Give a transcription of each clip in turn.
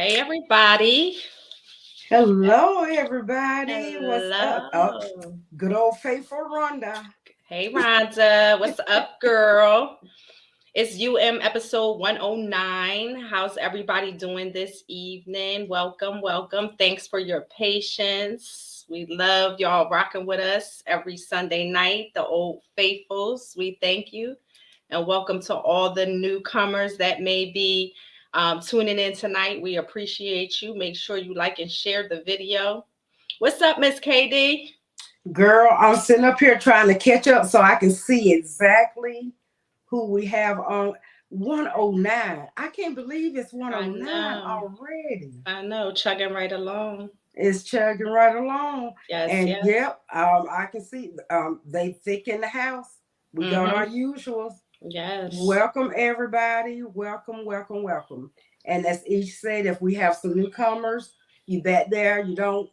Hey, everybody. Hello, everybody. What's up? Oh, Hello. good old faithful Rhonda. Hey, Rhonda. What's up, girl? It's episode 109. How's everybody doing this evening? Welcome, welcome. Thanks for your patience. We love y'all rocking with us every Sunday night, the old faithfuls. We thank you. And welcome to all the newcomers that may be tuning in tonight. We appreciate you. Make sure you like and share the video. What's up, Miss KD? Girl, I'm sitting up here trying to catch up so I can see exactly who we have on 109. I can't believe it's I 109 know. already. I know. Chugging right along. It's chugging right along. Yes, And yes. yep, I can see they thick in the house. We got our Mm-hmm. usuals. Yes. Welcome, everybody. Welcome, welcome, welcome. And as each said, if we have some newcomers, you bet there, you don't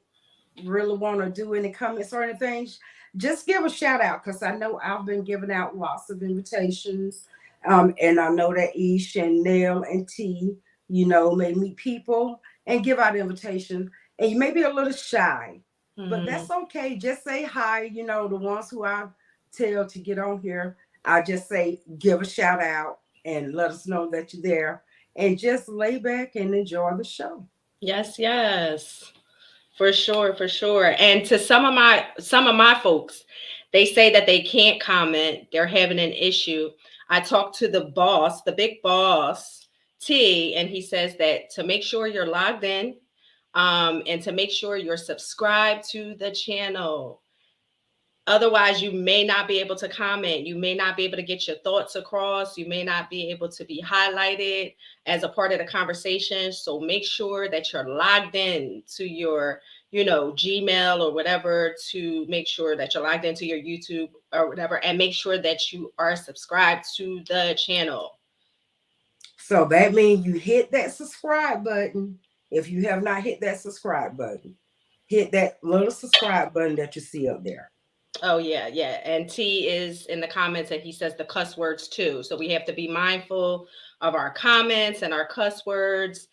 really want to do any comments or anything, just give a shout out because I know I've been giving out lots of invitations. And I know that Ish and Nell and T, may meet people and give out invitations. And you may be a little shy, but Mm-hmm. that's okay. Just say hi. The ones who I tell to get on here, I just say give a shout out and let us know that you're there and just lay back and enjoy the show. Yes, yes. For sure, for sure. And to some of my folks, they say that they can't comment. They're having an issue. I talked to the boss, the big boss, T, and he says that to make sure you're logged in, and to make sure you're subscribed to the channel. Otherwise, you may not be able to comment. You may not be able to get your thoughts across. You may not be able to be highlighted as a part of the conversation. So make sure that you're logged in to your, Gmail or whatever, to make sure that you're logged into your YouTube or whatever, and make sure that you are subscribed to the channel. So that means you hit that subscribe button. If you have not hit that subscribe button, hit that little subscribe button that you see up there. Oh yeah, yeah. And T is in the comments and he says the cuss words too. So we have to be mindful of our comments and our cuss words,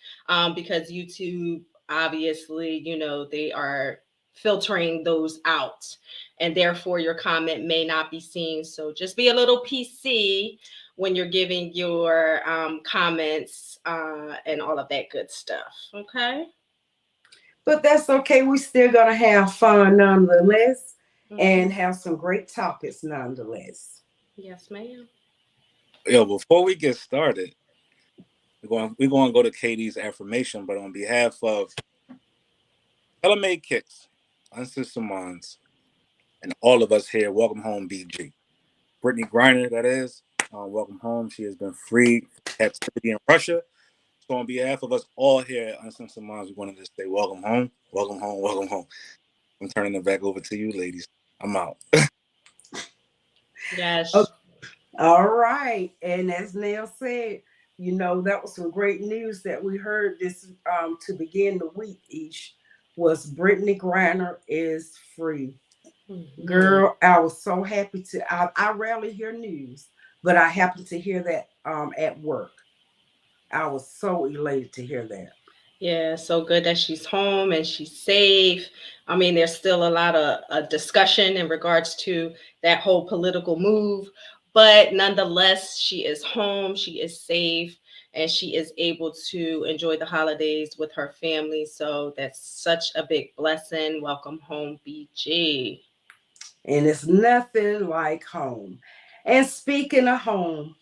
because YouTube obviously, they are filtering those out, and therefore your comment may not be seen. So just be a little PC when you're giving your comments, and all of that good stuff. Okay. But that's okay. We still gonna have fun nonetheless and Hmm. have some great topics nonetheless. Yes, ma'am. Yo, before we get started, we're going to go to Katie's affirmation, but on behalf of Made Kicks, Uncensored Minds, and all of us here, welcome home, BG. Brittany Griner, that is, welcome home. She has been freed from captivity in Russia. So on behalf of us all here at Uncensored Minds, we wanted to say welcome home, welcome home, welcome home. I'm turning it back over to you, ladies. I'm out. Oh, Yes. all right. And as Nell said, that was some great news that we heard this to begin the week each was Brittany Griner is free. Hmm. Girl, I was so happy I rarely hear news, but I happened to hear that at work. I was so elated to hear that. Yeah, so good that she's home and she's safe. I mean, there's still a lot of discussion in regards to that whole political move, but nonetheless, she is home, she is safe, and she is able to enjoy the holidays with her family. So that's such a big blessing. Welcome home, BG. And it's nothing like home. And speaking of home,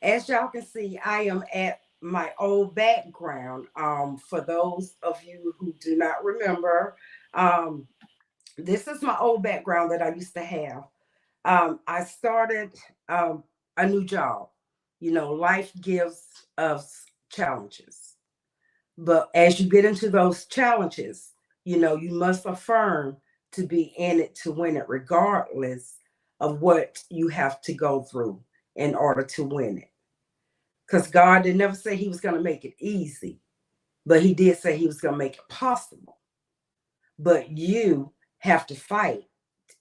as y'all can see, I am at my old background. For those of you who do not remember, um, this is my old background that I used to have. I started a new job. Life gives us challenges. But as you get into those challenges, you must affirm to be in it to win it, regardless of what you have to go through in order to win it. Because God did never say he was going to make it easy, but he did say he was going to make it possible. But you have to fight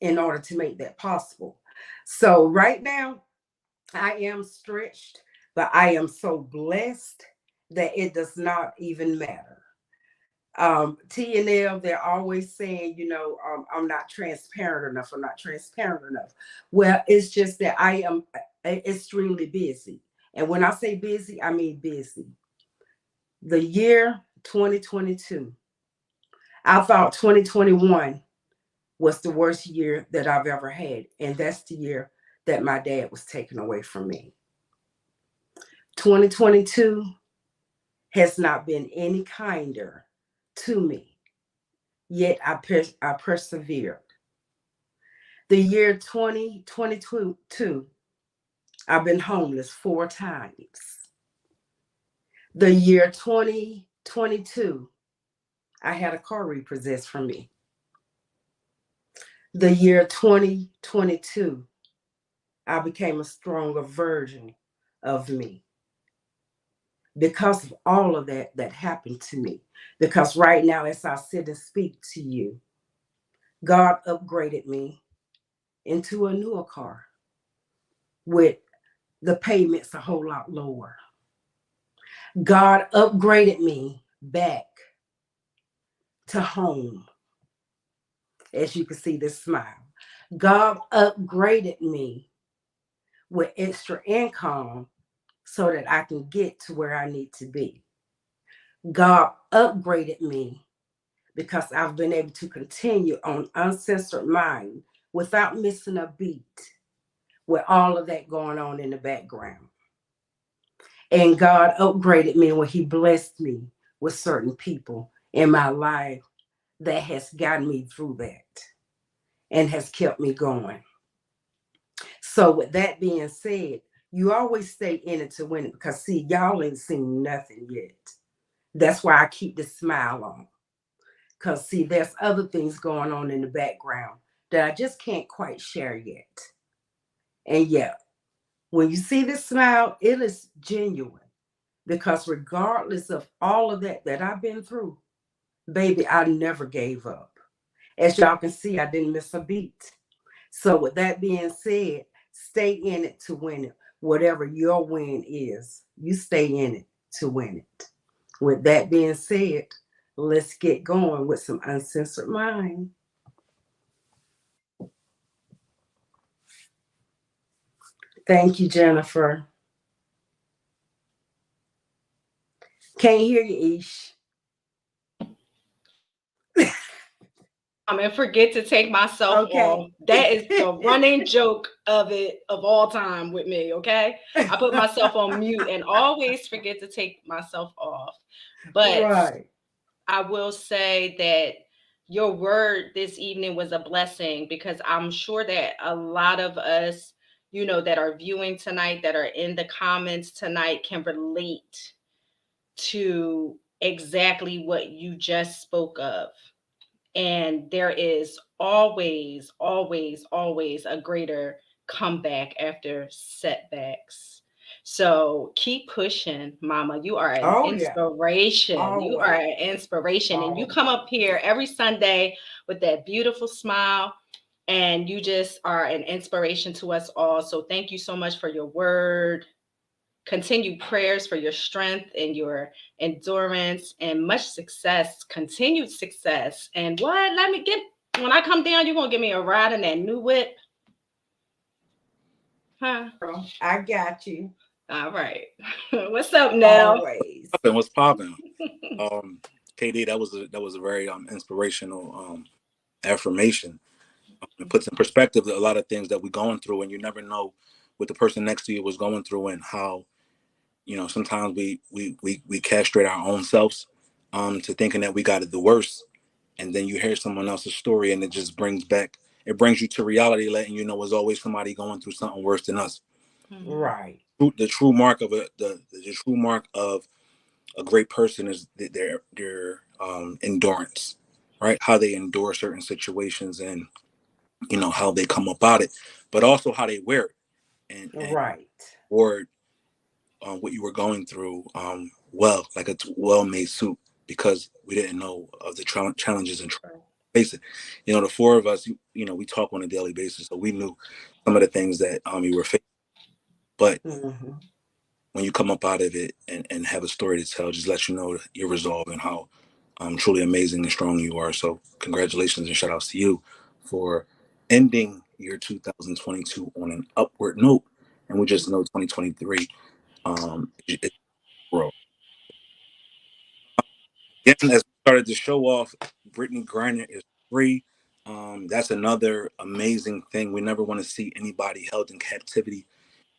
in order to make that possible. So right now, I am stretched, but I am so blessed that it does not even matter. T and L, they're always saying, I'm not transparent enough. I'm not transparent enough. Well, it's just that I am extremely busy. And when I say busy, I mean busy. The year 2022, I thought 2021 was the worst year that I've ever had. And that's the year that my dad was taken away from me. 2022 has not been any kinder to me, yet I persevered. The year 2022, I've been homeless 4 times. The year 2022, I had a car repossessed from me. The year 2022, I became a stronger version of me because of all of that happened to me. Because right now, as I sit and speak to you, God upgraded me into a newer car with the payments a whole lot lower. God upgraded me back to home. As you can see, this smile. God upgraded me with extra income so that I can get to where I need to be. God upgraded me because I've been able to continue on Uncensored Mind without missing a beat with all of that going on in the background. And God upgraded me when He blessed me with certain people in my life that has gotten me through that and has kept me going. So with that being said, you always stay in it to win it because see, y'all ain't seen nothing yet. That's why I keep the smile on. Because see, there's other things going on in the background that I just can't quite share yet. And yeah, when you see this smile, it is genuine. Because regardless of all of that I've been through, baby, I never gave up. As y'all can see, I didn't miss a beat. So with that being said, stay in it to win it. Whatever your win is, you stay in it to win it. With that being said, let's get going with some Uncensored Mind. Thank you, Jennifer. Can't hear you, Ish. And forget to take myself Okay. off. That is the running joke of all time with me, okay? I put myself on mute and always forget to take myself off. But Right. I will say that your word this evening was a blessing because I'm sure that a lot of us, that are viewing tonight, that are in the comments tonight can relate to exactly what you just spoke of. And there is always, always, always a greater comeback after setbacks. So keep pushing, mama. You are an Oh, yeah. inspiration. You are Always. an inspiration. And you Always. come up here every Sunday with that beautiful smile. And you just are an inspiration to us all. So thank you so much for your word, continued prayers for your strength and your endurance and much success, continued success. And what? Let me get, when I come down, you're going to give me a ride in that new whip? Huh? I got you. All right. What's up, Nell? Always. What's popping? KD, that was a very inspirational affirmation. It puts in perspective a lot of things that we're going through, and you never know what the person next to you was going through and how sometimes we castrate our own selves to thinking that we got it the worst, and then you hear someone else's story and it brings you to reality, letting you know there's always somebody going through something worse than us. Right. The true mark of the true mark of a great person is their endurance, right? How they endure certain situations and how they come about it, but also how they wear it and Right. or what you were going through well, like a well-made suit, because we didn't know of the challenges and facing. The four of us, we talk on a daily basis, so we knew some of the things that we were facing. But Mm-hmm. when you come up out of it and have a story to tell, just let you know your resolve and how truly amazing and strong you are. So congratulations and shout outs to you for ending year 2022 on an upward note. And we just know 2023 it grow. Again, as we started to show off, Brittany Griner is free. That's another amazing thing. We never want to see anybody held in captivity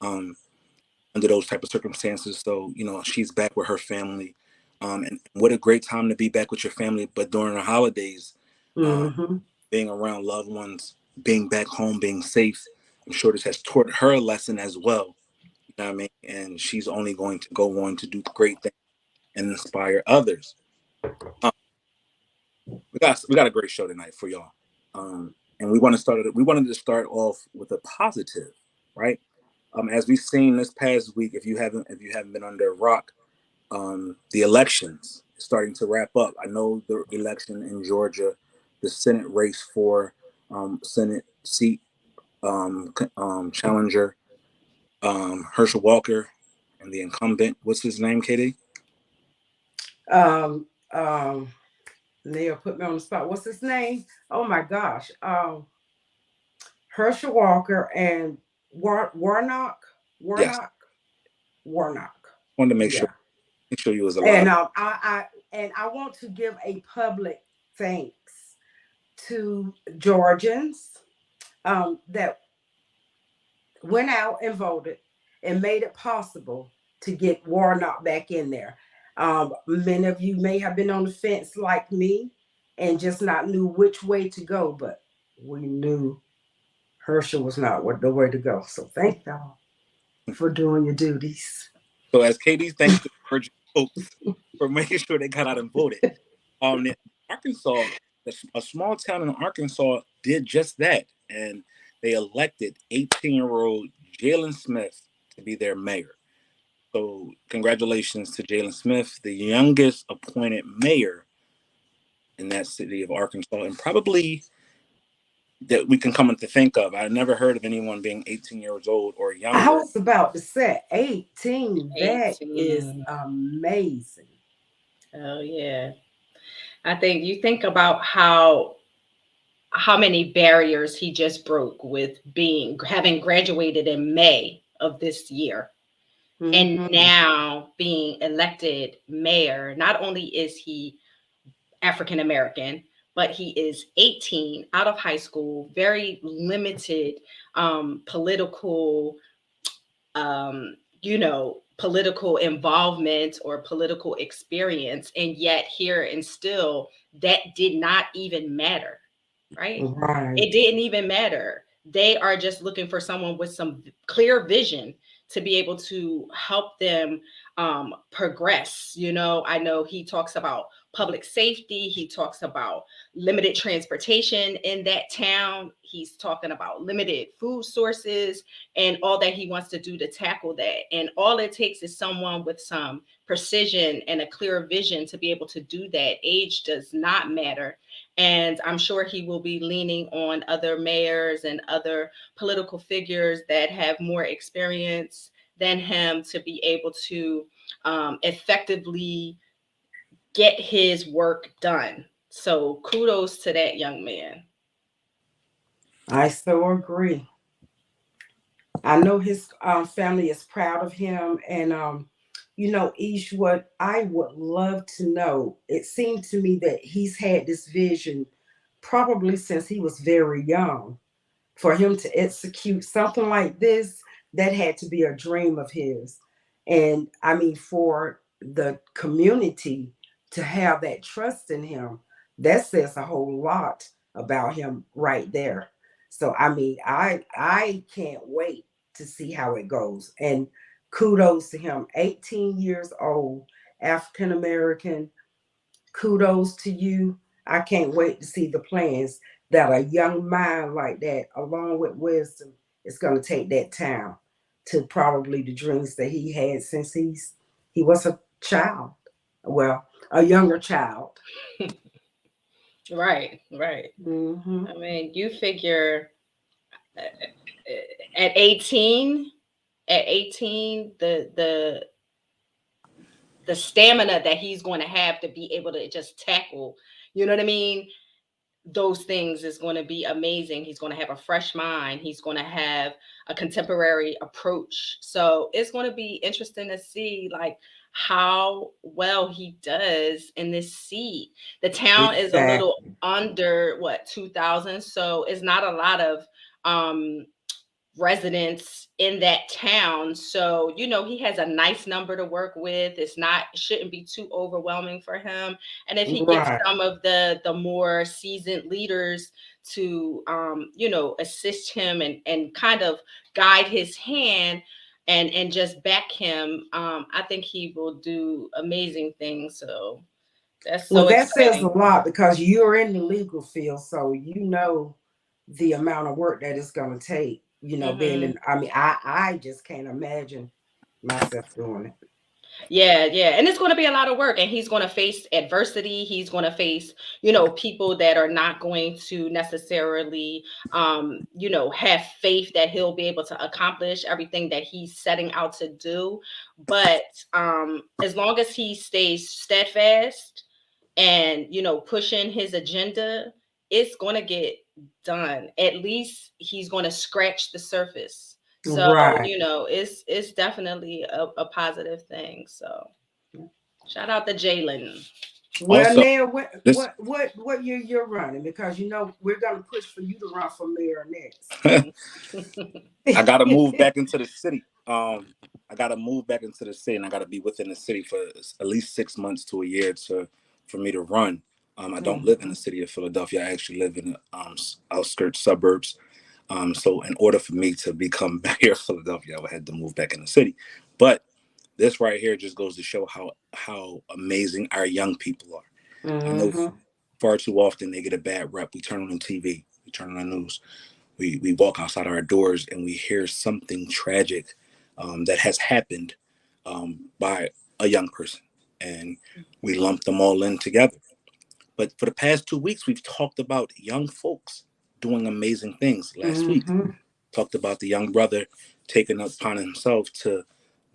under those type of circumstances. So, she's back with her family. And what a great time to be back with your family. But during the holidays, Mm-hmm. being around loved ones, being back home, being safe, I'm sure this has taught her a lesson as well. You know what I mean? And she's only going to go on to do great things and inspire others. Um, we got a great show tonight for y'all. And we wanted to start off with a positive, right? As we've seen this past week, if you haven't been under a rock, the elections starting to wrap up. I know the election in Georgia, the Senate race for Senate seat challenger Herschel Walker and the incumbent. What's his name, Katie? Um, um, Nell put me on the spot. What's his name? Oh my gosh. Herschel Walker and Warnock. Yes. Warnock. Warnock. Wanted to make Yeah. sure you was alive. And I want to give a public thanks to Georgians that went out and voted and made it possible to get Warnock back in there. Many of you may have been on the fence like me and just not knew which way to go, but we knew Herschel was not the way to go. So thank y'all for doing your duties. So as Katie thanks the Georgia folks for making sure they got out and voted. Arkansas, a small town in Arkansas, did just that, and they elected 18-year-old Jalen Smith to be their mayor. So congratulations to Jalen Smith, the youngest appointed mayor in that city of Arkansas, and probably that we can come to think of. I never heard of anyone being 18 years old or I younger. was about to say 18. That is 18. amazing. Oh yeah. I think you think about how many barriers he just broke with having graduated in May of this year and Mm-hmm. now being elected mayor. Not only is he African American, but he is 18, out of high school, very limited political um, political involvement or political experience. And yet, here and still, that did not even matter, right? Right. It didn't even matter. They are just looking for someone with some clear vision to be able to help them progress. I know he talks about public safety. He talks about limited transportation in that town. He's talking about limited food sources and all that he wants to do to tackle that. And all it takes is someone with some precision and a clear vision to be able to do that. Age does not matter. And I'm sure he will be leaning on other mayors and other political figures that have more experience than him to be able to effectively get his work done. So kudos to that young man. I so agree. I know his family is proud of him. And, Ish, what I would love to know, it seemed to me that he's had this vision probably since he was very young. For him to execute something like this, that had to be a dream of his. And I mean, for the community to have that trust in him, that says a whole lot about him right there. So I mean, I can't wait to see how it goes. And kudos to him. 18 years old, African American, kudos to you. I can't wait to see the plans that a young mind like that, along with wisdom, is going to take that town to probably the dreams that he had since he was a child. Well, a younger child. Right, right. Mm-hmm. I mean, you figure at 18, at 18, the stamina that he's going to have to be able to just tackle, you know what I mean, those things is going to be amazing. He's going to have a fresh mind. He's going to have a contemporary approach. So it's going to be interesting to see like how well he does in this seat. The town is a little Exactly. under what 2,000, so it's not a lot of um residents in that town. So, he has a nice number to work with. Shouldn't be too overwhelming for him. And if he gets Right. some of the more seasoned leaders to assist him and kind of guide his hand and just back him, I think he will do amazing things. So that's Well, so that says a exciting. lot because you're in the legal field, so you know the amount of work that it's going to take. Being Hmm. in. I mean, I just can't imagine myself doing it. Yeah, yeah. And it's going to be a lot of work, and he's going to face adversity. He's going to face, people that are not going to necessarily have faith that he'll be able to accomplish everything that he's setting out to do. But as long as he stays steadfast and, pushing his agenda, it's going to get done. At least he's going to scratch the surface. So, Right. it's definitely a positive thing. So shout out to Jalen. Well, Also, now, what this what what what year you're running? Because we're going to push for you to run for mayor next. I gotta move back into the city. I gotta move back into the city, and I gotta be within the city for at least 6 months to a year to for me to run. I don't live in the Mhm. city of Philadelphia. I actually live in the outskirts suburbs. So in order for me to become mayor of Philadelphia, I would have to move back in the city. But this right here just goes to show how amazing our young people are. I know Mhm. far too often they get a bad rep. We turn on TV, we turn on the news, we walk outside our doors and we hear something tragic that has happened by a young person, and we lump them all in together. But for the past 2 weeks, we've talked about young folks doing amazing things. Last week, Mhm. talked about the young brother taking it upon himself to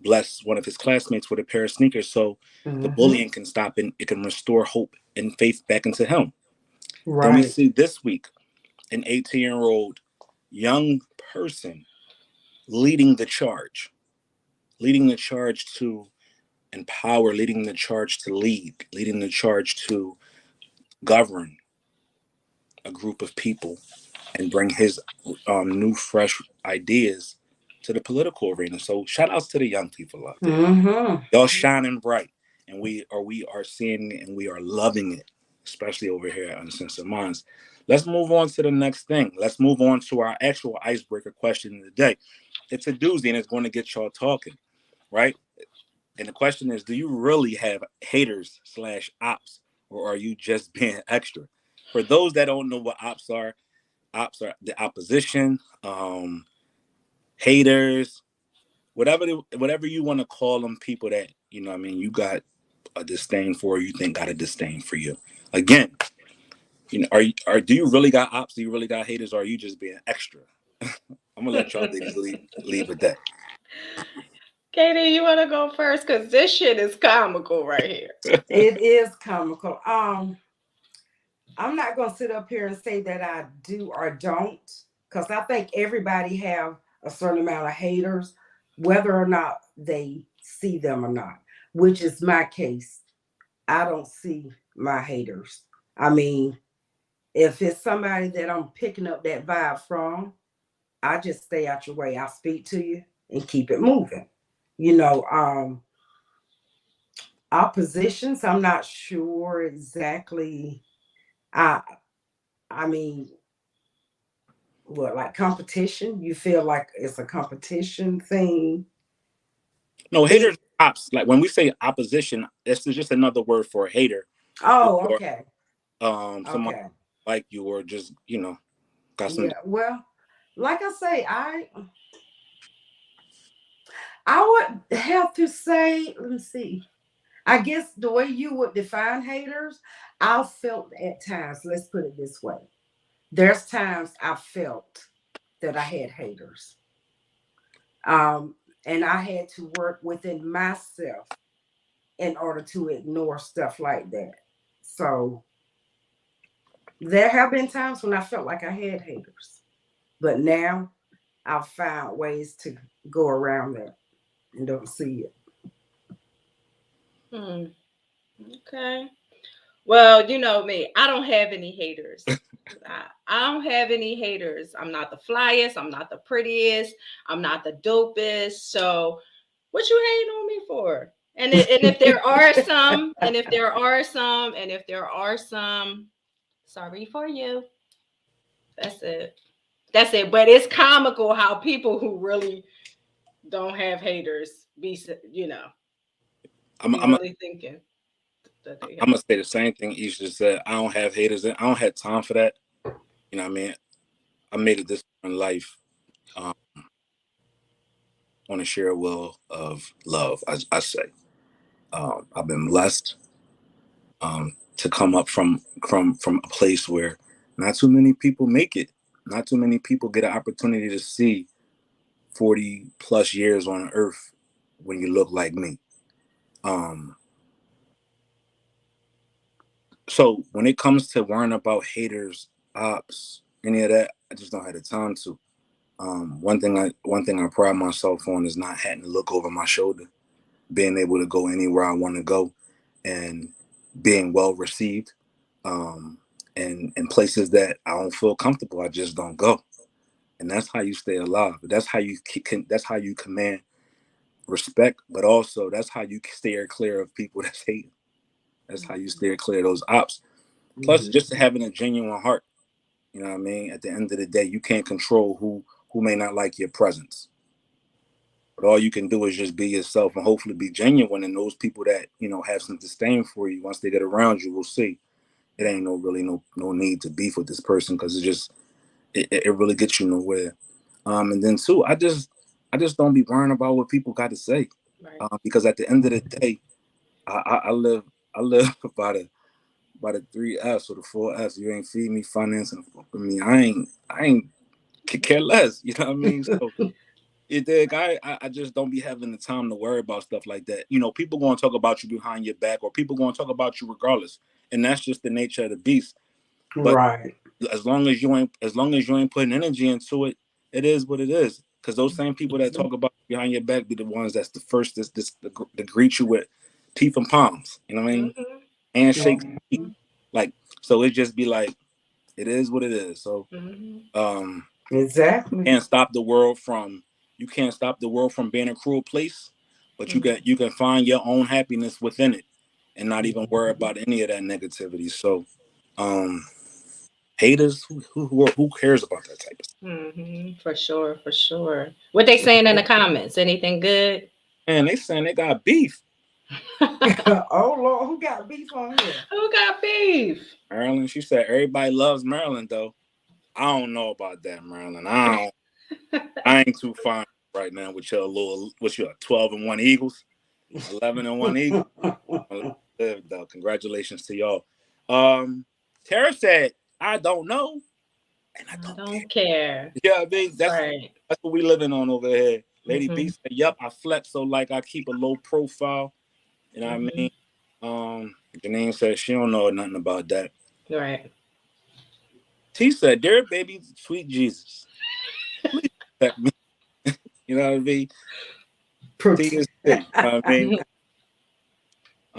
bless one of his classmates with a pair of sneakers so the Mhm. bullying can stop and it can restore hope and faith back into him. Then we Right. see this week an 18-year-old young person leading the charge to empower, leading the charge to lead, leading the charge to govern a group of people and bring his new, fresh ideas to the political arena. So shout outs to the young people out there. Mhm. Y'all shining bright, and we are seeing it and we are loving it, especially over here at Uncensored Minds. Let's move on to the next thing. Let's move on to our actual icebreaker question of the day. It's a doozy and it's going to get y'all talking, right? And the question is, do you really have haters slash ops, or are you just being extra? For those that don't know what ops are the opposition, haters, whatever you want to call them, people that I mean, you got a disdain for, or you think got a disdain for you. Again, are do you really got ops? Do you really got haters? Or are you just being extra? I'm gonna let y'all ladies leave with that. Katie, you want to go first? Because this shit is comical right here. It is comical. I'm not going to sit up here and say that I do or don't, because I think everybody have a certain amount of haters, whether or not they see them or not, which is my case. I don't see my haters. I mean, if it's somebody that I'm picking up that vibe from, I just stay out your way. I'll speak to you and keep it moving. You know, oppositions, I'm not sure exactly. I I mean, what, like competition? You feel like it's a competition thing? No, haters, It ops. Like when we say opposition, this is just another word for a hater, Oh, or okay. someone Okay. like you, or just got some. Yeah. Well, like I say, I would have to say, let me see. I guess the way you would define haters, I felt at times, let's put it this way. There's times I felt that I had haters. Um, And I had to work within myself in order to ignore stuff like that. So there have been times when I felt like I had haters, but now I've found ways to go around that and don't see it. Hmm. Okay. Well, you know me. I don't have any haters. I don't have any haters. I'm not the flyest. I'm not the prettiest. I'm not the dopest. So, what you hating on me for? And if there are some, and if there are some, and if there are some, sorry for you. That's it. That's it. But it's comical how people who really don't have haters I'm be I'm really thinking that they I'm have. gonna say the same thing Isha just said. I don't have haters. I don't have time for that. You know what I mean? I made it this far in life um, on a share will of love. I say I've been blessed to come up from a place where not too many people make it. Not too many people get an opportunity to see 40 plus years on Earth when you look like me. Um, so when it comes to worrying about haters, ops, any of that, I just don't have the time to. One thing I pride myself on is not having to look over my shoulder, being able to go anywhere I want to go, and being well received. And in places that I don't feel comfortable, I just don't go. And that's how you stay alive. That's how you can. That's how you command respect, but also that's how you steer clear of people that's hating. That's how you steer clear of those ops. Plus, Mhm. just having a genuine heart. You know what I mean? At the end of the day, you can't control who may not like your presence. But all you can do is just be yourself and hopefully be genuine. And those people that have some disdain for you, once they get around you, will see it ain't no need to beef with this person because it really gets you nowhere. And then two, I just don't be worrying about what people got to say, Right. because at the end of the day, I live by the 3 F's or the 4 F's. You ain't feed me, finance, and fuck with me. I ain't care less. You know what I mean? So it dig. I just don't be having the time to worry about stuff like that. People gonna talk about you behind your back, or people gonna talk about you regardless, and that's just the nature of the beast. But Right. as long as you ain't putting energy into it, it is what it is. Because those same people that talk about you behind your back be the ones that's the first to greet you with teeth and palms. You know what I mean? Mm-hmm. Handshakes. Mhm. Like, so it just be like it is what it is. So Mm-hmm. um Exactly. can't stop the world from you can't stop the world from being a cruel place, but you can find your own happiness within it and not even worry Mhm. about any of that negativity. So um haters, who cares about that type of stuff? Mm-hmm. For sure, for sure. What they saying in the comments? Anything good? Man, they saying they got beef. Oh Lord, who got beef on here? Who got beef? Maryland, she said everybody loves Maryland though. I don't know about that, Maryland. I ain't too fine right now with your 12-1 Eagles, 11-1 Eagles. Live, though. Congratulations to y'all. Tara said, I don't know, and I I don't care. don't care. Yeah, I mean, that's Right. that's what we living on over here. Lady B Mm-hmm. said, Yep, I flex so like I keep a low profile. You know what I Mm-hmm. mean? Janine said she don't know nothing about that. Right. T said, Dear baby, sweet Jesus, please protect me. You know what I mean? T is T. You know what I mean?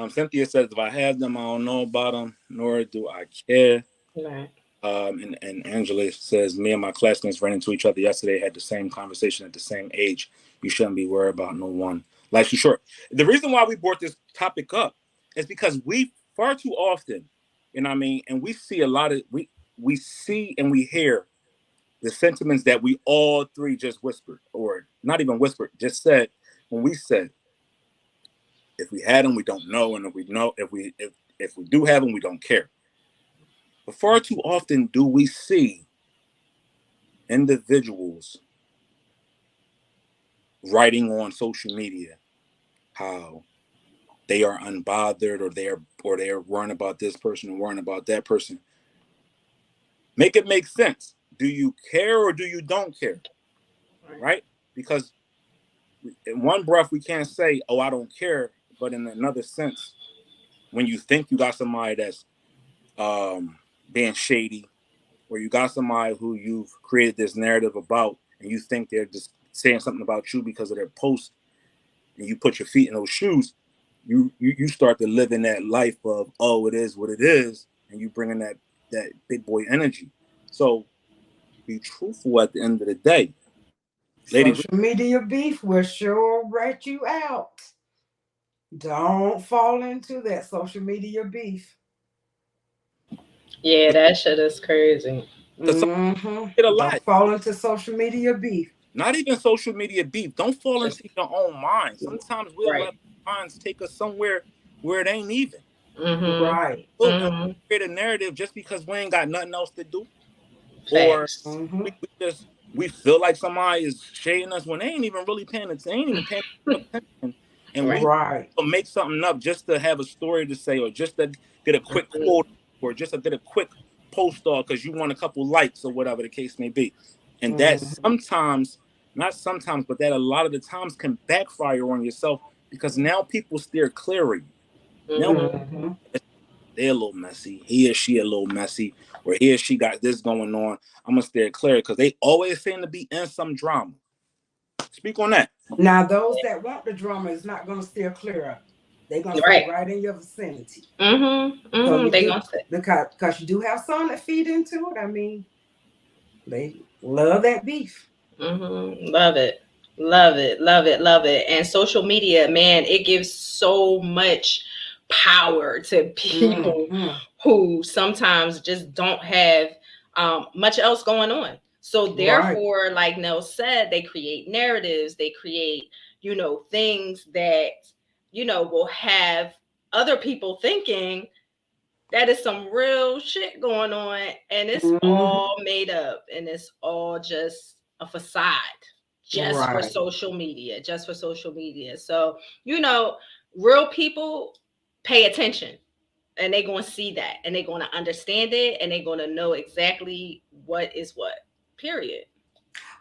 Cynthia says, if I have them, I don't know about them, nor do I care. Right. And Angela says, me and my classmates ran into each other yesterday, had the same conversation at the same age. You shouldn't be worried about no one. Life's too short. The reason why we brought this topic up is because we far too often, you know what I mean, and we see a lot of we see and we hear the sentiments that we all three just whispered, or not even whispered, just said when we said, if we had them, we don't know, and if we do have them, we don't care. But far too often do we see individuals writing on social media how they are unbothered, or they're worrying about this person and worrying about that person. Make it make sense. Do you care or do you don't care? Right. Right? Because in one breath we can't say, "Oh, I don't care," but in another sense, when you think you got somebody that's being shady, or you got somebody who you've created this narrative about, and you think they're just saying something about you because of their post, and you put your feet in those shoes, you start to live in that life of, oh, it is what it is, and you bring in that big boy energy. So be truthful at the end of the day, lady. Social media beef will sure rat you out. Don't fall into that social media beef. Yeah, that shit is crazy. Because some Mm-hmm. get a Don't lot. fall into social media beef. Not even social media beef. Don't fall Just into your own mind. Sometimes we'll let right. our minds take us somewhere where it ain't even. Mm-hmm. Right. And Mm-hmm. create a narrative just because we ain't got nothing else to do, or Facts. Mm-hmm. we feel like somebody is shading us when they ain't even really paying attention. They ain't even paying attention, and we Right. Right. make something up just to have a story to say, or just to get a quick Mm-hmm. quote, or just to get a quick post off because you want a couple likes or whatever the case may be. And that Mm-hmm. sometimes, not sometimes, but that a lot of the times can backfire on yourself, because now people steer clear of you. Now Mm-hmm. Mm-hmm. they're a little messy. He or she a little messy, or he or she got this going on. I'm gonna steer clear because they always seem to be in some drama. Speak on that. Now, those that want the drama is not going to steer clear of it. They're going to stay Right. right in your vicinity. Mm-hmm. So Mm-hmm. you They do, gonna say. because you do have some that feed into it. I mean, they love that beef. Mm-hmm. Love it. Love it. Love it. Love it. And social media, man, it gives so much power to people Mm-hmm. who sometimes just don't have much else going on. So Right. therefore, like Nell said, they create narratives, they create, things that, will have other people thinking that is some real shit going on, and it's Mm-hmm. all made up, and it's all just a facade, just for Right. social media, just for social media. So, real people pay attention, and they're going to see that, and they're going to understand it, and they're going to know exactly what is what, period.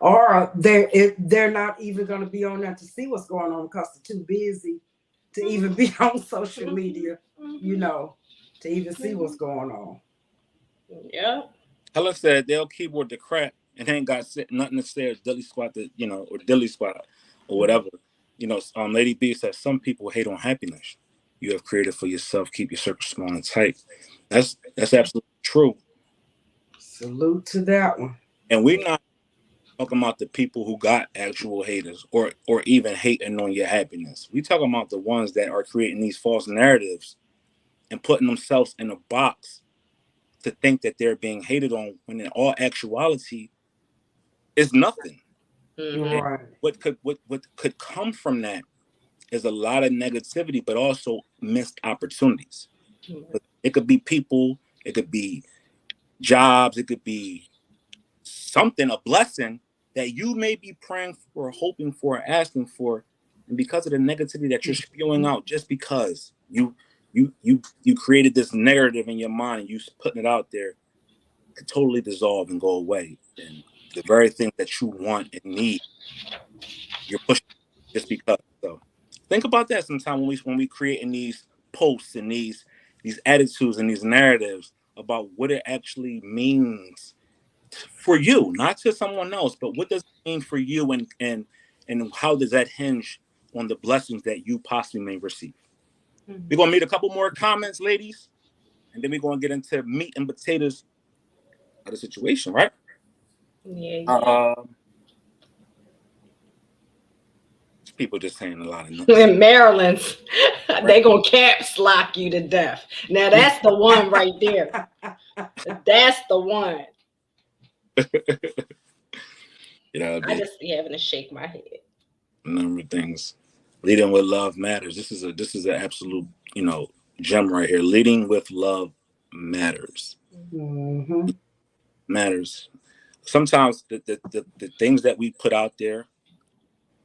Or they're not even going to be on there to see what's going on because they're too busy to even be on social media, you Mm-hmm. know, to even see what's Mm-hmm. going on. Yeah. Helen said they'll keyboard the crap and ain't got nothing to say, or dilly squat the, or dilly squat or whatever. Lady B says some people hate on happiness you have created for yourself. Keep your circle small and tight. That's absolutely true. Salute to that one. And we're not talking about the people who got actual haters, or even hating on your happiness. We talking about the ones that are creating these false narratives and putting themselves in a box to think that they're being hated on, when in all actuality is nothing. And Mm-hmm. Right. what could come from that is a lot of negativity, but also missed opportunities. It could be people, it could be jobs, it could be something, a blessing that you may be praying for, hoping for, asking for, and because of the negativity that you're spewing out, just because you created this narrative in your mind and you putting it out there, could totally dissolve and go away. And the very thing that you want and need, you're pushing just because. So think about that sometime when we creating these posts and these attitudes and these narratives about what it actually means for you, not to someone else, but what does it mean for you, and how does that hinge on the blessings that you possibly may receive. We're gonna meet a couple more comments, ladies, and then we're gonna get into meat and potatoes of the situation, right? Yeah, yeah. Um, people just saying a lot of nothing. In Maryland's, Right? they gonna caps lock you to death. Now that's the one right there. That's the one. I Be just be having to shake my head. a number of things. Leading with love matters. This is an absolute, gem right here. Leading with love matters. Mm-hmm. Matters. Sometimes the things that we put out there,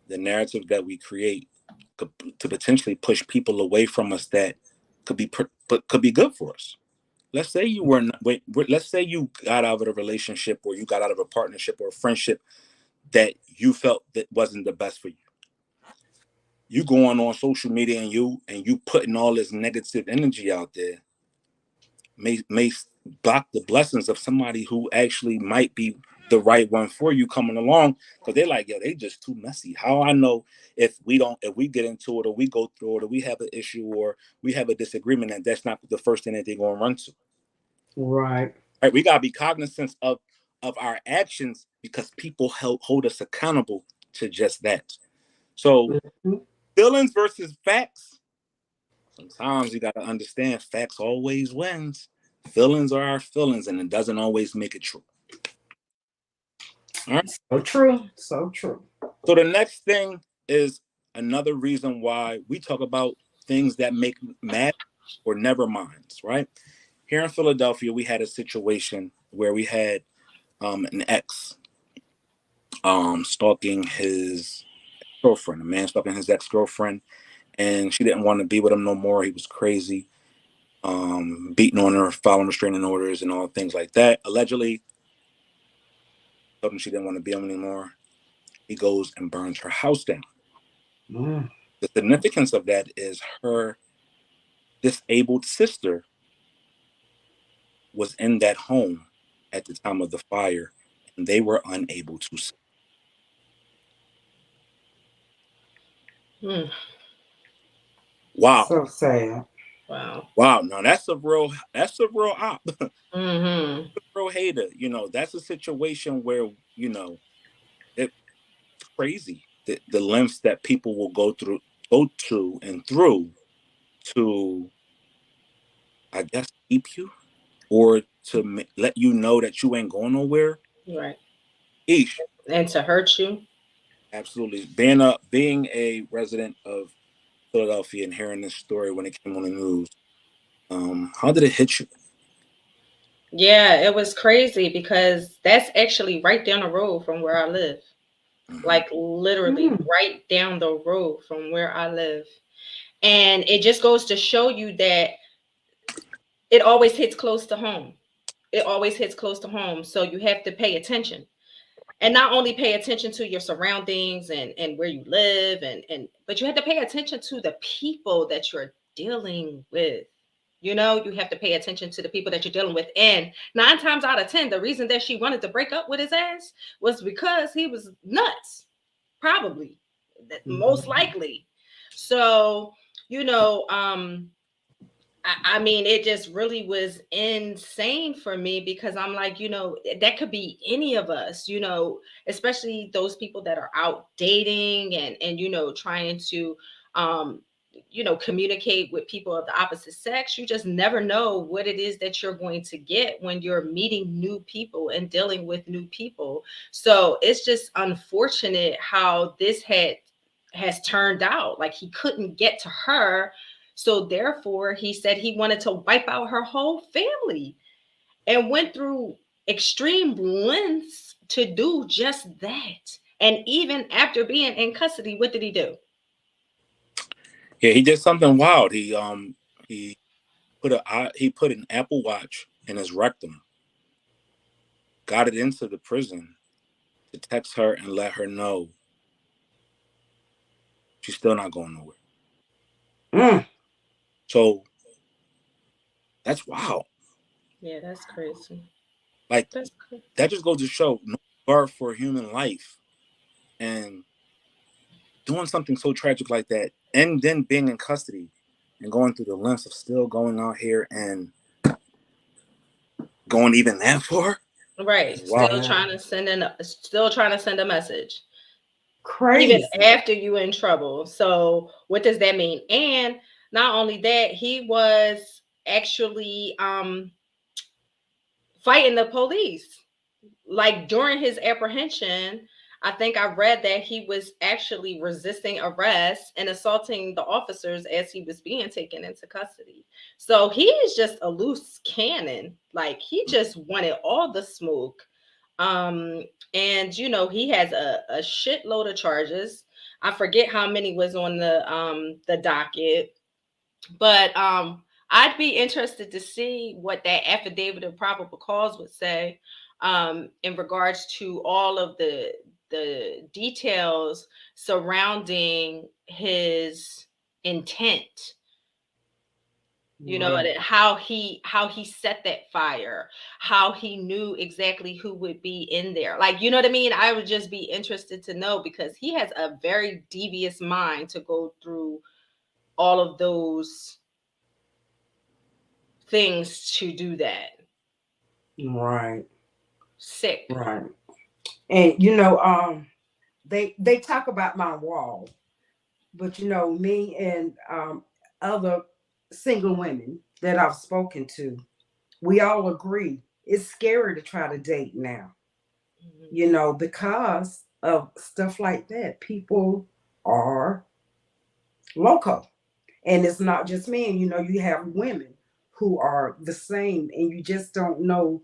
the narrative that we create, to potentially push people away from us that could be good for us. Let's say you were not, let's say you got out of a relationship, or you got out of a partnership or a friendship that you felt that wasn't the best for you. you going on social media and you putting all this negative energy out there may block the blessings of somebody who actually might be the right one for you coming along, because they're like, yo, they just too messy. How I know if we get into it, or we go through it, or we have an issue, or we have a disagreement, and that's not the first thing that they're gonna run to. Right. Right? We gotta be cognizant of our actions, because people hold us accountable to just that. So Mhm. feelings versus facts. Sometimes you gotta understand facts always wins. Feelings are our feelings, and it doesn't always make it true. All right. So true. So true. So the next thing is another reason why we talk about things that make mad or never minds, right? Here in Philadelphia, we had a situation where we had an ex stalking his girlfriend, a man stalking his ex-girlfriend, and she didn't want to be with him no more. He was crazy, beating on her, following restraining orders, and all things like that. Allegedly, told him she didn't want to be him anymore. He goes and burns her house down. Mm. The significance of that is her disabled sister was in that home at the time of the fire, and they were unable to see. Hmm. Wow. So sad. Wow. Wow. Now that's a real op. Mm-hmm. Real hater. That's a situation where, it's crazy. The lengths that people will go to and through to, I guess, keep you, or to let you know that you ain't going nowhere. Right. Ish. And to hurt you. Absolutely. Being a resident of Philadelphia and hearing this story when it came on the news, how did it hit you? Yeah, it was crazy because that's actually right down the road from where I live. Mm-hmm. Like literally Mm. right down the road from where I live. And it just goes to show you that it always hits close to home. It always hits close to home. So you have to pay attention. And not only pay attention to your surroundings and where you live but you have to pay attention to the people that you're dealing with. You have to pay attention to the people that you're dealing with. And 9 times out of 10, the reason that she wanted to break up with his ass was because he was nuts. Probably. Most Mhm. likely. So, you know, um, I mean, it just really was insane for me because I'm like, that could be any of us, especially those people that are out dating and trying to, um, communicate with people of the opposite sex. You just never know what it is that you're going to get when you're meeting new people and dealing with new people. So it's just unfortunate how this has turned out. Like he couldn't get to her, so therefore, he said he wanted to wipe out her whole family and went through extreme lengths to do just that. And even after being in custody, what did he do? Yeah, he did something wild. He put an Apple Watch in his rectum, got it into the prison to text her and let her know she's still not going nowhere. Mm. So that's wild. Yeah, that's crazy. Like, That's crazy. that just goes to show no regard for human life, and doing something so tragic like that, and then being in custody and going through the lengths of still going out here and going even that far. That's Right. wild. Yeah. Still trying to send a message. Even Crazy. after you in trouble. So what does that mean? And not only that, he was actually fighting the police. Like during his apprehension, I think I read that he was actually resisting arrest and assaulting the officers as he was being taken into custody. So he is just a loose cannon. Like he just wanted all the smoke. Um, and he has a shitload of charges. I forget how many was on the docket, but I'd be interested to see what that affidavit of probable cause would say in regards to all of the details surrounding his intent, you know, Right. and how he set that fire, how he knew exactly who would be in there, like, you know what I mean. I would just be interested to know, because he has a very devious mind to go through all of those things to do that. Right. Sick. Right. And you know, they talk about my wall, but you know, me and other single women that I've spoken to, we all agree it's scary to try to date now. Mhm. You know, because of stuff like that. People are loco. And it's not just men, you know, you have women who are the same, and you just don't know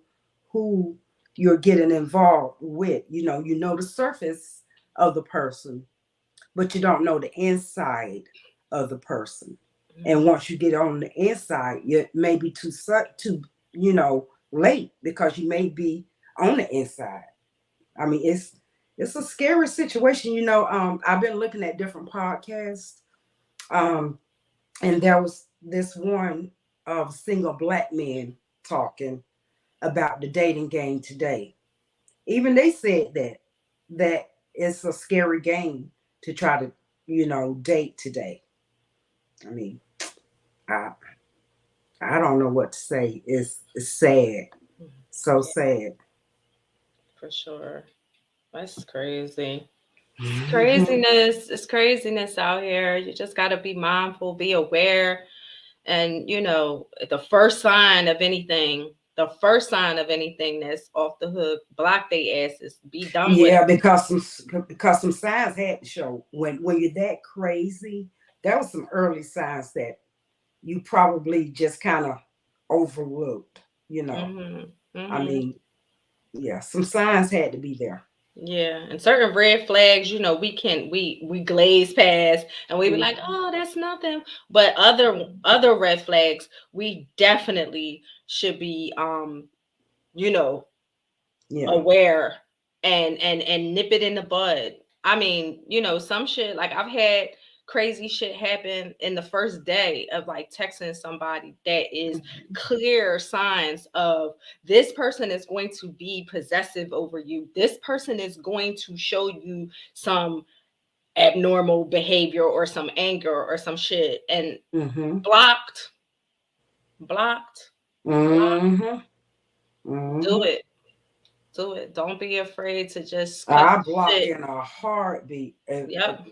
who you're getting involved with. You know the surface of the person, but you don't know the inside of the person. And Mhm. once you get on the inside, it may be too late, because you may be on the inside. I mean, it's a scary situation. I've been looking at different podcasts. Um, and there was this one of single black men talking about the dating game today. Even they said that it's a scary game to try to date today. I mean, I I don't know what to say. It's sad, so Yeah, sad. for sure. That's crazy. It's Mhm. craziness. It's craziness out here. You just got to be mindful, be aware. And, you know, the first sign of anything that's off the hook, block they asses, be done with Yeah, it. because some signs had to show when you're that crazy. There was some early signs that you probably just kind of overlooked. You know, Hmm. I Hmm. mean, yeah, some signs had to be there. Yeah, and certain red flags, you know, we glaze past and we be like, Mhm. oh, that's nothing. But other red flags, we definitely should be you know, Yeah. aware and nip it in the bud. I mean, you know, some shit, like I've had crazy shit happen in the first day of like texting somebody that is Mhm. clear signs of this person is going to be possessive over you. This person is going to show you some abnormal behavior or some anger or some shit, and Mhm. blocked, blocked, blocked. Mhm. Do Mhm. it. Do it. Don't be afraid to just cut I the block shit. in a heartbeat. Yep.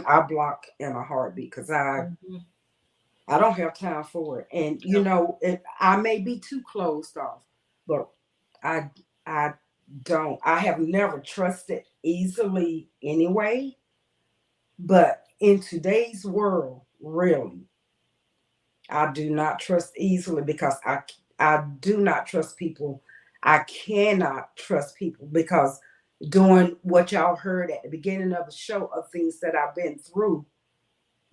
I block in a heartbeat because Mhm. I don't have time for it. And Yep. I may be too closed off, but I I don't. I have never trusted easily anyway. But in today's world, really, I do not trust easily because I do not trust people. I cannot trust people because doing what y'all heard at the beginning of the show of things that I've been through,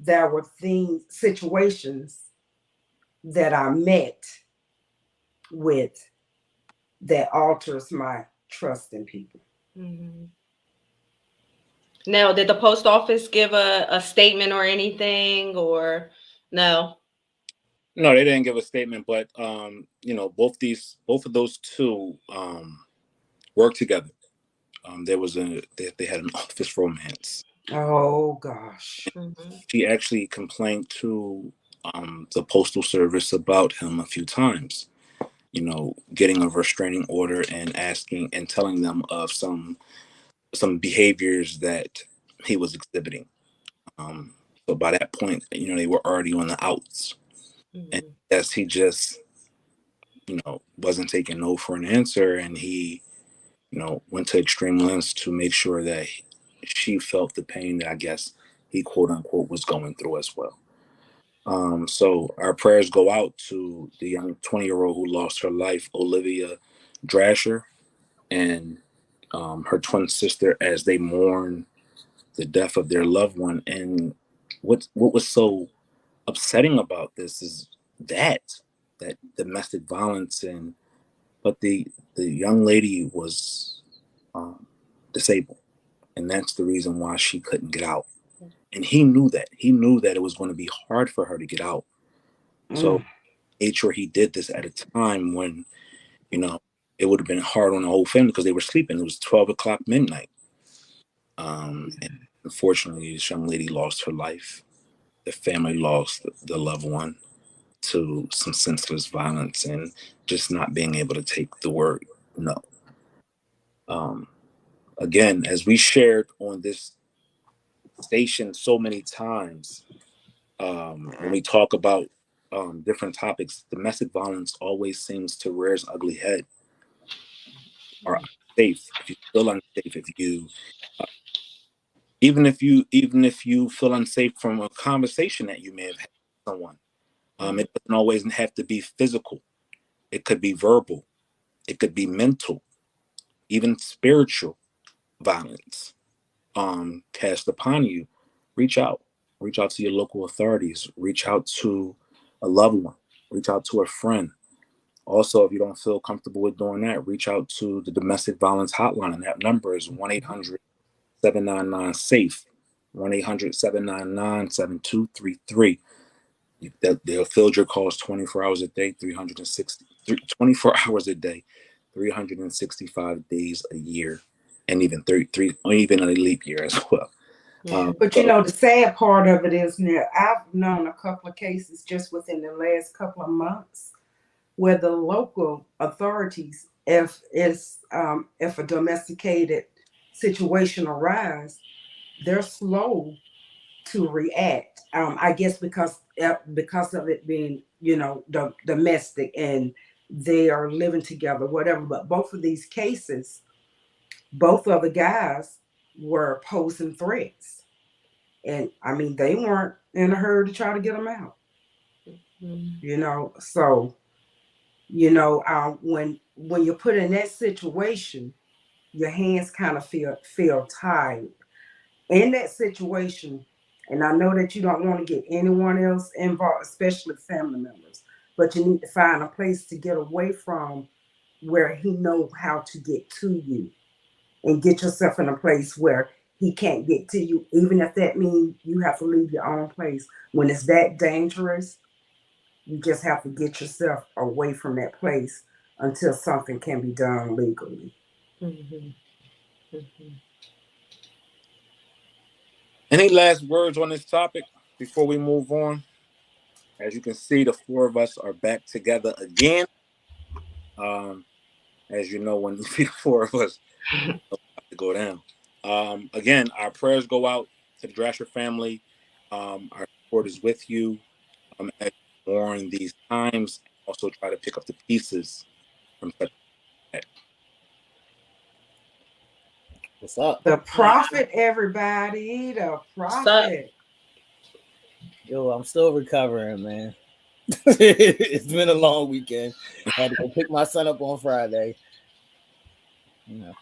there were situations that I met with that alters my trust in people. Mhm. Now, did the post office give a statement or anything, or no? No, they didn't give a statement, but both of those two work together. They had an office romance. Oh gosh. Hmm. She actually complained to the postal service about him a few times. Getting a restraining order and asking and telling them of some behaviors that he was exhibiting. Um, so by that point, they were already on the outs. And Hmm. as he just, wasn't taking no for an answer, and he, went to extreme lengths to make sure that she felt the pain that I guess he quote unquote was going through as well. So our prayers go out to the young 20-year-old who lost her life, Olivia Drasher, and her twin sister as they mourn the death of their loved one. And what was so upsetting about this is that domestic violence, but the young lady was disabled. And that's the reason why she couldn't get out. And he knew that. He knew that it was going to be hard for her to get out. So made sure he did this at a time when, it would have been hard on the whole family because they were sleeping. It was 12 o'clock midnight. And unfortunately, this young lady lost her life. The family lost the loved one to some senseless violence and just not being able to take the word no. Again, as we shared on this station so many times, when we talk about different topics, domestic violence always seems to rear its ugly head. Are unsafe, if you feel unsafe, if you even if you feel unsafe from a conversation that you may have had with someone, it doesn't always have to be physical. It could be verbal. It could be mental, even spiritual violence cast upon you. Reach out. Reach out to your local authorities. Reach out to a loved one. Reach out to a friend. Also, if you don't feel comfortable with doing that, reach out to the domestic violence hotline. And that number is 1-800-799-SAFE. 1-800-799-7233. They'll field your calls 24 hours a day, 24 hours a day, 365 days a year, and even 33, or even a leap year as well. But the sad part of it is now I've known a couple of cases just within the last couple of months where the local authorities, if a domesticated situation arises, they're slow to react. I guess because of it being domestic and they are living together, whatever. But both of these cases, both of the guys were posing threats, and I mean they weren't in a hurry to try to get them out. So when you're put in that situation, your hands kind of feel tied in that situation. And I know that you don't want to get anyone else involved, especially family members, but you need to find a place to get away from where he knows how to get to you, and get yourself in a place where he can't get to you, even if that means you have to leave your own place. When it's that dangerous, you just have to get yourself away from that place until something can be done legally. Any last words on this topic before we move on? As you can see, the four of us are back together again. As you know, when you see the four of us, to go down. Again, our prayers go out to the Drasher family. Our support is with you as you mourn these times. Also, try to pick up the pieces from such. What's up? The prophet, everybody. The prophet. Yo, I'm still recovering, man. It's been a long weekend. Had to go pick my son up on Friday. It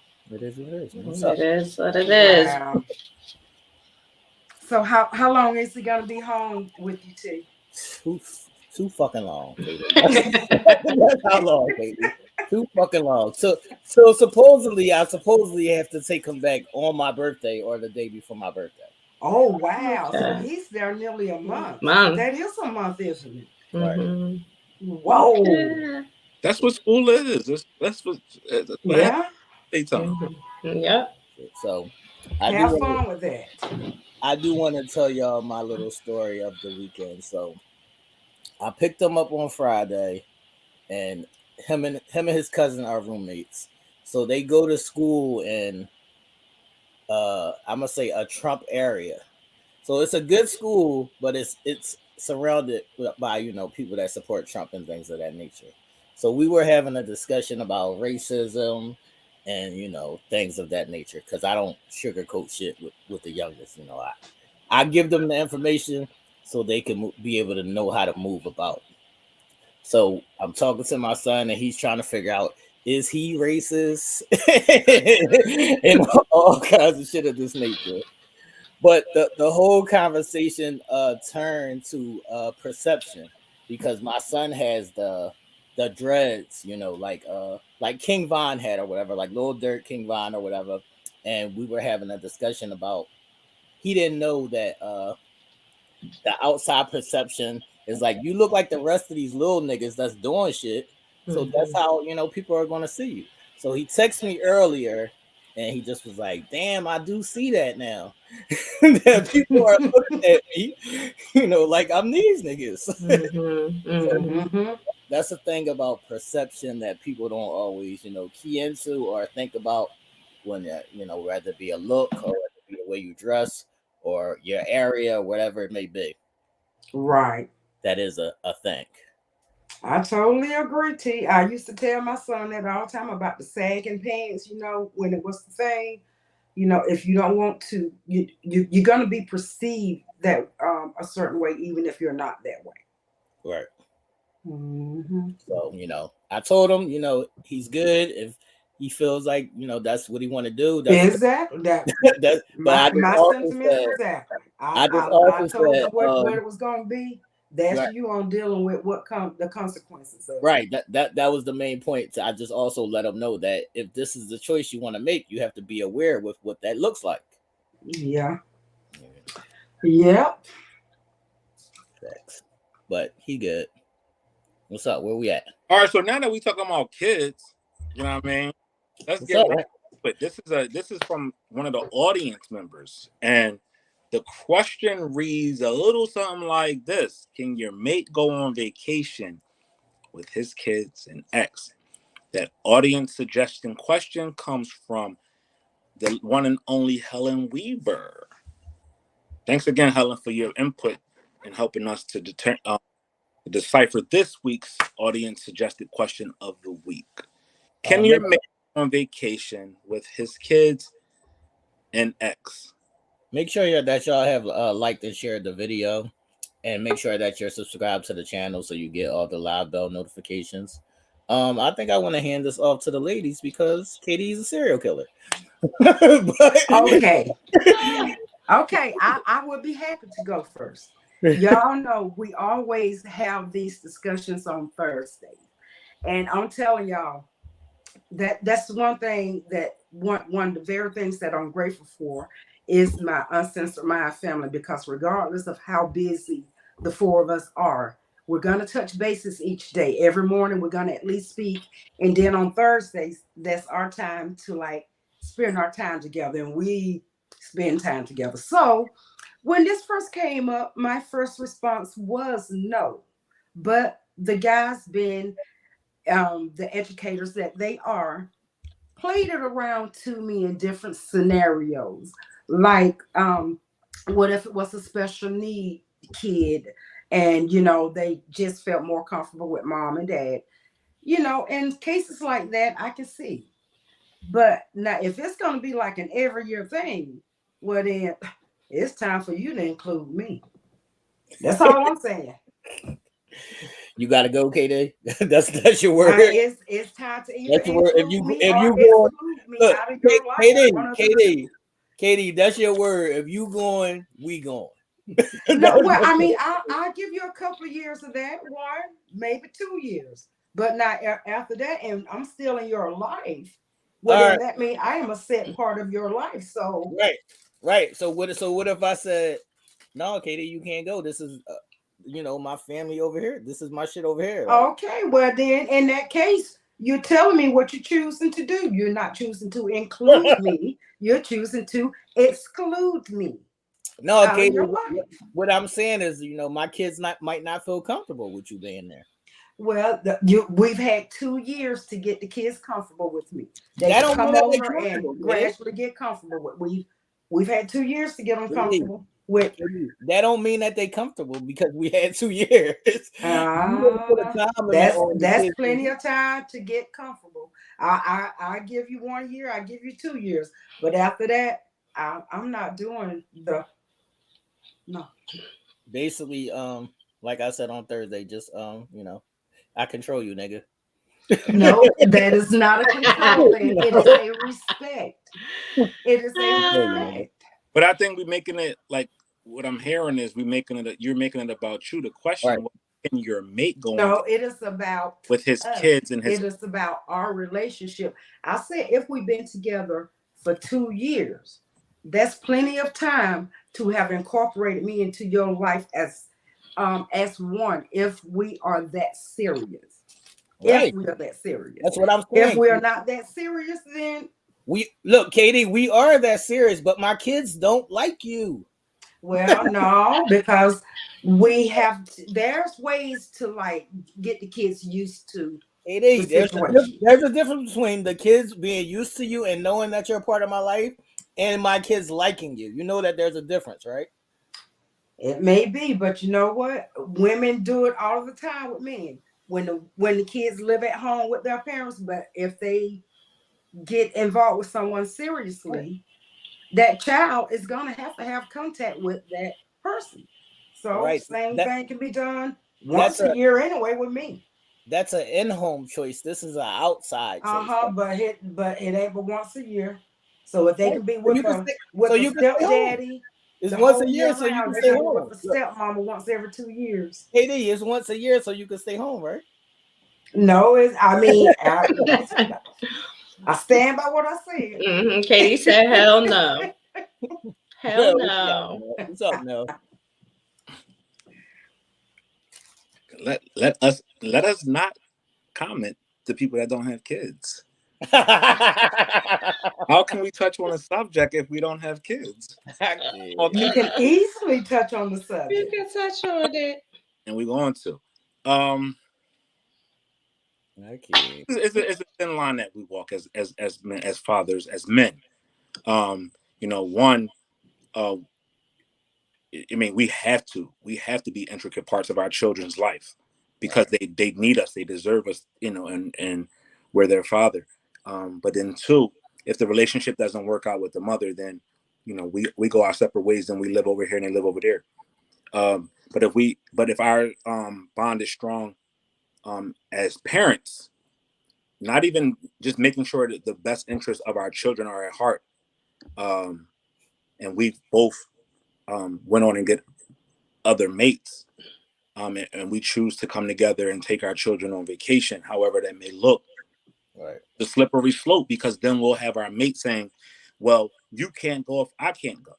is what it is. What's up? It is what it is. Wow. So how long is he gonna be home with you, T? Too fucking long, Katie. That's how long, Katie. Too fucking long. So supposedly I have to take him back on my birthday or the day before my birthday. Oh wow! Okay. So he's there nearly a month. That is a month, isn't it? Right. Whoa! Yeah. That's what school is. That's what. They tell me. Yeah. So have fun with that. I do want to tell y'all my little story of the weekend. So I picked him up on Friday, and him and his cousin are roommates. So they go to school in I'm gonna say a Trump area. So it's a good school, but it's surrounded by people that support Trump and things of that nature. So we were having a discussion about racism and things of that nature, because I don't sugarcoat shit with the youngest. I give them the information so they can be able to know how to move about. So I'm talking to my son, and he's trying to figure out, is he racist and all kinds of shit of this nature. But the whole conversation turned to perception, because my son has the dreads, like King Von had or whatever, like Lil Durk, King Von or whatever. and we were having a discussion about he didn't know that the outside perception is like you look like the rest of these little niggas that's doing shit. So that's how people are gonna see you. So he texted me earlier and he just was like, damn, I do see that now. That people are looking at me, like I'm these niggas. So that's the thing about perception that people don't always, key into or think about when, whether it be a look or whether it be the way you dress or your area, whatever it may be. Right. That is a thing. I totally agree, T. I used to tell my son that all the time about the sagging pants, when it was the thing. If you don't want to, you're going to be perceived that a certain way, even if you're not that way. Right. Mm-hmm. So, I told him, he's good. If he feels like, that's what he want to do. Exactly. But my sentiments exactly. I told you what it was going to be. That's right. You on dealing with the consequences of it. Right. That was the main point. I just also let him know that if this is the choice you want to make, you have to be aware with what that looks like. Yeah. Yep. Thanks. But he good. What's up? Where we at? All right. So now that we talking about kids, you know what I mean? Let's get right. But this is from one of the audience members, and the question reads a little something like this: can your mate go on vacation with his kids and ex? That audience suggestion question comes from the one and only Helen Weaver. Thanks again, Helen, for your input and helping us to decipher this week's audience suggested question of the week. Can your mate go on vacation with his kids and ex? Make sure that y'all have liked and shared the video, and make sure that you're subscribed to the channel so you get all the live bell notifications. I think I want to hand this off to the ladies because Katie's a serial killer. Okay. Okay, I would be happy to go first. Y'all know we always have these discussions on Thursdays. And I'm telling y'all that's one thing that one of the very things that I'm grateful for is my Uncensored Minds family, because regardless of how busy the four of us are, we're going to touch bases each day. Every morning we're going to at least speak. And then on Thursdays, that's our time to spend our time together, and we spend time together. So when this first came up, my first response was no. But the guys being the educators that they are, played it around to me in different scenarios. Like, what if it was a special need kid and, they just felt more comfortable with mom and dad? In cases like that, I can see. But now, if it's going to be like an every year thing, well, then it's time for you to include me. That's all I'm saying. You gotta go, KD. That's your word. It's time to either include me or exclude me out of your life. KD, that's your word. If you going, we going. No, well, I mean, I'll give you a couple of years of that, 1, maybe 2 years, but not after that. And I'm still in your life. Well, then that means I am a set part of your life. So right. So what if I said, no, KD, you can't go. This is my family over here. This is my shit over here. Okay, well then in that case, you're telling me what you're choosing to do. You're not choosing to include me. You're choosing to exclude me. No, okay. What I'm saying is, my kids might not feel comfortable with you being there. Well, we've had 2 years to get the kids comfortable with me. They come over and gradually get comfortable with. We've had 2 years to get them comfortable with. That don't mean that they comfortable because we had 2 years. That's plenty of time to get comfortable. I give you 1 year. I give you 2 years. But after that, I'm not doing no. Basically, like I said on Thursday, just I control you, nigga. No, that is not a control thing. It is a respect. It is a respect. But I think we're making it like what I'm hearing is you're making it about you. The question, right. What can your mate go on? No, it is about with his kids and his. It is about our relationship. I said if we've been together for 2 years. That's plenty of time to have incorporated me into your life as one, if we are that serious. If Right. we are that serious. That's what I'm If saying. we are not that serious, then We look, Katie, we are that serious, but my kids don't like you. well, no, because there's ways to like get the kids used to the Katie, situation. there's a difference between the kids being used to you and knowing that you're a part of my life and my kids liking you. You know that there's a difference, right? It may be, but you know what? Women do it all the time with men. When the kids live at home with their parents, but if they get involved with someone seriously, that child is gonna to have contact with that person. So Right. same That thing can be done that's once a a year anyway with me. that's an in-home choice. This is an outside choice. But it ain't but once a year. So if they Right. can be So you with can a stay so with a you can stay home. stepdaddy It's the once a whole year year so you can round, they stay can be with home. a Look, stepmama once every 2 years. Katie, it's once a year so you can stay home, right? No, I stand by what I said. Katie said, "Hell no, hell Well, what you got, no." Nell? What's up, Nell? Let us not comment to people that don't have kids. How can we touch on a subject if we don't have kids? You can easily touch on the You subject. can touch on it. And we're going to. Um, Okay. it's a thin line that we walk as men, as fathers, as men. One, I mean, we have to be intricate parts of our children's life because Right. they need us, they deserve us, and we're their father. But then two, if the relationship doesn't work out with the mother, then we go our separate ways, then we live over here and they live over there. But if our bond is strong as parents, not even just making sure that the best interests of our children are at heart, and we both went on and get other mates, and we choose to come together and take our children on vacation, however that may look, Right. the slippery slope, because then we'll have our mate saying, well, you can't go if I can't go,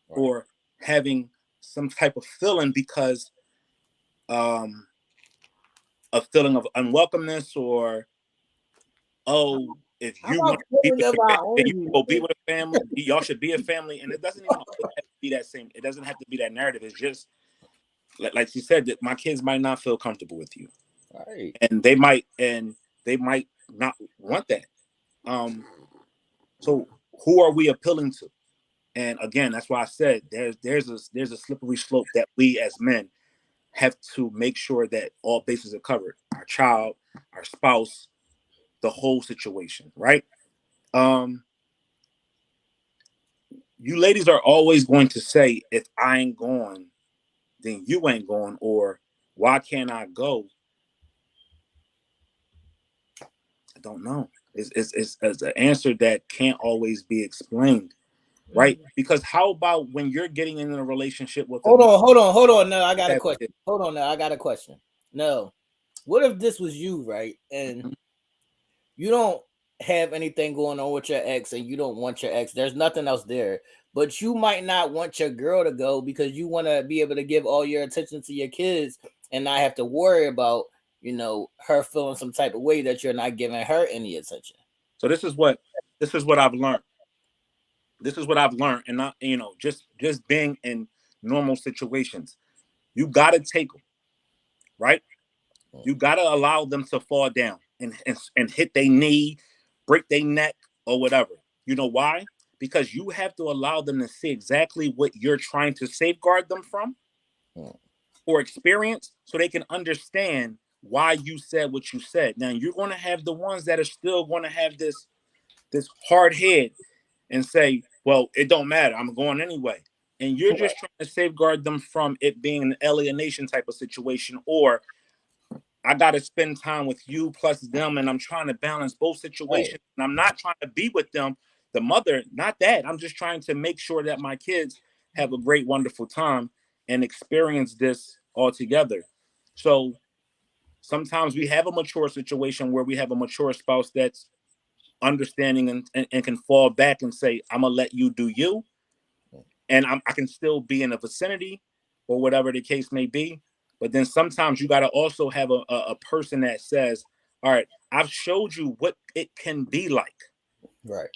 Right. or having some type of feeling because um, a feeling of unwelcomeness, or if How you want about to be feeling with of your our family, then own you can go be unity? with a family. Y'all should be a family, and it doesn't even always have to be that same. It doesn't have to be that narrative. It's just like she said, that my kids might not feel comfortable with you, Right. and they might not want that. So who are we appealing to? And again, that's why I said there's a slippery slope that we as men have to make sure that all bases are covered: our child, our spouse, the whole situation, right? Um, you ladies are always going to say, if I ain't going, then you ain't going, or why can't I go? I don't know. It's an answer that can't always be explained, right? Because how about when you're getting in a relationship with a Hold on. No, I got a have question. kids? Hold on, no, I got a question. No, what if this was you, right? And you don't have anything going on with your ex, and you don't want your ex. There's nothing else there, but you might not want your girl to go because you want to be able to give all your attention to your kids and not have to worry about her feeling some type of way that you're not giving her any attention. So this is what I've learned. This is what I've learned, and not just being in normal situations. You gotta take them, right? You gotta allow them to fall down and hit their knee, break their neck, or whatever. You know why? Because you have to allow them to see exactly what you're trying to safeguard them from Mm. or experience, so they can understand why you said what you said. Now you're going to have the ones that are still going to have this hard head and say, well, it don't matter, I'm going anyway. And you're just trying to safeguard them from it being an alienation type of situation, or I got to spend time with you plus them, and I'm trying to balance both Right. situations. And I'm not trying to be with them, the mother, not that. I'm just trying to make sure that my kids have a great, wonderful time and experience this all together. So sometimes we have a mature situation where we have a mature spouse that's understanding and can fall back and say, I'm gonna let you do you, and I can still be in the vicinity or whatever the case may be. But then sometimes you got to also have a person that says, all right, I've showed you what it can be like, Right.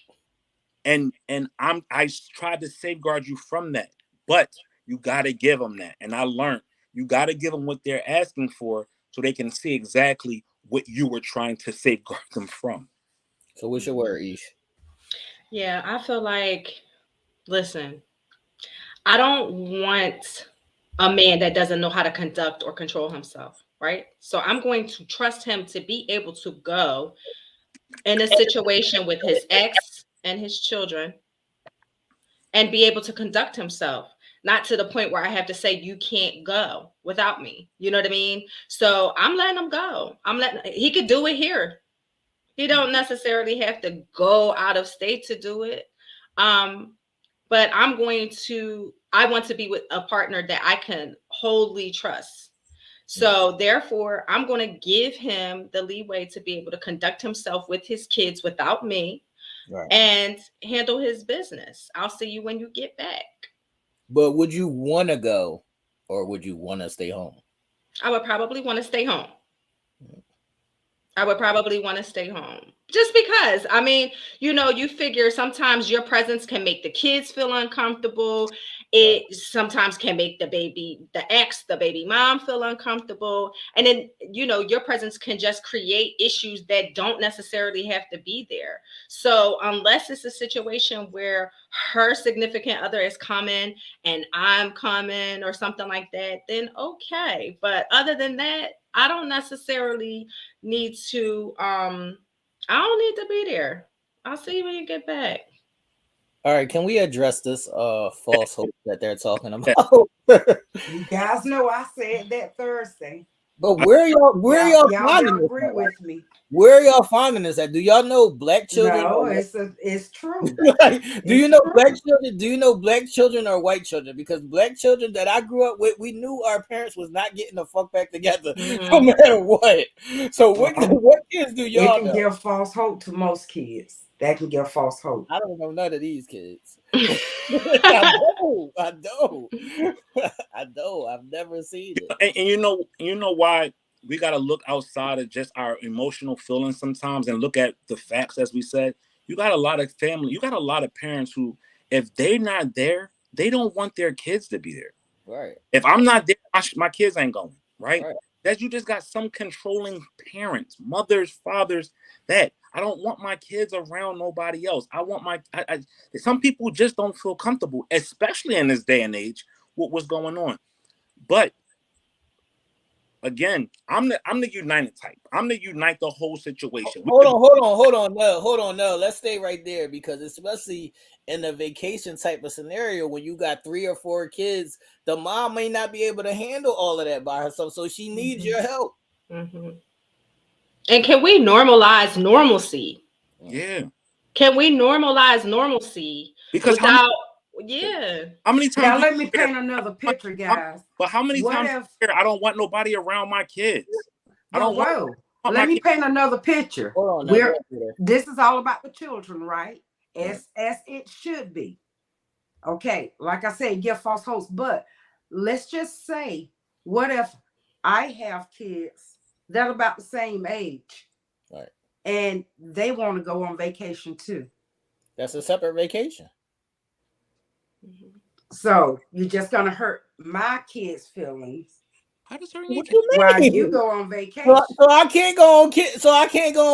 and I tried to safeguard you from that, but you got to give them that. And I learned you got to give them what they're asking for so they can see exactly what you were trying to safeguard them from. So what's your word, Ish? Yeah, I feel like, listen, I don't want a man that doesn't know how to conduct or control himself, right? So I'm going to trust him to be able to go in a situation with his ex and his children and be able to conduct himself, not to the point where I have to say you can't go without me. You know what I mean? So I'm letting him go. He could do it here. He don't necessarily have to go out of state to do it. But I want to be with a partner that I can wholly trust. So therefore, I'm going to give him the leeway to be able to conduct himself with his kids without me, Right. and handle his business. I'll see you when you get back. But would you want to go, or would you want to stay home? I would probably want to stay home. Just because, I mean, you figure sometimes your presence can make the kids feel uncomfortable. It sometimes can make the baby mom feel uncomfortable. And then, your presence can just create issues that don't necessarily have to be there. So unless it's a situation where her significant other is coming and I'm coming or something like that, then okay. But other than that, I don't necessarily need to, I don't need to be there. I'll see you when you get back. All right, can we address this false hope that they're talking about? You guys know I said that Thursday. But where y'all finding this? Agree with me. Where y'all finding this at? Do y'all know black children? No, it's true. Do you know black children? Do you know black children or white children? Because black children that I grew up with, we knew our parents was not getting the fuck back together, no matter what. So what kids do y'all know? It can give false hope to most kids. That can give false hope. I don't know none of these kids. I don't. I've never seen it. And you know why we got to look outside of just our emotional feelings sometimes and look at the facts. As we said, you got a lot of family, you got a lot of parents who, if they're not there, they don't want their kids to be there. Right. If I'm not there, my kids ain't going. Right. That you just got some controlling parents, mothers, fathers, that I don't want my kids around nobody else. I want some people just don't feel comfortable, especially in this day and age, with what's going on. But again, I'm the united type. I'm the unite the whole situation. Hold on, no. Let's stay right there, because especially in a vacation type of scenario, when you got 3 or 4 kids, the mom may not be able to handle all of that by herself, so she needs your help. Mm-hmm. And can we normalize normalcy? Yeah. Can we normalize normalcy? Because how many times? Now let me paint another picture, guys. But how many times I don't want nobody around my kids? Let me paint another picture. Hold on, this is all about the children, right? As it should be. Okay, like I said, give false hopes. But let's just say, what if I have kids that are about the same age, right, and they want to go on vacation too? That's a separate vacation. So you're just gonna hurt my kids' feelings. How does hurt while you go on vacation? So I can't go on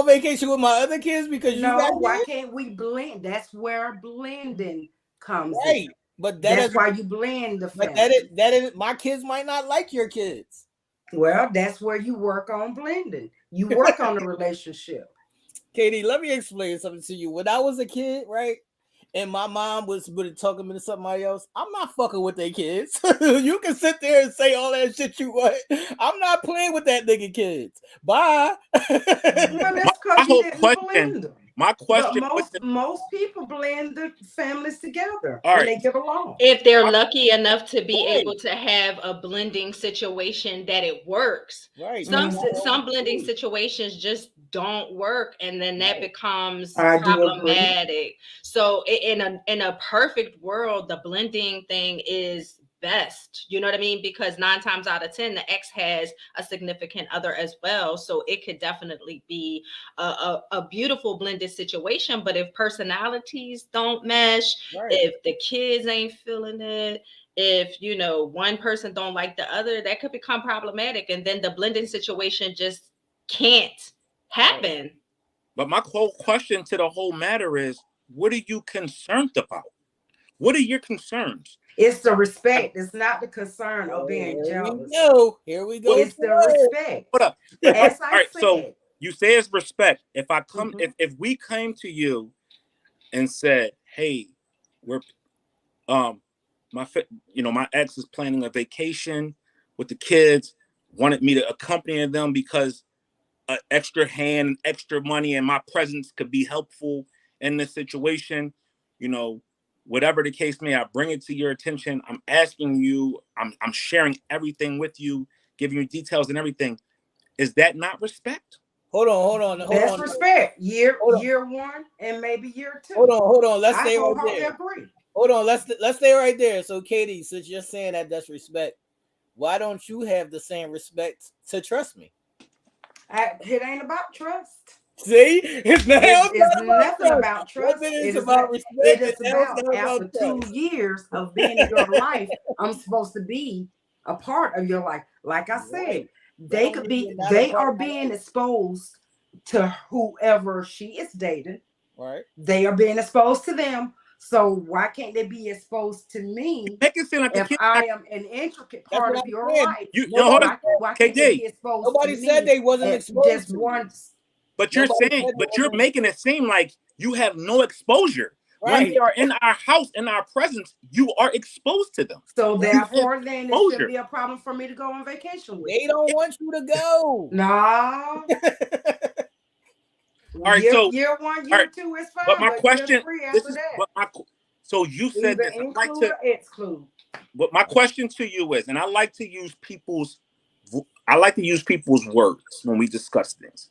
vacation with my other kids because why can't we blend? That's where blending comes in. But that's why you blend the family. But that is my kids might not like your kids. Well, that's where you work on blending. You work on the relationship. Katie, let me explain something to you. When I was a kid, right, and my mom was talking to somebody else, I'm not fucking with their kids. You can sit there and say all that shit you want. I'm not playing with that nigga kids. Bye. My question. Most people blend the families together and they get along. If they're lucky enough to be able to have a blending situation that it works. Right. Some blending situations just don't work, and then that becomes I do agree. problematic. So in a perfect world, the blending thing is best. You know what I mean? Because 9 times out of 10, the ex has a significant other as well. So it could definitely be a beautiful blended situation. But if personalities don't mesh, if the kids ain't feeling it, if one person don't like the other, that could become problematic, and then the blending situation just can't happen. But my whole question to the whole matter is, what are you concerned about? What are your concerns? It's the respect. It's not the concern of being jealous. Here we go. It's the respect. What up? As All I right, said. so you say it's respect. If I come, if we came to you and said, "Hey, we're my ex is planning a vacation with the kids, wanted me to accompany them because an extra hand, extra money, and my presence could be helpful in this situation, whatever the case may, I bring it to your attention. I'm asking you, I'm sharing everything with you, giving you details and everything. Is that not respect? Hold on. That's respect. Year one and maybe year two. Hold on. Let's stay right there. Agree. Hold on. Let's stay right there. So, Katie, since you're saying that's respect, why don't you have the same respect to trust me? It ain't about trust. See, it's nothing about trust. It is about respect. It is about after 2 years of being in your life, I'm supposed to be a part of your life. Like I said, they are being exposed to whoever she is dating. Right. They are being exposed to them. So why can't they be exposed to me if I am an intricate part of your life? Why can't they be exposed Nobody to me? said they wasn't exposed. Just once. But you're making it seem like you have no exposure. Right. When they are in our house, in our presence, you are exposed to them. So therefore, then it shouldn't be a problem for me to go on vacation with. They don't want you to go. No. All right, year one, year two is fine. But my question, so you said either this. Include or exclude. But my question to you is, and I like to use people's words when we discuss things.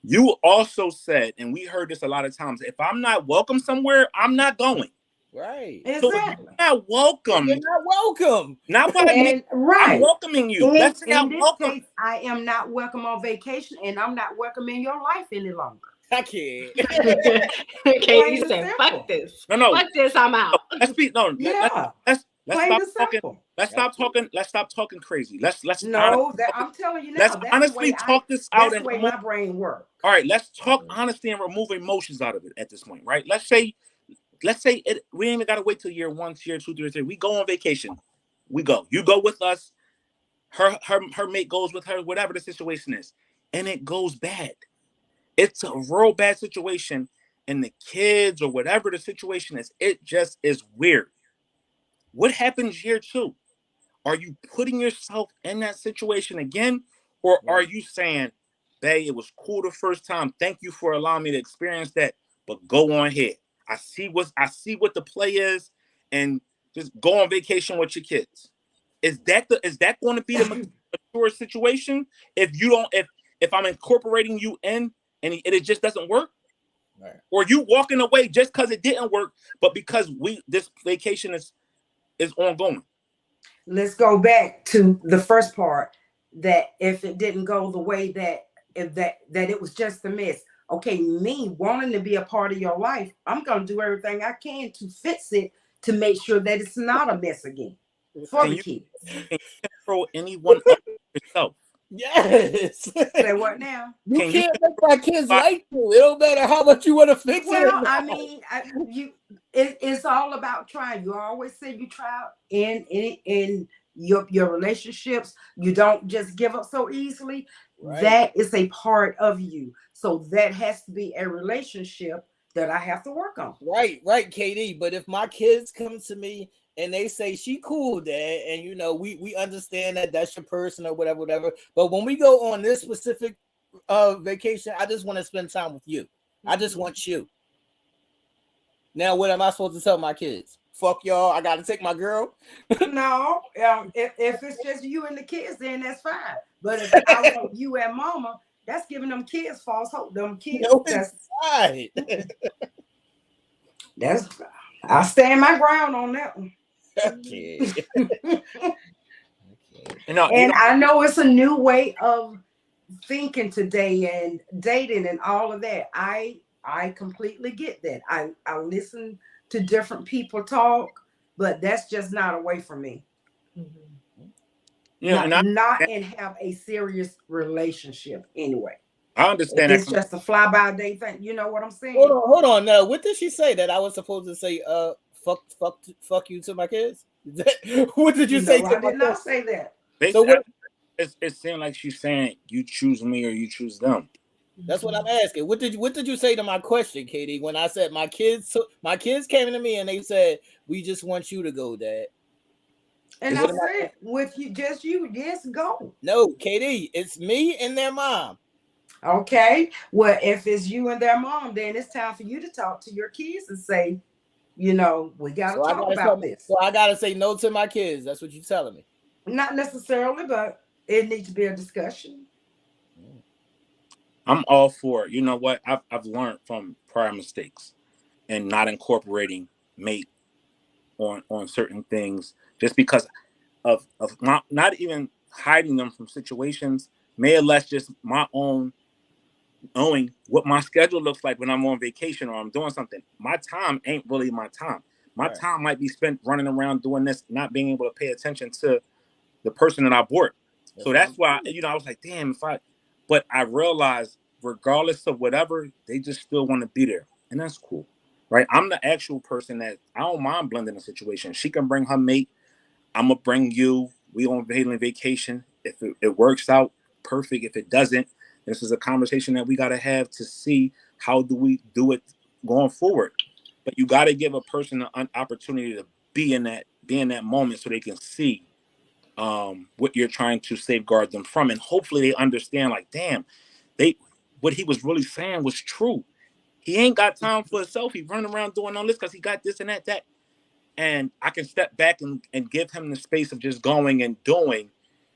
You also said, and we heard this a lot of times, if I'm not welcome somewhere, I'm not going. Right. Exactly. So if you're not welcome. You're not welcome. Not what I mean. Right. I'm welcoming you. Let's say I'm welcome. Case, I am not welcome on vacation, and I'm not welcome in your life any longer. I can't. Okay, you said, fuck this. No. Fuck this, I'm out. Let's stop talking. Let's stop talking crazy. I'm telling you now. Let's honestly talk this out. That's the way my brain works. All right, let's talk honesty and remove emotions out of it at this point, right? Let's say we ain't even gotta wait till year 1, year 2, year 3. We go on vacation. We go. You go with us. Her mate goes with her, whatever the situation is, and it goes bad. It's a real bad situation, and the kids or whatever the situation is, it just is weird. What happens year 2? Are you putting yourself in that situation again, or are you saying, "Bae, it was cool the first time. Thank you for allowing me to experience that, but go on ahead. I see what the play is, and just go on vacation with your kids." Is that going to be the mature situation if I'm incorporating you in and it just doesn't work? Right. Or you walking away just because it didn't work, but because this vacation is ongoing? Let's go back to the first part, that if it didn't go the way that it was just a miss. Okay, me wanting to be a part of your life, I'm going to do everything I can to fix it, to make sure that it's not a mess again for the kids. Can you control anyone other than yourself? Yes. Say what now? You can't make my kids like you. It don't matter how much you want to fix it. Well, I mean, it's all about trying. You always say you try in your relationships. You don't just give up so easily. Right. That is a part of you. So that has to be a relationship that I have to work on. Right, Katie. But if my kids come to me and they say, "She cool, Dad," and we understand that that's your person or whatever. But when we go on this specific vacation, I just want to spend time with you. I just want you. Now, what am I supposed to tell my kids? Fuck y'all, I got to take my girl? No, if it's just you and the kids, then that's fine. But if I want you and Mama, That's giving them kids false hope. Them kids, No, it's right. that's I stand my ground on that one. Okay. And I know it's a new way of thinking today and dating and all of that. I completely get that. I listen to different people talk, but that's just not a way for me. Yeah, not and have a serious relationship anyway. I understand It's that. just a fly by day thing. You know what I'm saying? Hold on. Now, what did she say that I was supposed to say? Fuck you to my kids. What did you say? I did not say that. So what? It seemed like she's saying you choose me or you choose them. That's what I'm asking. What did you say to my question, Katie? When I said my kids came to me and they said we just want you to go, Dad. And I said, with you, just you, yes, go. No, Katie, it's me and their mom. Okay. Well, if it's you and their mom, then it's time for you to talk to your kids and say, we got to talk about this. So I got to say no to my kids. That's what you're telling me. Not necessarily, but it needs to be a discussion. I'm all for it. You know what? I've learned from prior mistakes and not incorporating mate on certain things just because of not even hiding them from situations, may or less just my own knowing what my schedule looks like when I'm on vacation or I'm doing something. My time ain't really my time. My time might be spent running around doing this, not being able to pay attention to the person that I bought. So that's why, I was like, damn, but I realized regardless of whatever, they just still want to be there. And that's cool, right? I'm the actual person that I don't mind blending the situation. She can bring her mate. I'm going to bring you. We on vacation. If it works out, perfect. If it doesn't, this is a conversation that we got to have to see how do we do it going forward. But you got to give a person an opportunity to be in that moment so they can see what you're trying to safeguard them from. And hopefully they understand, like, damn, what he was really saying was true. He ain't got time for himself. He's running around doing all this because he got this and that. And I can step back and give him the space of just going and doing.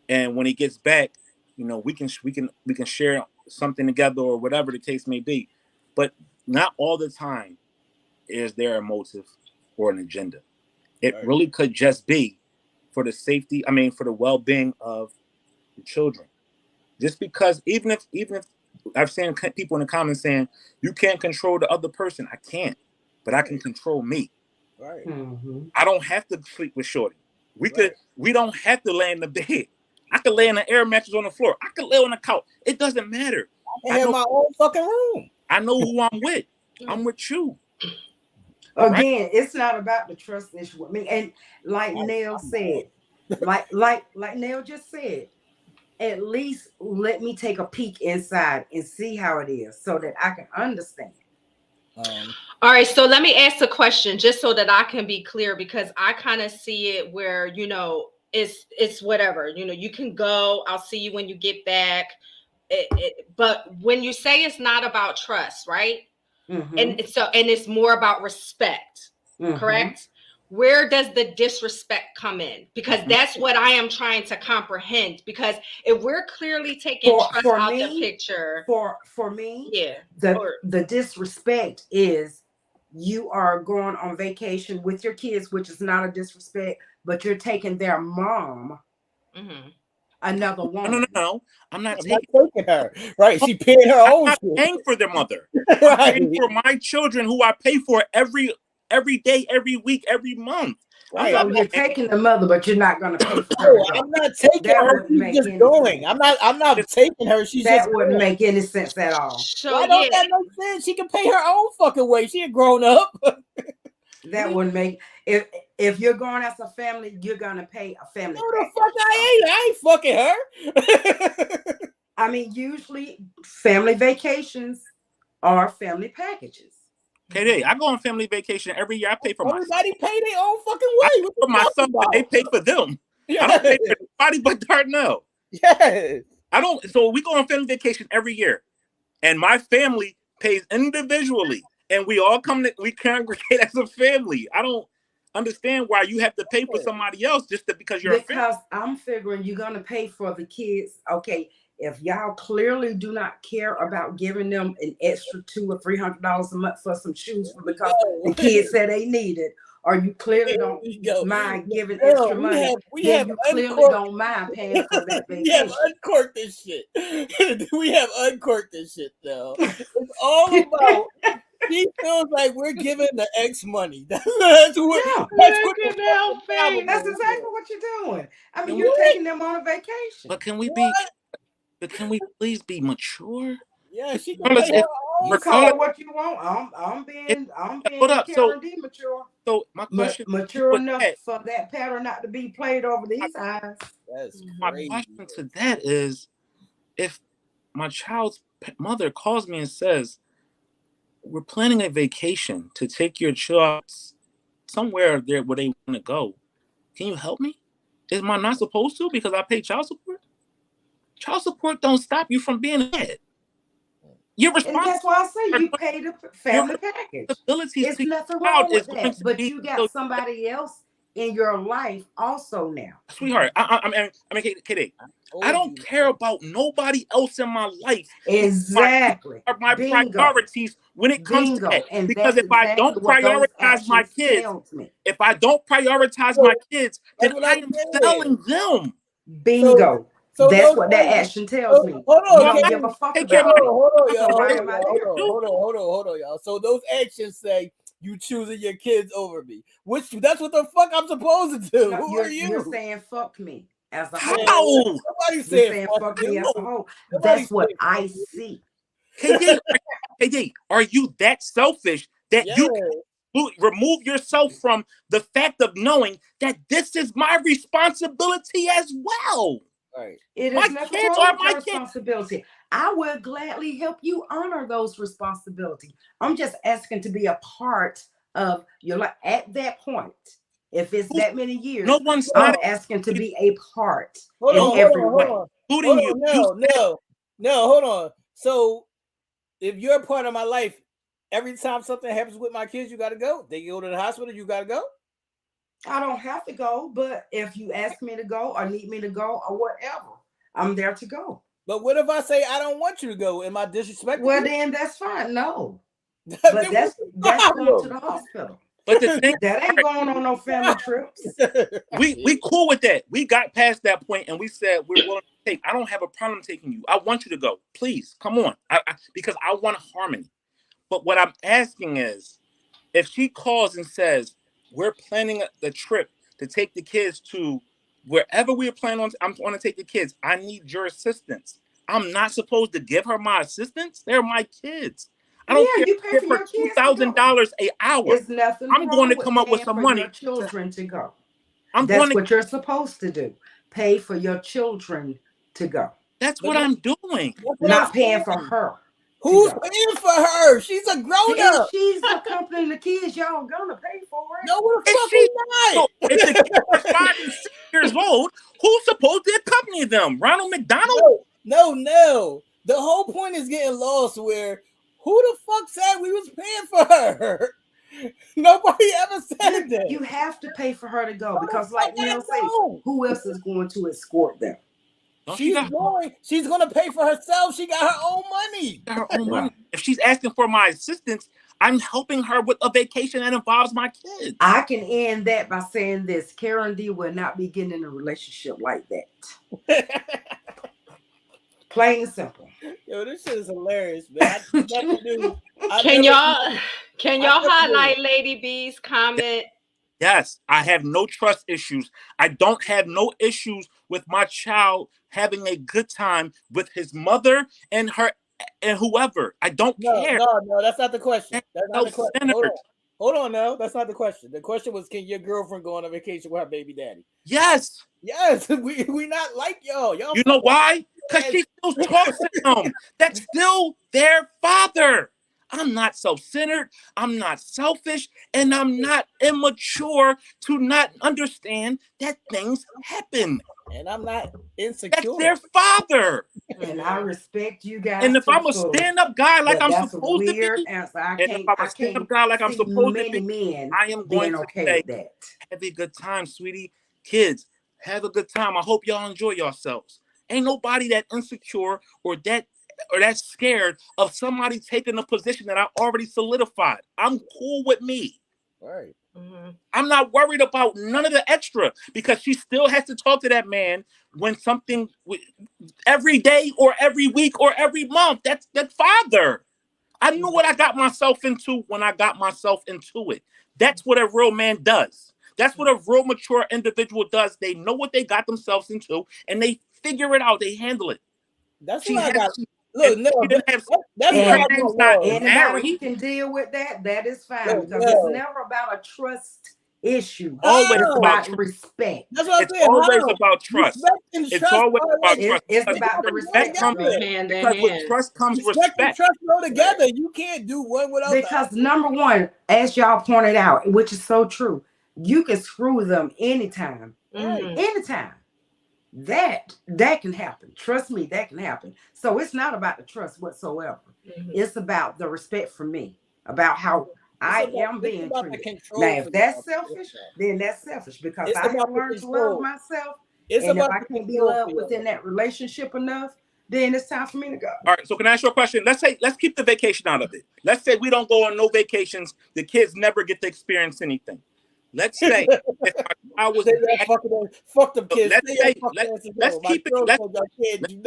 And when he gets back, we can share something together or whatever the case may be. But not all the time is there a motive or an agenda. It really could just be for the safety, for the well-being of the children. Just because even if I've seen people in the comments saying you can't control the other person, I can't, but I can control me. Right. Mm-hmm. I don't have to sleep with Shorty. We don't have to lay in the bed. I could lay in an air mattress on the floor. I could lay on the couch. It doesn't matter. I have my own fucking room. I know who I'm with. I'm with you. Again, it's not about the trust issue with me. And like Nell said, like Nell just said, at least let me take a peek inside and see how it is so that I can understand. All right, so let me ask a question just so that I can be clear, because I kind of see it where, it's whatever, you can go, I'll see you when you get back. But when you say it's not about trust, right? Mm-hmm. And it's more about respect, correct? Where does the disrespect come in? Because that's what I am trying to comprehend. Because if we're clearly taking trust out the picture, for me, the disrespect is you are going on vacation with your kids, which is not a disrespect, but you're taking their mom. Mm-hmm. Another woman. No. I'm not taking her. Right. She paying her own. I'm not paying for their mother. I'm paying for my children who I pay for every day, every week, every month. Right. So you're taking the mother, but you're not going to pay for her. I'm not taking her. She's just going. I'm not taking her. That wouldn't make any sense at all. So why don't that make sense? She can pay her own fucking way. She a grown up. That wouldn't make if you're going as a family, you're gonna pay a family. No, the fuck I ain't fucking her. Usually family vacations are family packages. Okay, I go on family vacation every year. I pay for myself. Everybody pay their own fucking way. I pay for myself, but they pay for them. Yes. I don't pay for anybody but Darnell. Yes. I don't. So we go on family vacation every year, and my family pays individually, and we all we congregate as a family. I don't understand why you have to pay for somebody else because you're a family. Because I'm figuring you're gonna pay for the kids. Okay, if y'all clearly do not care about giving them an extra $200 or $300 a month for some shoes because the kids said they need it, or you clearly don't mind giving extra money, then you clearly don't mind paying for that vacation. We have uncorked this shit. We have uncorked this shit, though. It's all about. She feels like we're giving the ex money. That's what. That's exactly what you're doing. I mean, you're taking them on a vacation. But can we be? But can we please be mature? Yeah, she can pay her own. You call it what you want. I'm being Karen D mature. So my question, mature enough for that pattern not to be played over these eyes. That's my crazy. question to that is, if my child's mother calls me and says, "We're planning a vacation to take your child somewhere there where they want to go. Can you help me? Am I not supposed to because I pay child support? Child support don't stop you from being a kid. You're responsible. And that's why I say you pay the family package. There's nothing wrong with that. But you got somebody else in your life also now. Sweetheart, I mean, kidding. I don't care about nobody else in my life. Exactly. My priorities when it comes to that. And because if I don't prioritize my kids, then I am failing them. Bingo. So that's what that action tells me. Hold on, you don't give a fuck about hold on, y'all. So those actions say you choosing your kids over me. That's what the fuck I'm supposed to do. No, Who are you? You're saying fuck me as a whole. Nobody's saying fuck me as a whole. That's what I see. KD, are you that selfish that you remove yourself from the fact of knowing that this is my responsibility as well? Right. It is nothing wrong with your responsibility. I will gladly help you honor those responsibilities. I'm just asking to be a part of your life at that point. If it's that many years, I'm asking to be a part in every way. Including you. No, hold on. So if you're a part of my life, every time something happens with my kids, you got to go. They go to the hospital, you got to go. I don't have to go, but if you ask me to go or need me to go or whatever, I'm there to go. But what if I say I don't want you to go? Am I disrespectful? Well, then that's fine. No, but that's going to the hospital. But the thing that ain't going on no family trips. We cool with that. We got past that point and we said we're willing to take. I don't have a problem taking you. I want you to go. Please come on, because I want harmony. But what I'm asking is, if she calls and says, we're planning the trip to take the kids to wherever we are planning on. I'm going to take the kids. I need your assistance. I'm not supposed to give her my assistance. They're my kids. I don't care. You pay for $2,000 an hour. There's nothing I'm going to come up with some money. Your children to go. That's what you're supposed to do. Pay for your children to go. That's what I'm doing. Not paying for her. Who's paying for her? She's a grown up. She's accompanying the kids. Y'all gonna pay for it. No, what the fuck is not? So if the kids are 5 and 6 years old, who's supposed to accompany them? Ronald McDonald? No. The whole point is getting lost. Where who the fuck said we was paying for her? Nobody ever said that. You have to pay for her to go because, like Nell said, who else is going to escort them? She's going to pay for herself. She got her own money. If she's asking for my assistance, I'm helping her with a vacation that involves my kids. I can end that by saying this: Karen D will not be getting in a relationship like that. Plain and simple. Yo, this shit is hilarious, man. Can y'all highlight Lady B's comment? Yes, I have no trust issues. I don't have no issues with my child having a good time with his mother and her and whoever. I don't care. No, that's not the question. That's not the question. Hold on now. That's not the question. The question was, can your girlfriend go on a vacation with her baby daddy? Yes. We not like y'all. You know why? Because she still talks to them. That's still their father. I'm not self-centered, I'm not selfish, and I'm not immature to not understand that things happen. And I'm not insecure. That's their father. And I respect you guys. And if I'm a stand-up guy like I'm supposed to be, I am going to say, have a good time, sweetie. Kids, have a good time. I hope y'all enjoy yourselves. Ain't nobody that insecure or that scared of somebody taking a position that I already solidified. I'm cool with me. Right. Mm-hmm. I'm not worried about none of the extra because she still has to talk to that man when something every day or every week or every month. That's that father. I knew what I got myself into when I got myself into it. That's what a real man does. That's what a real mature individual does. They know what they got themselves into and they figure it out. They handle it. That's She what I got. has, Look, no, she didn't have, that's And what I Man's want. not Lord. anybody who married. can deal with that, that is fine, Look, because no. it's never about a trust issue. Always It's about about respect. That's what I'm It's saying. always How? about trust. Respect and It's trust always are about like trust. It's Because about the respect respect. comes Go hand in because with hand. trust comes respect and respect. trust go together. You can't do one without the Because other. number one, as y'all pointed out, which is so true, you can screw them anytime. Mm-hmm. Anytime. That can happen. Trust me, that can happen. So it's not about the trust whatsoever. Mm-hmm. It's about the respect for me, about how I am being about the treated. control. Now, for if that's y'all. selfish, then that's selfish because It's I about have the learned to control. love myself. It's And if about I the can't be control loved for within y'all. that relationship enough, then it's time for me to go. All right, so can I ask you a question? Let's keep the vacation out of it. Let's say we don't go on no vacations. The kids never get to experience anything. Let's say if I was Say that fuck them kids. let's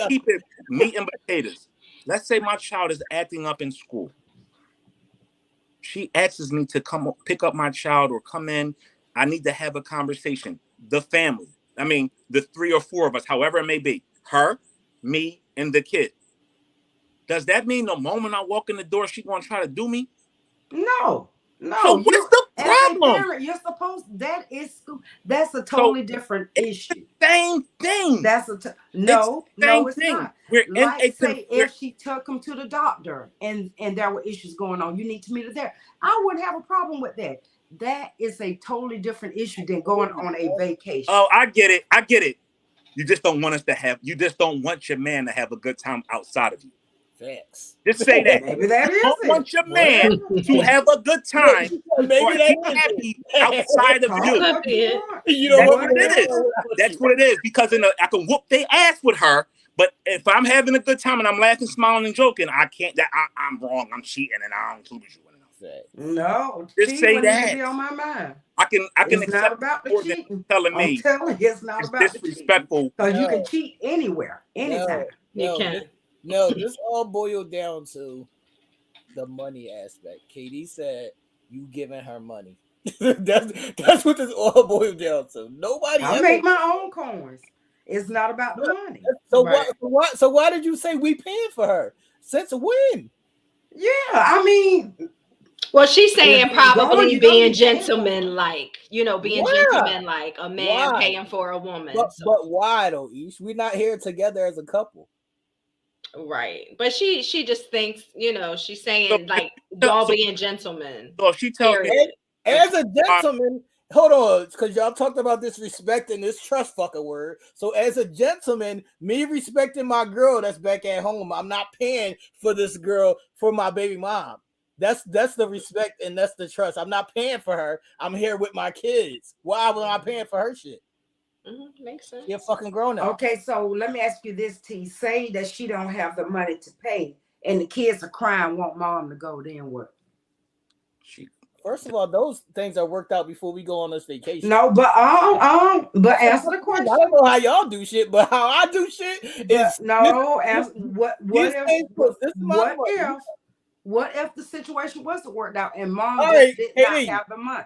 keep it meat and potatoes. Let's say my child is acting up in school. She asks me to come pick up my child or come in. I need to have a conversation. The family. I mean, the 3 or 4 of us, however it may be. Her, me, and the kid. Does that mean the moment I walk in the door, she's gonna try to do me? No. So what's the As a problem? parent, you're supposed that's a totally different issue. Same thing. No, it's thing. not. We're in Like a say if she took him to the doctor and there were issues going on, you need to meet her there. I wouldn't have a problem with that. That is a totally different issue than going on a vacation. Oh, I get it. You just don't want you just don't want your man to have a good time outside of you. Facts. Just say that. Maybe that You don't is want your man to have a good time Maybe or that be is happy outside of Call you. it what you want. You know That's what? what it is. That's what it is. Because I can whoop their ass with her, but if I'm having a good time and I'm laughing, smiling, and joking, I can't. I'm wrong. I'm cheating, and I don't include you in it. No, Just cheating say wouldn't even that. be on my mind. I can It's accept not about the more than cheating. telling I'm me telling you, it's not it's about the cheating. disrespectful. Because you can cheat anywhere, anytime. You can. No, this all boiled down to the money aspect. Katie said you giving her money. that's what this all boiled down to. Nobody I ever make my own coins. It's not about the money. So Right. why did you say we paying for her? Since when? Yeah, I mean, Well, she's saying if you're probably going, you're gonna being be paying for it. gentleman-like, being Why? gentleman-like, a man Why? paying for a woman. But why though, Ish? We're not here together as a couple. Right. But she just thinks, she's saying like y'all being gentlemen. So if she tells me Period. As a gentleman, hold on, because y'all talked about this respect and this trust fucking word. So as a gentleman, me respecting my girl that's back at home, I'm not paying for this girl for my baby mom. That's the respect and that's the trust. I'm not paying for her. I'm here with my kids. Why am I paying for her shit? Makes sense. You're fucking grown up. Okay, so let me ask you this, T. Say that she don't have the money to pay and the kids are crying, want mom to go, then what? First of all, those things are worked out before we go on this vacation. No, but answer the question. I don't know how y'all do shit, but how I do shit is what if the situation wasn't worked out and mom just did not have the money?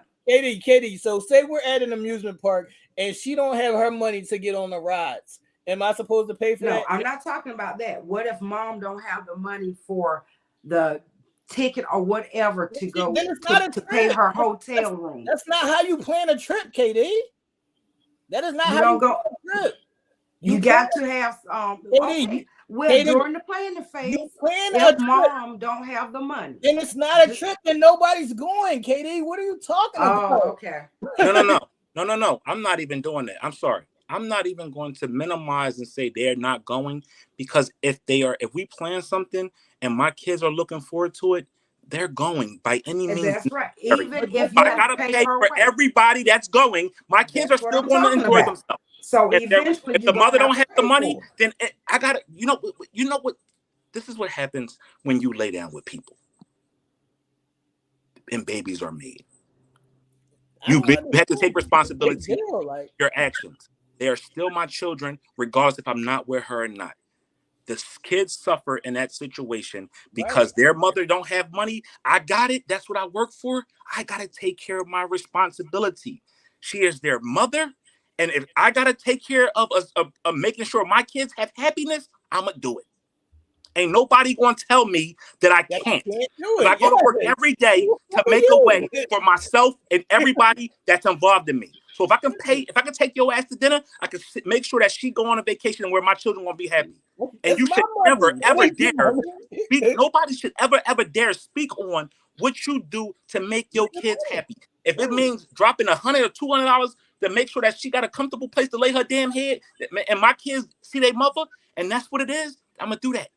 Katie, so say we're at an amusement park and she don't have her money to get on the rides. Am I supposed to pay for that? No, I'm not talking about that. What if mom don't have the money for the ticket or whatever to go to pay her hotel room? That's not how you plan a trip, Katie. That is not you how don't you go. plan a trip. You got to have Katie, during the planning phase, if mom don't have the money, then it's not a trip and nobody's going, Katie. What are you talking about? Oh, okay. No. I'm not even doing that. I'm sorry. I'm not even going to minimize and say they're not going, because if we plan something and my kids are looking forward to it, they're going by any means. That's right. Even if I gotta pay for everybody that's going, my kids are still going to enjoy themselves. So If eventually if you're the gonna mother have don't to have the pay money, for it. then I got to, you know what, this is what happens when you lay down with people and babies are made. I You don't have to understand. take responsibility Big for deal, like your actions. They are still my children, regardless if I'm not with her or not. The kids suffer in that situation right. because their mother don't have money. I got it. That's what I work for. I got to take care of my responsibility. She is their mother. And if I got to take care of making sure my kids have happiness, I'm going to do it. Ain't nobody going to tell me that I That can't. you can't do Because I it. go to work Yes. every day Who to are make a you? way for myself and everybody that's involved in me. So if I can take your ass to dinner, I can make sure that she go on a vacation where my children won't be happy. And It's you my should never, money. That ever ain't your dare speak. money. Nobody should ever dare speak on what you do to make your kids happy. If it means dropping $100 or $200 to make sure that she got a comfortable place to lay her damn head, and my kids see their mother, and that's what it is, I'm gonna do that.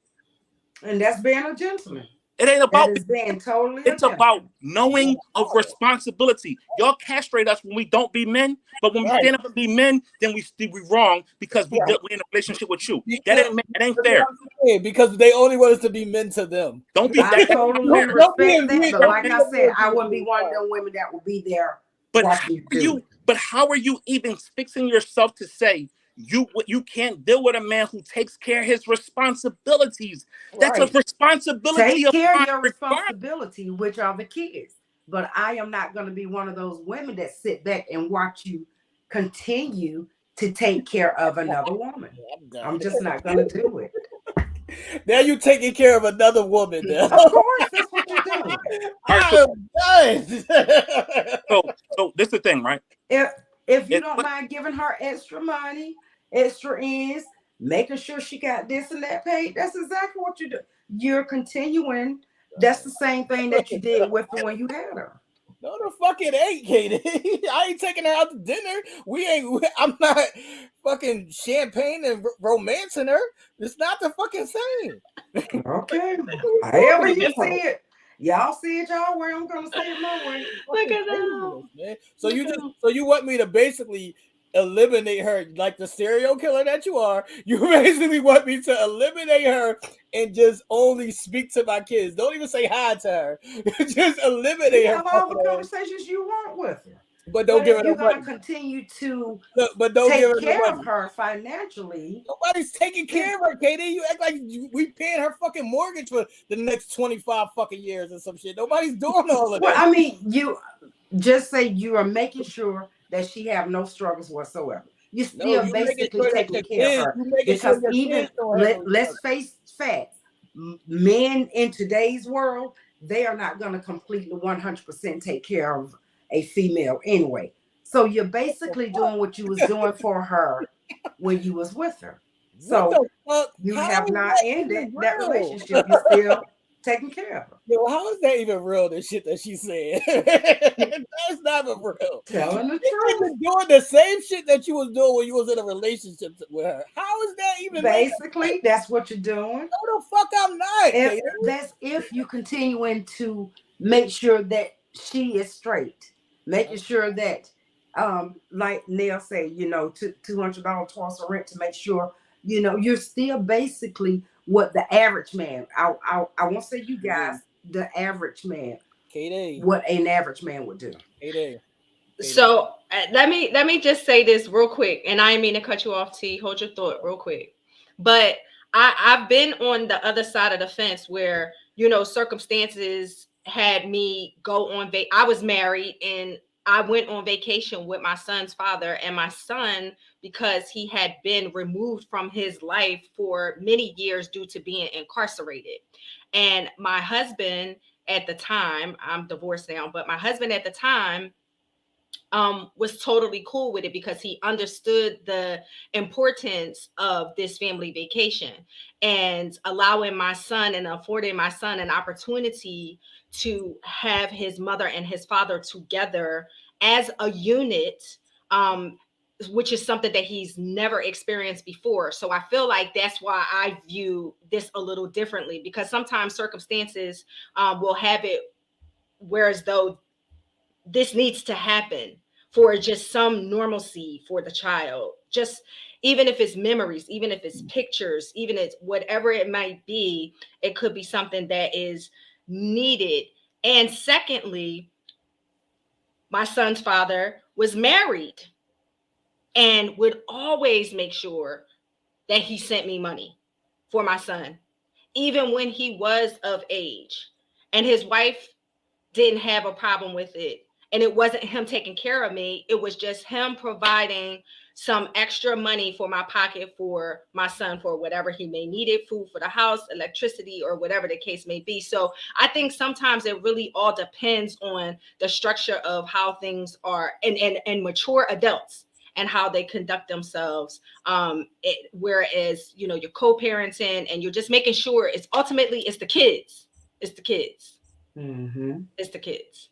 And that's being a gentleman. It ain't That about. is being totally a It's gentleman. about knowing of responsibility. Y'all castrate us when we don't be men, but when we Right. stand up and be men, then we wrong because we Right. we're in a relationship with you. Because, That ain't fair. because they only want us to be men to them. Don't be I that. That's not totally fair. Don't be respect that, envious. but Don't like be I said, I wouldn't be envious. one of them women that would be there But how watching you are do you? it. But how are you even fixing yourself to say you can't deal with a man who takes care of his responsibilities? That's a Right. responsibility Take of care of mine, your regardless. responsibility, which are the kids. But I am not going to be one of those women that sit back and watch you continue to take care of another woman. I'm done. I'm just not going to do it. Now you taking care of another woman now. Of course, that's what you're doing. All right, I'm done. so this is the thing, right? If if you It, don't mind giving her extra money, extra ends, making sure she got this and that paid, that's exactly what you do. You're continuing. That's the same thing that you did with her when you had her. No, the fuck it ain't, Katie. I ain't taking her out to dinner. I'm not fucking champagne and romancing her. It's not the fucking same. Okay. What are However you you talking see about? it. Y'all see it y'all way. I'm gonna say it my way. Look Fucking at craziness, them. man. So Look you at just them. so you want me to basically eliminate her like the serial killer that you are. You basically want me to eliminate her and just only speak to my kids. Don't even say hi to her. Just eliminate You her have all the fucking ass. conversations you want with her. But don't But give if her you're no gonna money. continue to Look, but don't give take her no care of money. her financially, Nobody's taking care of her, Katie. You act like we paying her fucking mortgage for the next 25 fucking years or some shit. Nobody's doing all of well, that. I mean, you just say you are making sure that she have no struggles whatsoever. You're No, still you making basically sure that taking your care of kids, her you making sure because your even kids don't have no let's struggle. face facts, men in today's world, they are not going to completely 100% take care of a female anyway. So you're basically doing what you was doing for her when you was with her. What So the fuck? you How have is not that ended even that real? relationship. You're still taking care of her. Yo, how is that even real? The shit that she said. That's not even real. Telling the You've truth. been doing the same shit that you was doing when you was in a relationship with her. How is that even making sense? Basically, that's what you're doing. No, the fuck I'm not, If Katie. that's if you continuing to make sure that she is straight, making sure that like Nell said, $200 towards the rent to make sure, you're still basically what the average man, I won't say you guys, the average man, Katie. what an average man would do. Katie. So let me just say this real quick, and I didn't mean to cut you off. T, hold your thought real quick. But I've been on the other side of the fence where circumstances had me go on. I was married and I went on vacation with my son's father, and my son, because he had been removed from his life for many years due to being incarcerated, and my husband at the time, I'm divorced now, but my husband at the time was totally cool with it because he understood the importance of this family vacation and allowing my son and affording my son an opportunity to have his mother and his father together as a unit, which is something that he's never experienced before. So I feel like that's why I view this a little differently, because sometimes circumstances will have it whereas though this needs to happen for just some normalcy for the child. just even if it's memories, even if it's pictures, even if it's whatever it might be, it could be something that is needed. And secondly, my son's father was married and would always make sure that he sent me money for my son, even when he was of age. And his wife didn't have a problem with it. And it wasn't him taking care of me, it was just him providing some extra money for my pocket for my son for whatever he may need it, food for the house, electricity, or whatever the case may be. So I think sometimes it really all depends on the structure of how things are, and mature adults and how they conduct themselves. Whereas, you know, you're co-parenting and you're just making sure it's ultimately it's the kids. It's the kids. Mm-hmm. It's the kids.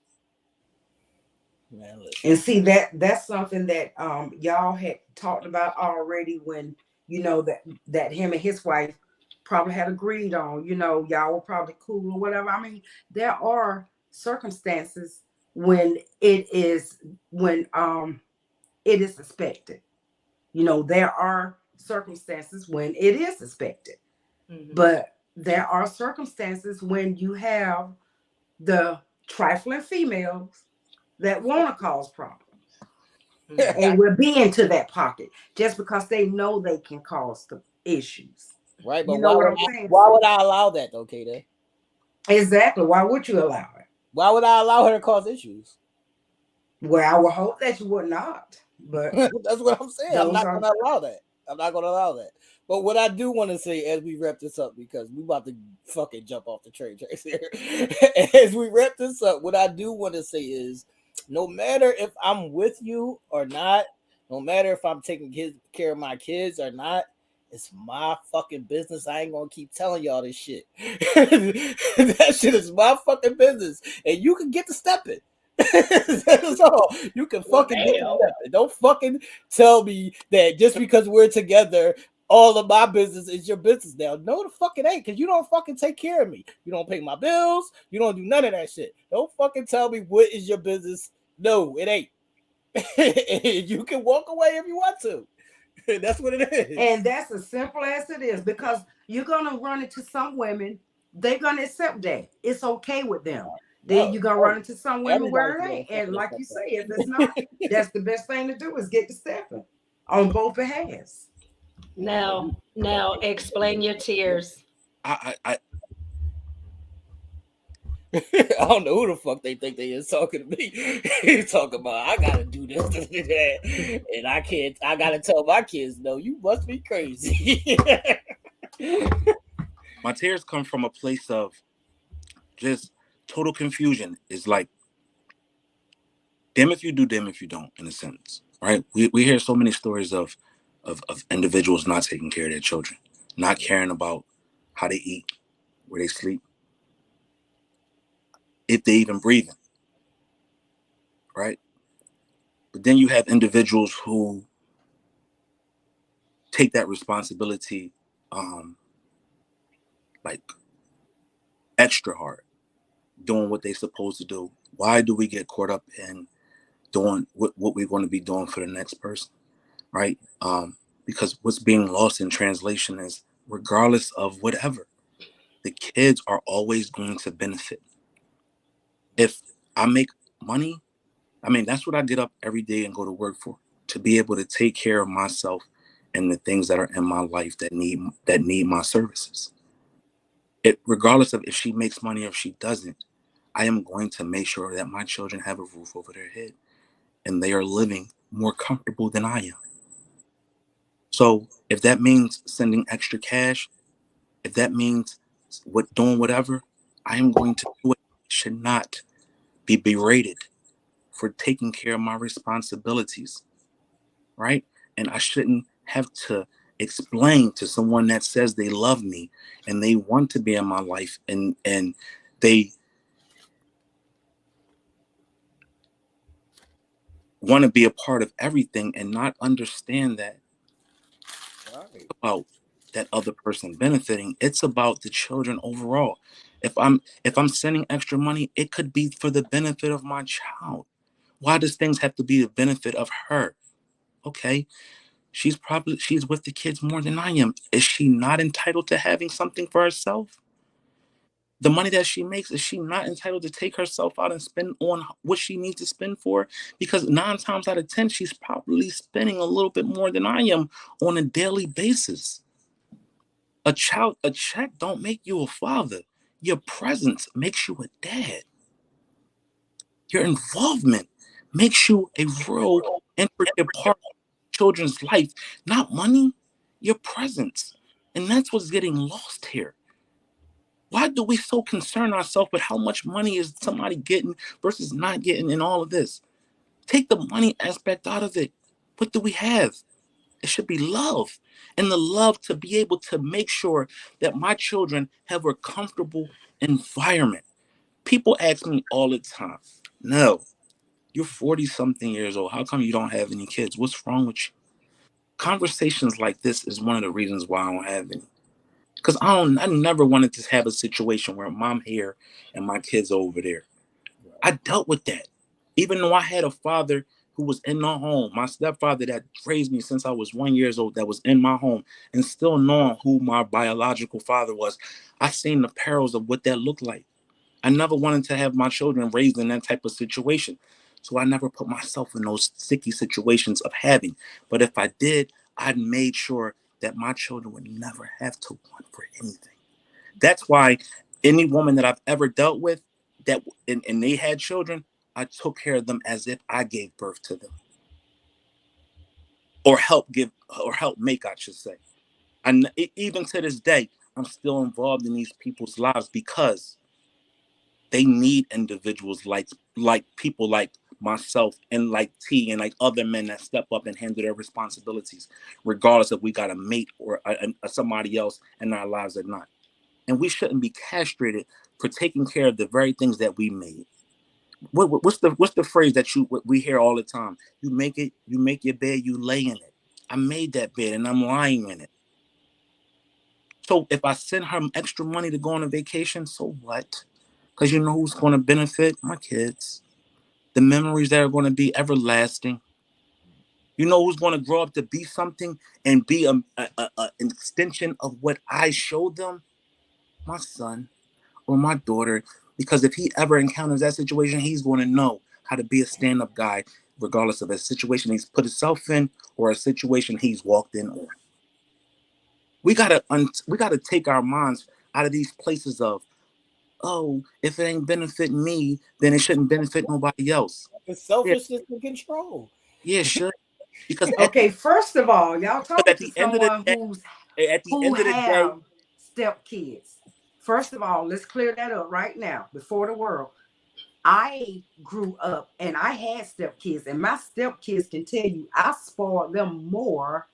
Man, And see that's something that y'all had talked about already when you know that him and his wife probably had agreed on, you know, y'all were probably cool or whatever. I mean, there are circumstances when it is suspected. You know, there are circumstances when it is suspected. Mm-hmm. But there are circumstances when you have the trifling females that want to cause problems and will be into that pocket just because they know they can cause the issues. right, but You know what I'm saying? why would I allow that though, Kata? Exactly. Why would you allow it? Why would I allow her to cause issues? Well, I would hope that you would not. But that's what I'm saying. I'm those not are going to allow that. I'm not going to allow that. But what I do want to say as we wrap this up, because we about to fucking jump off the train tracks here. As we wrap this up, what I do want to say is, no matter if I'm with you or not, no matter if I'm taking care of my kids or not, it's my fucking business. I ain't gonna keep telling y'all this shit. That shit is my fucking business, and you can get to stepping. That's all. You can fucking get to stepping. Don't fucking tell me that just because we're together, all of my business is your business now. No, the fuck it ain't, because you don't fucking take care of me. You don't pay my bills. You don't do none of that shit. Don't fucking tell me what is your business. No, it ain't. You can walk away if you want to. That's what it is. And that's as simple as it is, because you're gonna run into some women, they're gonna accept that. It's okay with them. Then you're gonna run into some women where it ain't. And like you say, if it's not, that's the best thing to do is get to stepping on both behalves. Now, explain your tears. I I don't know who the fuck they think they is talking to me. He's talking about I gotta do this, this, and that, and I can't. I gotta tell my kids, no, you must be crazy. my tears come from a place of just total confusion. It's like, damn if you do, damn if you don't, in a sense, right? We hear so many stories of individuals not taking care of their children, not caring about how they eat, where they sleep, if they even breathing, right? But then you have individuals who take that responsibility like extra hard, doing what they're supposed to do. Why do we get caught up in doing what we're going to be doing for the next person, right? Because what's being lost in translation is, regardless of whatever, the kids are always going to benefit. If I make money, I mean, that's what I get up every day and go to work for, to be able to take care of myself and the things that are in my life that need my services. Regardless of if she makes money or if she doesn't, I am going to make sure that my children have a roof over their head and they are living more comfortable than I am. So if that means sending extra cash, if that means doing whatever, I am going to do it. I should not be berated for taking care of my responsibilities, right? And I shouldn't have to explain to someone that says they love me and they want to be in my life and they want to be a part of everything and not understand that about that other person benefiting. It's about the children overall. If I'm sending extra money, it could be for the benefit of my child. Why does things have to be the benefit of her? Okay, She's with the kids more than I am. Is she not entitled to having something for herself? The money that she makes, is she not entitled to take herself out and spend on what she needs to spend for? Because 9 times out of 10, she's probably spending a little bit more than I am on a daily basis. A check don't make you a father. Your presence makes you a dad. Your involvement makes you a real intricate part of children's life, not money, your presence. And that's what's getting lost here. Why do we so concern ourselves with how much money is somebody getting versus not getting in all of this? Take the money aspect out of it. What do we have? It should be love. And the love to be able to make sure that my children have a comfortable environment. People ask me all the time, no, you're 40 something years old. How come you don't have any kids? What's wrong with you? Conversations like this is one of the reasons why I don't have any. Because I never wanted to have a situation where mom here and my kids over there. I dealt with that. Even though I had a father who was in my home, my stepfather that raised me since I was 1 year old, that was in my home, and still knowing who my biological father was, I seen the perils of what that looked like. I never wanted to have my children raised in that type of situation. So I never put myself in those sticky situations of having. But if I did, I made sure that my children would never have to want for anything. That's why any woman that I've ever dealt with that and they had children, I took care of them as if I gave birth to them. Or help make, I should say. And even to this day, I'm still involved in these people's lives because they need individuals like people like myself and like T and like other men that step up and handle their responsibilities, regardless if we got a mate or somebody else in our lives or not. And we shouldn't be castrated for taking care of the very things that we made. What's the phrase that we hear all the time? You make your bed, you lay in it. I made that bed and I'm lying in it. So if I send her extra money to go on a vacation, so what? Because you know who's going to benefit? My kids. The memories that are going to be everlasting. You know who's going to grow up to be something and be an extension of what I showed them? My son or my daughter. Because if he ever encounters that situation, he's going to know how to be a stand-up guy, regardless of a situation he's put himself in or a situation he's walked in on. We gotta take our minds out of these places of, oh, if it ain't benefiting me, then it shouldn't benefit nobody else. It's selfishness and control. Yeah, it should. Because Okay, first of all, y'all talking to someone who day, have step kids. First of all, let's clear that up right now before the world. I grew up and I had step kids, and my step kids can tell you I spoiled them more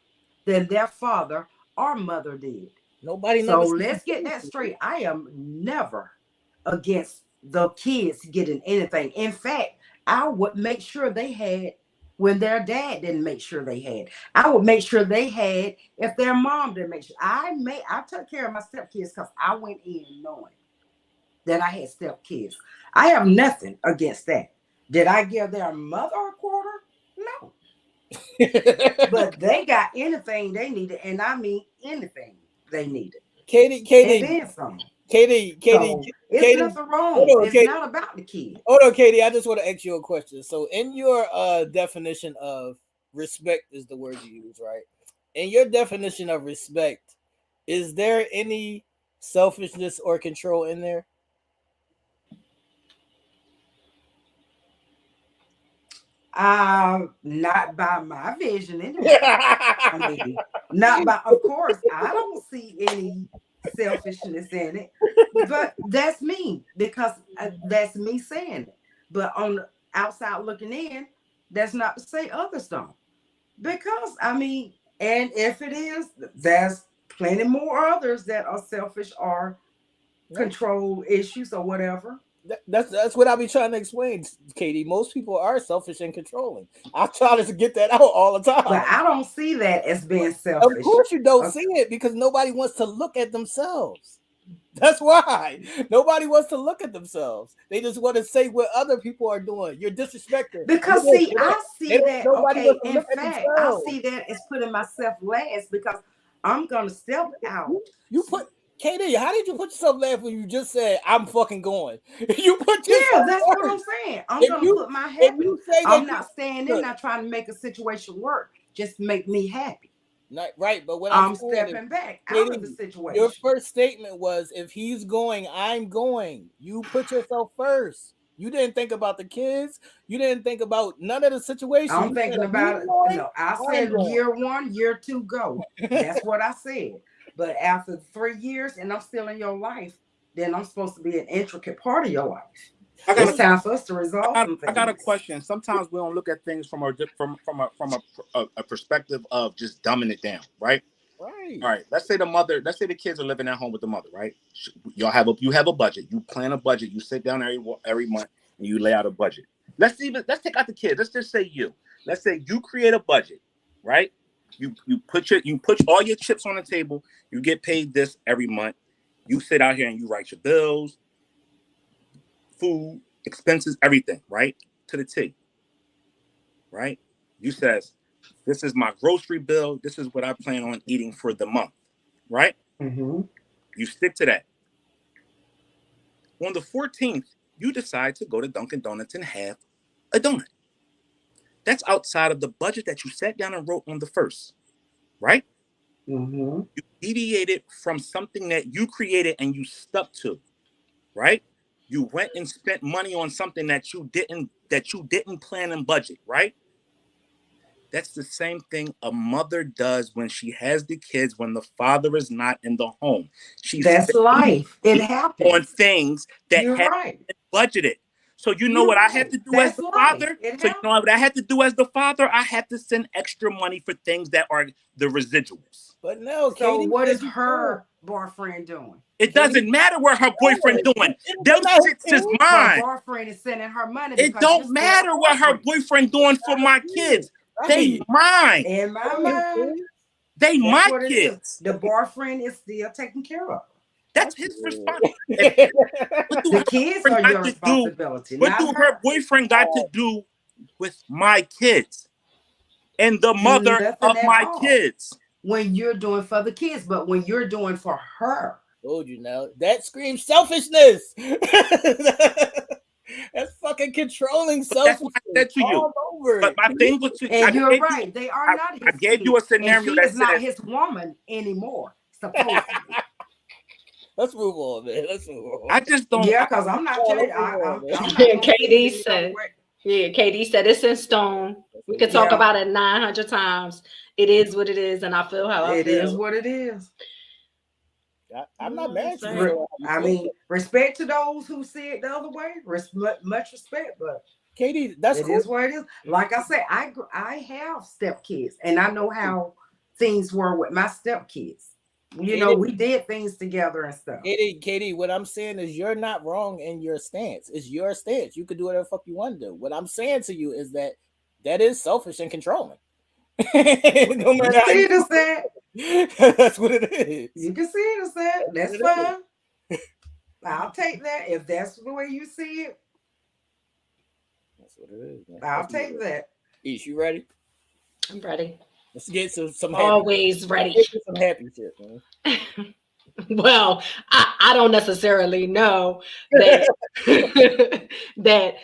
than their father or mother did. Nobody So never. let's get that straight. I am never against the kids getting anything. In fact, I would make sure they had when their dad didn't make sure they had. I would make sure they had if their mom didn't make sure. I took care of my stepkids because I went in knowing that I had stepkids. I have nothing against that. Did I give their mother a quarter? No. But they got anything they needed, and I mean anything they needed. Katie, And then some. Katie, So it's nothing wrong. It's Katie. not about the kid. Hold on, Katie. I just want to ask you a question. So, in your definition of respect is the word you use, right? In your definition of respect, is there any selfishness or control in there? Not by my vision anyway. I mean, not by. Of course, I don't see any selfishness in it, but that's me because that's me saying it. But on the outside looking in, that's not to say others don't. Because I mean, and if it is, there's plenty more others that are selfish or control issues or whatever. That's what I be trying to explain, Katie. Most people are selfish and controlling. I try to get that out all the time. But I don't see that as being selfish. Of course you don't see it because nobody wants to look at themselves. That's why nobody wants to look at themselves. They just want to say what other people are doing. You're disrespecting. Because You're this, see, you're I that. see that. Nobody Okay, wants to in look at fact, I themselves. see that as putting myself last because I'm gonna step out. You put Katie, how did you put yourself last when you just said I'm fucking going? You put Yeah, yourself that's first. what I'm saying. I'm If gonna you put my if happiness. you say that I'm you not staying in look, there trying to make a situation work. Just make me happy. not right, but what I'm I'm saying is, stepping back out of the Katie, situation. your first statement was if he's going, I'm going. You put yourself first. You didn't think about the kids. You didn't think about none of the situation. I'm You said thinking if he's about it. going, No, I I'm said going. year 1, year 2, go. That's what I said. But after 3 years and I'm still in your life, then I'm supposed to be an intricate part of your life. I got It's time for us to resolve some I got a things. question. Sometimes we don't look at things from a perspective of just dumbing it down, right? Right. All right. Let's say the kids are living at home with the mother, right? You have a budget. You plan a budget. You sit down every month and you lay out a budget. Let's take out the kids. Let's just say you. Let's say you create a budget, right? You put all your chips on the table. You get paid this every month. You sit out here and you write your bills, food, expenses, everything, right? To the T, right? You says, this is my grocery bill. This is what I plan on eating for the month, right? Mm-hmm. You stick to that. On the 14th, you decide to go to Dunkin' Donuts and have a donut. That's outside of the budget that you sat down and wrote on the 1st, right? Mm-hmm. You deviated from something that you created and you stuck to, right? You went and spent money on something that you didn't plan and budget, right? That's the same thing a mother does when she has the kids when the father is not in the home. She That's spends life. It on happens. things that You're have right. been budgeted. So you know You're what I have right. to do as That's the life. father? It So you know happens. what I have to do as the father? I have to send extra money for things that are the residuals. But no, So Katie what said is you could. her boyfriend doing? It Katie, doesn't matter what her boyfriend doing. they're Those not his shits is kids. Her mine. boyfriend is sending her money It because you're don't still a matter what her boyfriend. boyfriend doing for my kids. They Right. mine. In my They're his mind, kids. They that's my what it is. kids. The boyfriend is still taken care of. That's That's his response. weird. What do The her kids boyfriend are got your to do? responsibility, What not do her her. boyfriend got to do with my kids and the mother Nothing of at my all. kids? When you're doing for the kids, but when you're doing for her, Told you now. That screams selfishness. That's fucking controlling But that's what I selfishness said to you. all over But it. my thing was to and you're right, they are not I his gave you kids, a and scenario she that is not says his woman anymore, supposedly. Let's move on, man. Let's move on. I just don't. Yeah, because I'm not Let's changing. move on, man. I'm not Yeah, gonna sit KD there, said. Yeah, KD said it's in stone. We could talk Yeah. about it 900 times. It is what it is, and I feel how I It is feel. what it is. I'm not mad at you. Right. For how you I feel. mean, respect to those who see it the other way. Much respect, but Katie, that's it cool. is what it is. Like I said, I have stepkids, and I know how things were with my stepkids. You know, we did things together and stuff. Katie, what I'm saying is you're not wrong in your stance. It's your stance. You can do whatever the fuck you want to do. What I'm saying to you is that is selfish and controlling. No matter how See it as that. that's what it is. You can see it as that. That's fine. I'll take that. If that's the way you see it, That's what it is. Man. I'll take that. Ish, you ready? I'm ready. Let's get some happy. Always ready. Let's get some happy shit, man. Well, I don't necessarily know that that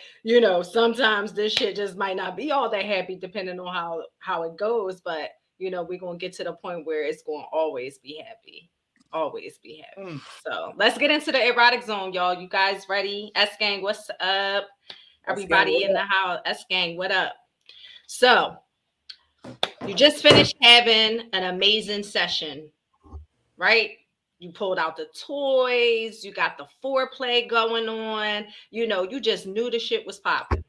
sometimes this shit just might not be all that happy depending on how it goes, but we're gonna get to the point where it's gonna always be happy. Always be happy. So let's get into the erotic zone, y'all. You guys ready? S Gang, what's up? Everybody in the house. S Gang, what up? So you just finished having an amazing session, right? You pulled out the toys, you got the foreplay going on, you just knew the shit was popping.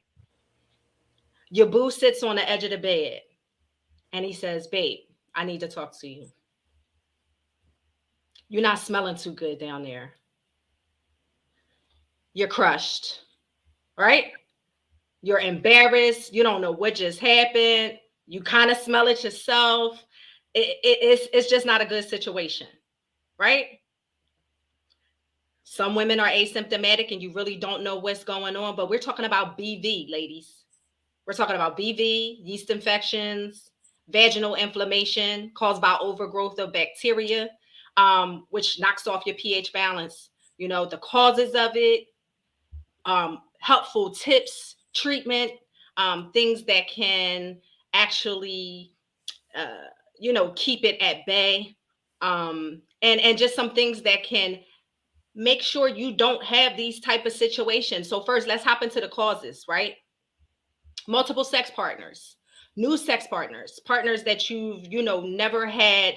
Your boo sits on the edge of the bed and he says, babe, I need to talk to you. You're not smelling too good down there. You're crushed, right? You're embarrassed. You don't know what just happened. You kind of smell it yourself. It's just not a good situation, right? Some women are asymptomatic and you really don't know what's going on, but we're talking about BV, ladies. We're talking about BV, yeast infections, vaginal inflammation caused by overgrowth of bacteria, which knocks off your pH balance. You know, the causes of it, helpful tips, treatment, things that can actually, keep it at bay, and just some things that can make sure you don't have these type of situations. So first, let's hop into the causes, right? Multiple sex partners, new sex partners, partners that you've never had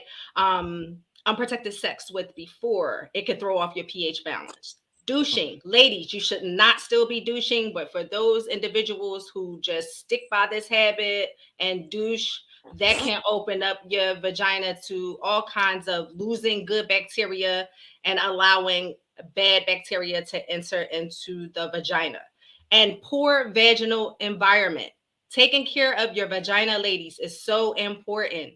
unprotected sex with before. It could throw off your pH balance. Douching, ladies, you should not still be douching, but for those individuals who just stick by this habit and douche, that can open up your vagina to all kinds of losing good bacteria and allowing bad bacteria to enter into the vagina. And poor vaginal environment. Taking care of your vagina, ladies, is so important.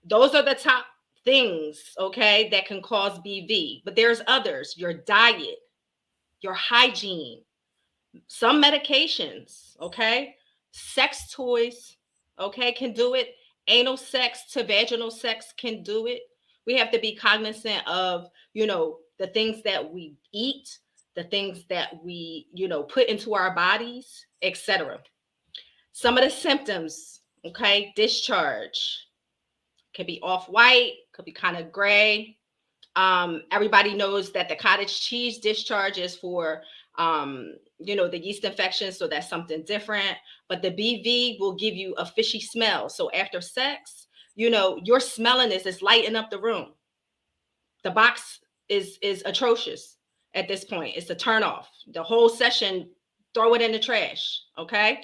Those are the top things, okay, that can cause BV. But there's others: your diet, your hygiene, some medications, okay, sex toys, okay, can do it. Anal sex to vaginal sex can do it. We have to be cognizant of, the things that we eat, the things that we, put into our bodies, etc. Some of the symptoms, okay, discharge can be off white, could be kind of gray. Everybody knows that the cottage cheese discharge is for, the yeast infection, so that's something different. But the BV will give you a fishy smell. So after sex, your smelliness is lighting up the room. The box is atrocious at this point. It's a turn off. The whole session, throw it in the trash. Okay.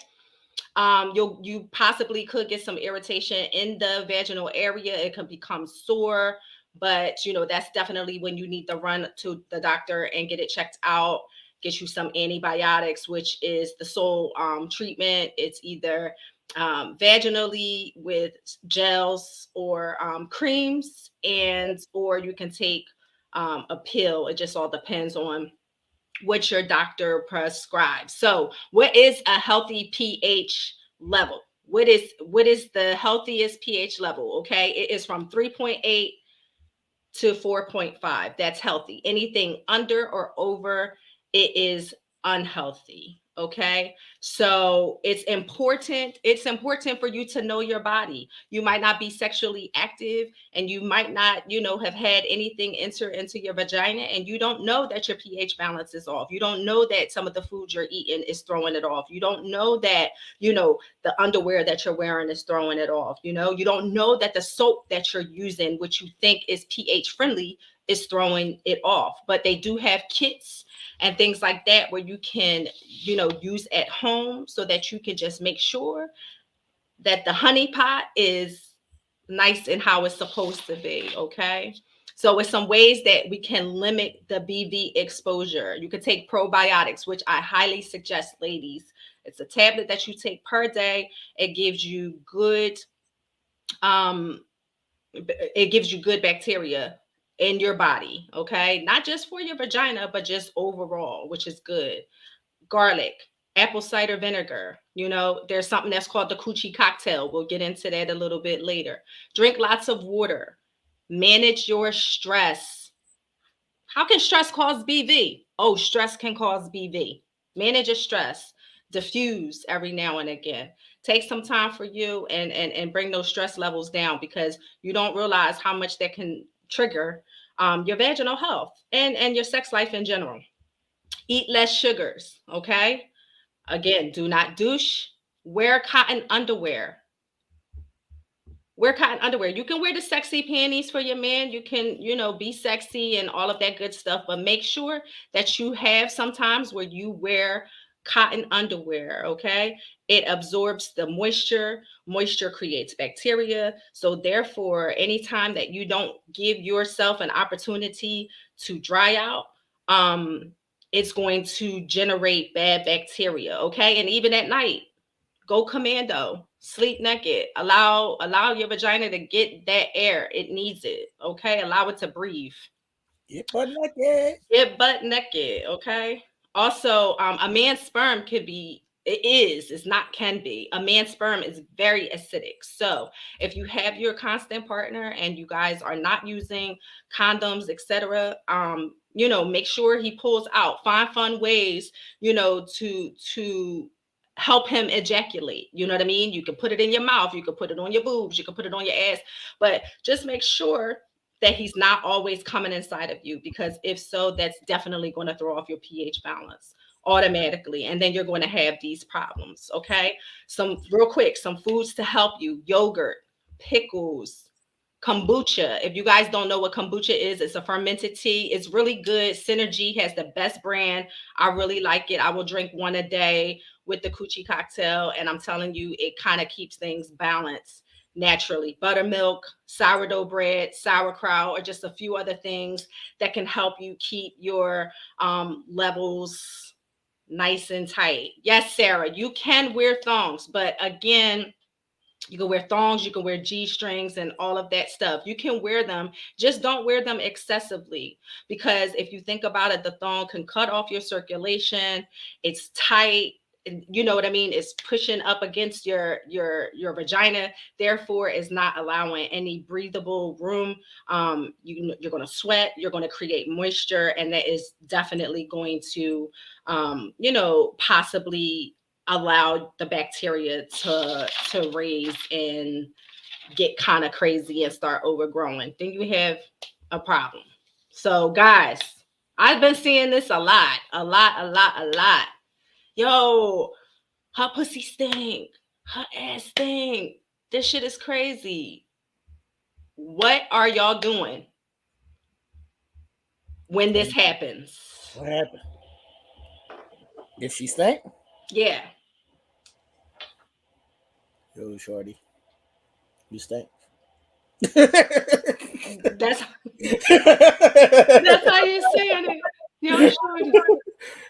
You possibly could get some irritation in the vaginal area. It can become sore, but that's definitely when you need to run to the doctor and get it checked out. Get you some antibiotics, which is the sole treatment. It's either vaginally with gels or creams, and or you can take a pill. It just all depends on what your doctor prescribes. So, what is a healthy pH level? What is the healthiest pH level? Okay, it is from 3.8 to 4.5. That's healthy. Anything under or over, it is unhealthy. Okay. So it's important for you to know your body. You might not be sexually active and you might not, have had anything enter into your vagina, and you don't know that your pH balance is off. You don't know that some of the food you're eating is throwing it off. You don't know that, the underwear that you're wearing is throwing it off. You don't know that the soap that you're using, which you think is pH friendly, is throwing it off. But they do have kits and things like that where you can, use at home, so that you can just make sure that the honey pot is nice and how it's supposed to be. Okay. So with some ways that we can limit the BV exposure, you could take probiotics, which I highly suggest, ladies. It's a tablet that you take per day. It gives you good, um, bacteria in your body. Okay. Not just for your vagina, but just overall, which is good. Garlic, apple cider vinegar. There's something that's called the coochie cocktail. We'll get into that a little bit later. Drink lots of water. Manage your stress. How can stress cause BV? Oh, stress can cause BV. Manage your stress. Diffuse every now and again. Take some time for you and bring those stress levels down, because you don't realize how much that can trigger your vaginal health and your sex life in general. Eat less sugars, okay? Again, do not douche. Wear cotton underwear. Wear cotton underwear. You can wear the sexy panties for your man. You can, be sexy and all of that good stuff, but make sure that you have sometimes where you wear cotton underwear, okay? It absorbs the moisture. Moisture creates bacteria. So therefore, anytime that you don't give yourself an opportunity to dry out, it's going to generate bad bacteria, okay? And even at night, go commando, sleep naked. Allow your vagina to get that air. It needs it, okay? Allow it to breathe. Get butt naked. Get butt naked, okay? Also, a man's sperm could be, it's not can be. A man's sperm is very acidic. So if you have your constant partner and you guys are not using condoms, etc., make sure he pulls out. Find fun ways, to help him ejaculate. You know what I mean? You can put it in your mouth, you can put it on your boobs, you can put it on your ass, but just make sure that he's not always coming inside of you, because if so, that's definitely going to throw off your pH balance automatically, and then you're going to have these problems. Okay, some real quick, some foods to help you: yogurt, pickles, kombucha. If you guys don't know what kombucha is, it's a fermented tea. It's really good. Synergy has the best brand. I really like it. I will drink one a day with the coochie cocktail, and I'm telling you, it kind of keeps things balanced naturally. Buttermilk, sourdough bread, sauerkraut, or just a few other things that can help you keep your levels nice and tight. Yes, Sarah, you can wear thongs, but again, you can wear thongs, you can wear G strings and all of that stuff. You can wear them, just don't wear them excessively. Because if you think about it, the thong can cut off your circulation. It's tight. You know what I mean? It's pushing up against your vagina, therefore is not allowing any breathable room. You're going to sweat, you're going to create moisture, and that is definitely going to possibly allow the bacteria to raise and get kind of crazy and start overgrowing. Then you have a problem. So guys, I've been seeing this a lot, a lot, a lot, a lot. Yo, her pussy stink, her ass stink. This shit is crazy. What are y'all doing when this happens? What happened? If she stank? Yeah. Yo, shorty, you stink. That's that's how you're saying it. Yo, shorty.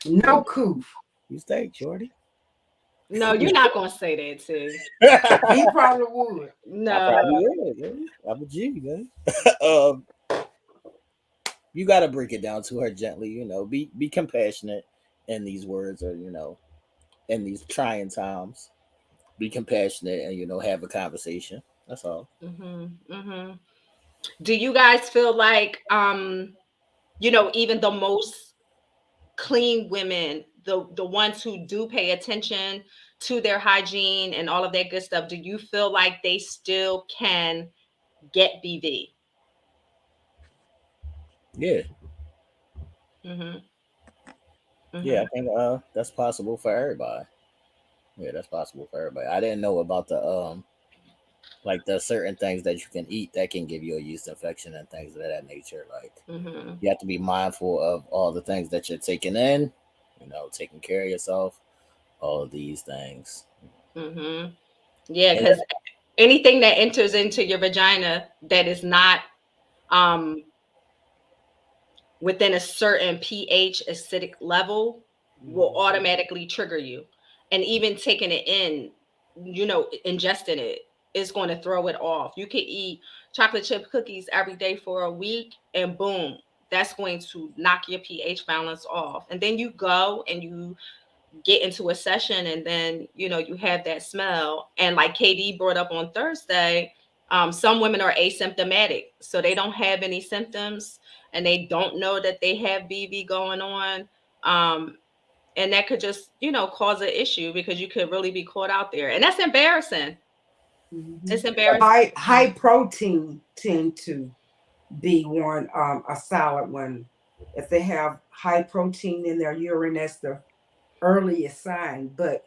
No coof. You stink, shorty. No, you're not gonna say that too. He probably would. I probably No. would. Man. I'm a G, man. You got to break it down to her gently. Be compassionate in these words, or in these trying times. Be compassionate and have a conversation. That's all. Do you guys feel like even the most clean women, the ones who do pay attention to their hygiene and all of that good stuff, do you feel like they still can get BV? Yeah. Mm-hmm. Yeah, I think that's possible for everybody. Yeah, that's possible for everybody. I didn't know about the like the certain things that you can eat that can give you a yeast infection and things of that nature. Like you have to be mindful of all the things that you're taking in, taking care of yourself, all of these things. Yeah, And because anything that enters into your vagina that is not um within a certain pH acidic level will automatically trigger you. And even taking it in, ingesting it is going to throw it off. You could eat chocolate chip cookies every day for a week, and boom, that's going to knock your pH balance off. And then you go and you get into a session, and then you have that smell. And like KD brought up on Thursday, some women are asymptomatic, so they don't have any symptoms and they don't know that they have BV going on. And that could just cause an issue, because you could really be caught out there, and that's embarrassing. It's embarrassing. High protein tend to be one a solid one. If they have high protein in their urine, that's the earliest sign. But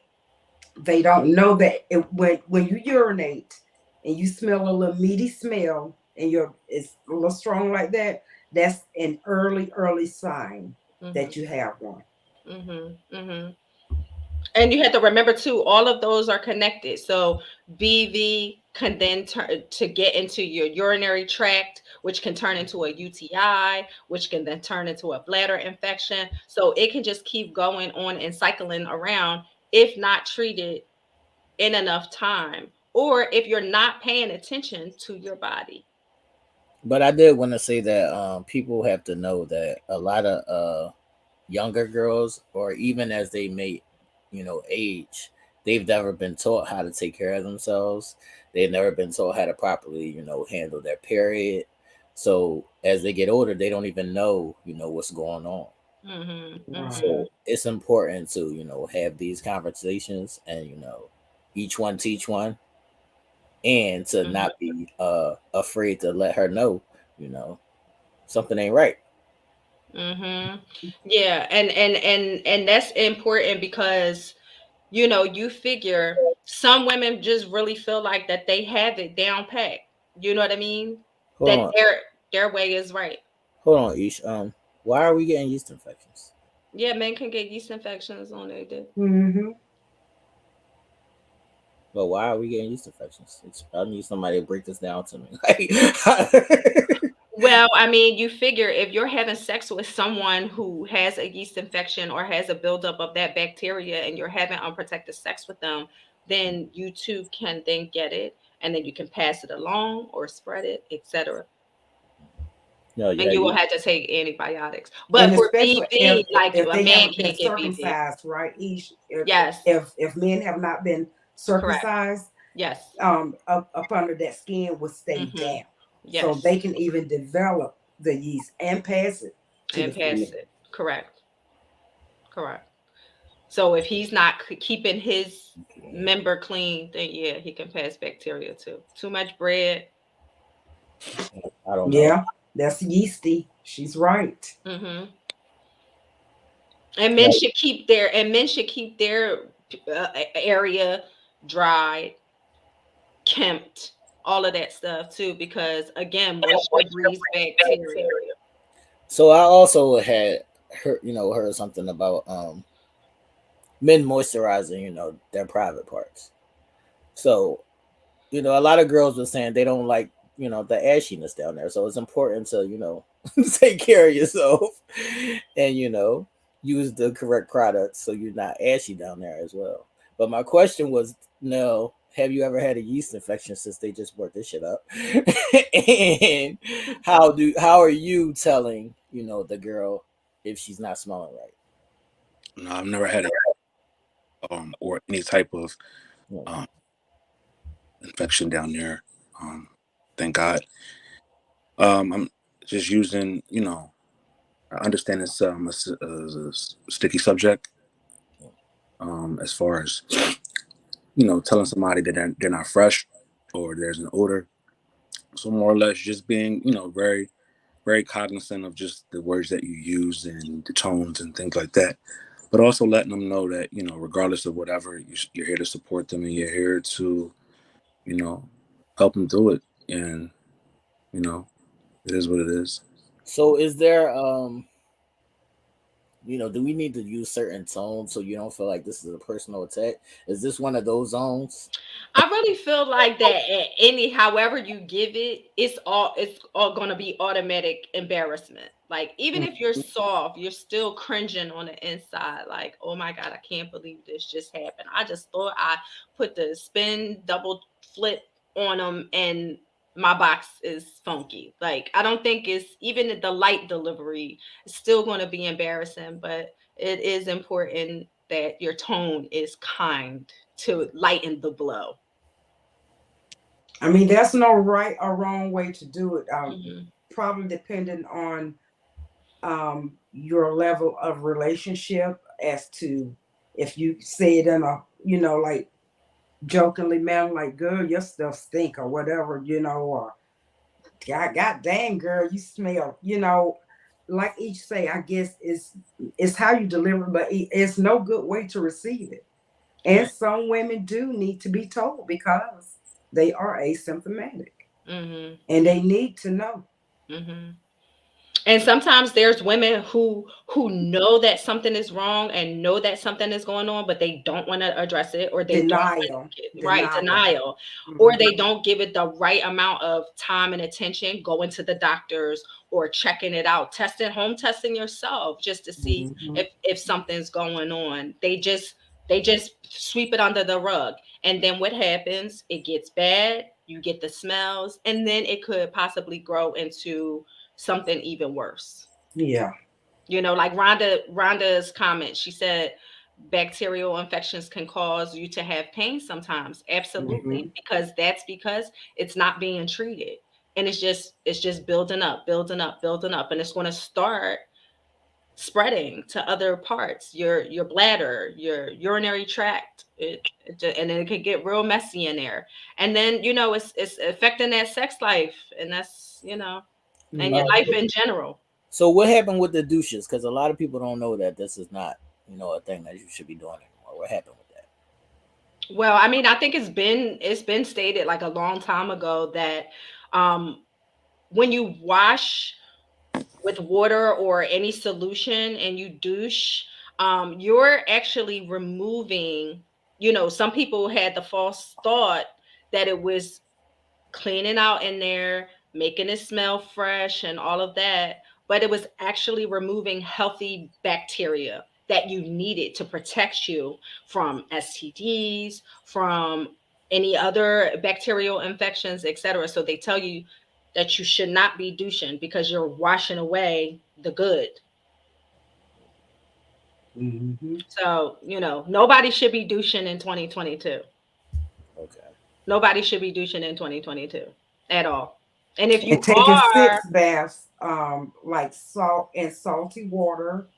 they don't know that when you urinate and you smell a little meaty smell and it's a little strong like that, that's an early sign that you have one. And you have to remember too, all of those are connected. So BV can then turn to get into your urinary tract, which can turn into a UTI, which can then turn into a bladder infection. So it can just keep going on and cycling around if not treated in enough time, or if you're not paying attention to your body. But I did want to say that people have to know that a lot of younger girls, or even as they may, age, they've never been taught how to take care of themselves. They've never been taught how to properly, handle their period. So as they get older, they don't even know, what's going on. Mm-hmm. Mm-hmm. Right. So it's important to, have these conversations and, each one teach one, and to Mm-hmm. not be afraid to let her know, you know, something ain't right. Mm-hmm. Yeah, and that's important because you figure some women just really feel like that they have it down pat. You know what I mean? Hold That on, their way is right. hold on, Ish. Why are we getting yeast infections? Yeah, men can get yeast infections on their dick. Mm-hmm. But why are we getting yeast infections? I need somebody to break this down to me. Like, Well, I mean, you figure if you're having sex with someone who has a yeast infection or has a buildup of that bacteria and you're having unprotected sex with them, then you too can then get it and then you can pass it along or spread it, etc. no, And yeah, you will you. have to take antibiotics. And But for especially BV, like if a they man haven't been can't get BV. circumcised, right? Each Yes, if men have not been correct. circumcised, Yes. up under that skin will stay Mm-hmm. damp, so Yes. they can even develop the yeast and pass it to the And pass female. it. Correct. Correct. So if he's not keeping his member clean, then yeah, he can pass bacteria too. Too much bread. I don't know. Yeah, that's yeasty. She's right. Hmm. And men Like, should keep their area dried, kempt, all of that stuff too, because again, moisture breeds bacteria. so I also had heard something about men moisturizing, their private parts. So, a lot of girls were saying they don't like, the ashiness down there. So it's important to, take care of yourself and, use the correct products so you're not ashy down there as well. But my question was, no, have you ever had a yeast infection since they just brought this shit up? And how are you telling, the girl if she's not smelling right? No, I've never had a or any type of You know, um infection down there. Um, thank God. I'm just using, I understand it's a sticky subject. As far as telling somebody that they're not fresh or there's an odor. So more or less, just being, very very cognizant of just the words that you use and the tones and things like that. But also letting them know that regardless of whatever, you're here to support them and you're here to you know help them through it. And you know it is what it is. so is there do we need to use certain tones so you don't feel like this is a personal attack? Is this one of those zones? I really feel like that at any however you give it, it's all gonna be automatic embarrassment. Like even if you're soft, you're still cringing on the inside. Like, oh my God, I can't believe this just happened. I just thought I put the spin double flip on them and my box is funky. Like I don't think it's even the light delivery is still gonna be embarrassing, but it is important that your tone is kind to lighten the blow. I mean, there's no right or wrong way to do it. Mhm. Probably depending on your level of relationship, as to if you say it in a like jokingly manner, like "girl, your stuff stink" or whatever, or God dang girl, you smell, like each say. I guess it's how you deliver, but it's no good way to receive it. And Right. some women do need to be told because they are asymptomatic Mhm. and they need to know. Mhm. And sometimes there's women who know that something is wrong and know that something is going on, but they don't want to address it, or they don't want Denial, to get right denial. denial, or Hmm. they don't give it the right amount of time and attention, going to the doctors or checking it out, home testing yourself just to see Hmm. if something's going on. They just sweep it under the rug, and then what happens? It gets bad. you get the smells, and then it could possibly grow into something even worse. Yeah. You know, like Rhonda's comment, she said bacterial infections can cause you to have pain sometimes. Absolutely, Mm-hmm. because it's not being treated. And it's just building up, building up, building up, and it's going to start spreading to other parts, your bladder, your urinary tract. And then it could get real messy in there. And then, it's affecting that sex life, and that's, and your life Mm-hmm. in general. So what happened with the douches? Because a lot of people don't know that this is not, a thing that you should be doing anymore. What happened with that? Well, I mean, I think it's been stated like a long time ago that um when you wash with water or any solution and you douche, you're actually removing, some people had the false thought that it was cleaning out in there, making it smell fresh and all of that, but it was actually removing healthy bacteria that you needed to protect you from STDs, from any other bacterial infections, etc. So they tell you that you should not be douching because you're washing away the good. Mm-hmm. So, nobody should be douching in 2022. Okay. Nobody should be douching in 2022 at all. And if And you taking are, 6 baths, like salt and salty water,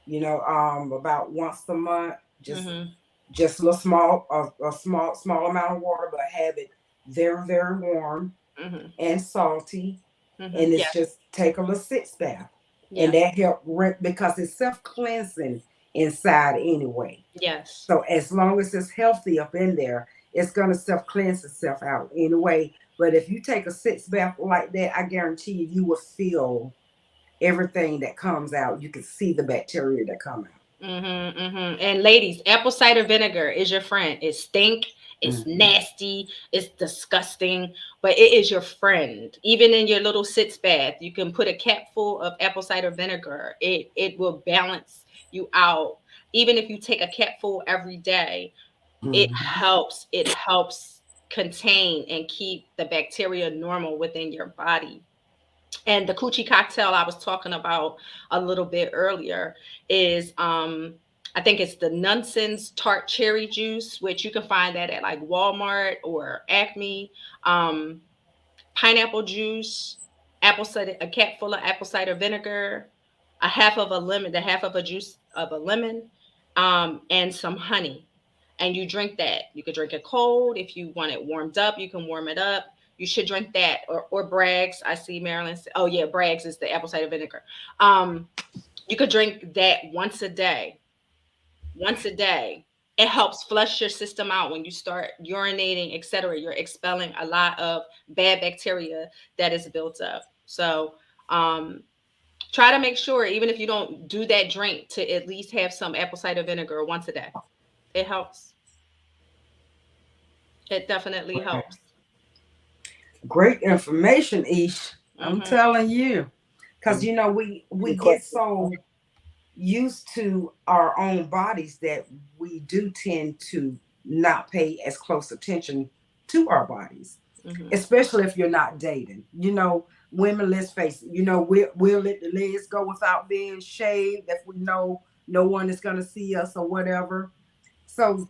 about once a month. mhm, Just a little small, a small amount of water, but have it very, very warm mhm, and salty. mhm, And yeah, it's just take a little 6 bath, and yeah, that help because it's self cleansing inside anyway. yes. So as long as it's healthy up in there, it's gonna self cleanse itself out anyway. But if you take a 6 bath like that, I guarantee you, you will feel everything that comes out. You can see the bacteria that come out. And ladies, apple cider vinegar is your friend. It stink, it's Mhm. nasty, it's disgusting, but it is your friend. Even in your little sitz bath, you can put a cap full of apple cider vinegar. It will balance you out. Even if you take a cap full every day, it Mhm. helps. It helps contain and keep the bacteria normal within your body. And the coochie cocktail I was talking about a little bit earlier is I think it's the Nunsen's tart cherry juice, which you can find that at like Walmart or Acme. Um, Pineapple juice, apple cider, a cap full of apple cider vinegar, a half of a lemon, the half of a juice of a lemon, and some honey. And you drink that. You could drink it cold. If you want it warmed up, you can warm it up. You should drink that, or Bragg's. I see Marilyn. Oh yeah, Bragg's is the apple cider vinegar. Um, you could drink that once a day. Once a day. It helps flush your system out when you start urinating, etc. You're expelling a lot of bad bacteria that is built up. So um, try to make sure, even if you don't do that drink, to at least have some apple cider vinegar once a day. It helps. It definitely helps. Great information, Ish. I'm Hmm. telling you, because Any, we any get questions? so used to our own bodies that we do tend to not pay as close attention to our bodies, Hmm. especially if you're not dating. Women, let's face it, we'll let the legs go without being shaved if we know no one is going to see us or whatever. So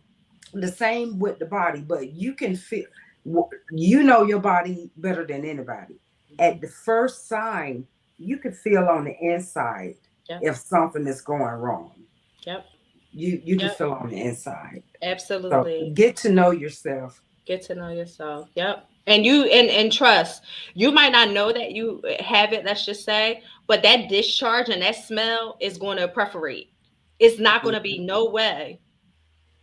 the same with the body, but you can feel, you know your body better than anybody. Hmm. At the first sign, you can feel on the inside Yep. if something is going wrong. Yep. You can Yep. feel on the inside. So Absolutely. get to know yourself. Get to know yourself. Yep. And and trust. You might not know that you have it, let's just say, but that discharge and that smell is going to perforate. It's not going to be no way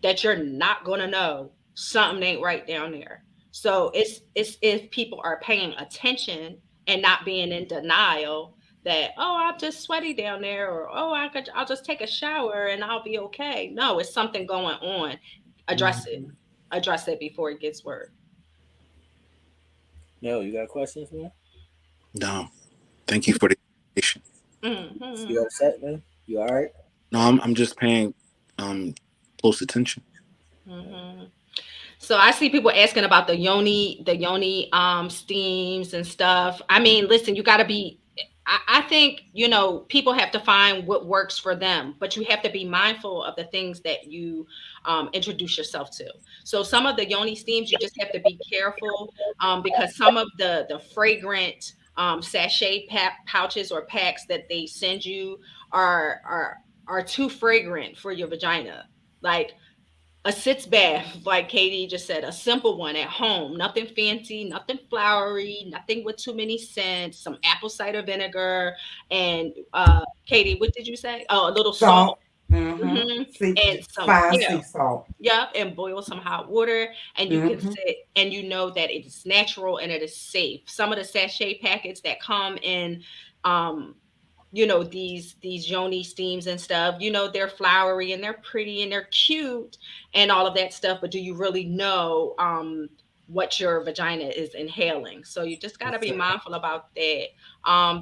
that you're not going to know something ain't right down there. So it's if people are paying attention and not being in denial that, oh, I'm just sweaty down there, or oh, I'll just take a shower and I'll be okay. No, it's something going on. Address it. Mhm. Address it before it gets worse. No, you got questions, man? No, thank you for the information. Hmm. You upset, man? You all right? No, I'm just paying um close attention. Hmm. So I see people asking about the yoni steams and stuff. I mean, listen, you got to be. I think people have to find what works for them, but you have to be mindful of the things that you introduce yourself to. So some of the yoni steams, you just have to be careful because some of the fragrant sachet pouches or packs that they send you are are are too fragrant for your vagina. Like a sitz bath, like Katie just said, a simple one at home, nothing fancy, nothing flowery, nothing with too many scents, some apple cider vinegar, and Katie, what did you say? Oh, a little salt. Salt. Mm-hmm. Hmm. See, And some, fine yeah, sea salt. yeah, and boil some hot water, and you can Mm-hmm. sit and you know that it is natural and it is safe. Some of the sachet packets that come in, um, these yoni steams and stuff, they're flowery and they're pretty and they're cute and all of that stuff, but do you really know what your vagina is inhaling? So you just got to be Exactly. mindful about that.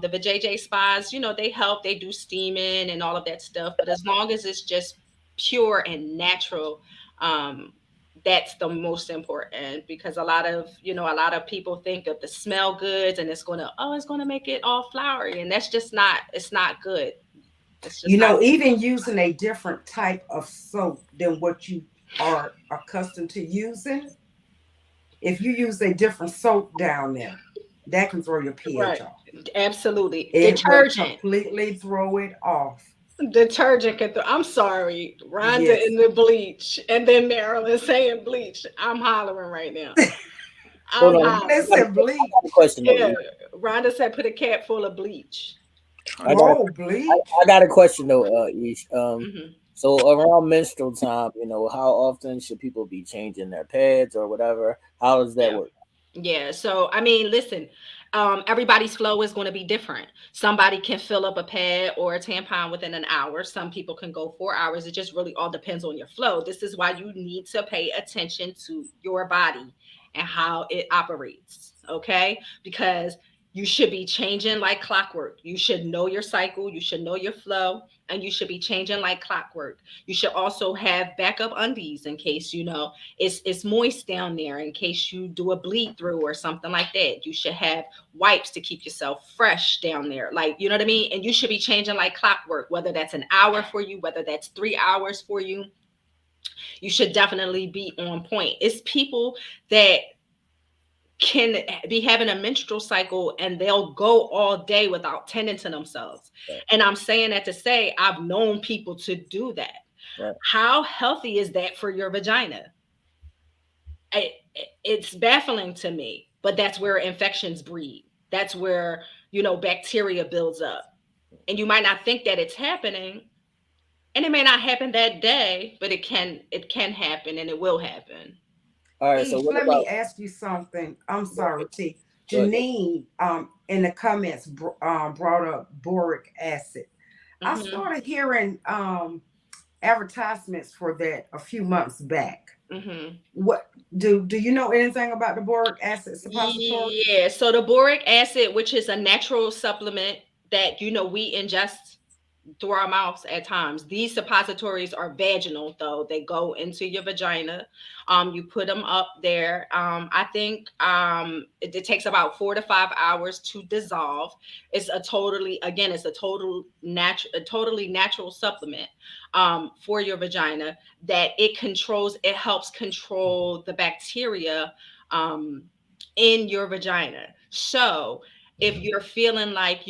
The vajayjay spas, they help, they do steaming and all of that stuff, but as long as it's just pure and natural, um that's the most important, because a lot of people think of the smell goods and it's going to make it all flowery, and that's just not, it's not good. It's just not. Even using a different type of soap than what you are accustomed to using, if you use a different soap down there, that can throw your pH Right. off. Absolutely. It will Detergent. completely throw it off. Detergent can I'm sorry, Rhonda Yes. in the bleach, and then Marilyn saying bleach. I'm hollering right now. Hold I'm on. hollering. Listen, bleach. I got a question though. Yeah. E. Rhonda said put a cat full of bleach. Trying I to got think. Whoa, bleach. I got a question though, Ish. Hmm. So around menstrual time, how often should people be changing their pads or whatever? How does that Yeah. work? Yeah. So, I mean, listen, everybody's flow is going to be different. Somebody can fill up a pad or a tampon within an hour. Some people can go 4 hours. It just really all depends on your flow. This is why you need to pay attention to your body and how it operates. Okay. Because you should be changing like clockwork. You should know your cycle. You should know your flow, and you should be changing like clockwork. You should also have backup undies in case, it's moist down there, in case you do a bleed through or something like that. You should have wipes to keep yourself fresh down there, like, you know what I mean. And you should be changing like clockwork, whether that's an hour for you, whether that's 3 hours for you. You should definitely be on point. It's people that can be having a menstrual cycle and they'll go all day without tending to themselves. Right, And I'm saying that to say I've known people to do that. right. How healthy is that for your vagina? I, it's baffling to me, but that's where infections breed. That's where, bacteria builds up. And you might not think that it's happening, and it may not happen that day, but it can happen, and it will happen. All right. So Ish, what let me about? ask you something. I'm Go sorry, ahead. T. Go ahead. Janine, in the comments, brought up boric acid. I Mhm. started hearing advertisements for that a few months back. Mhm. What do you know anything about the boric acid suppository? Yeah, so the boric acid, which is a natural supplement that we ingest through our mouths at times. These suppositories are vaginal, though. They go into your vagina. You put them up there. I think it takes about 4 to 5 hours to dissolve. It's a totally natural supplement for your vagina, that it helps control the bacteria um, in your vagina. So if you're feeling like,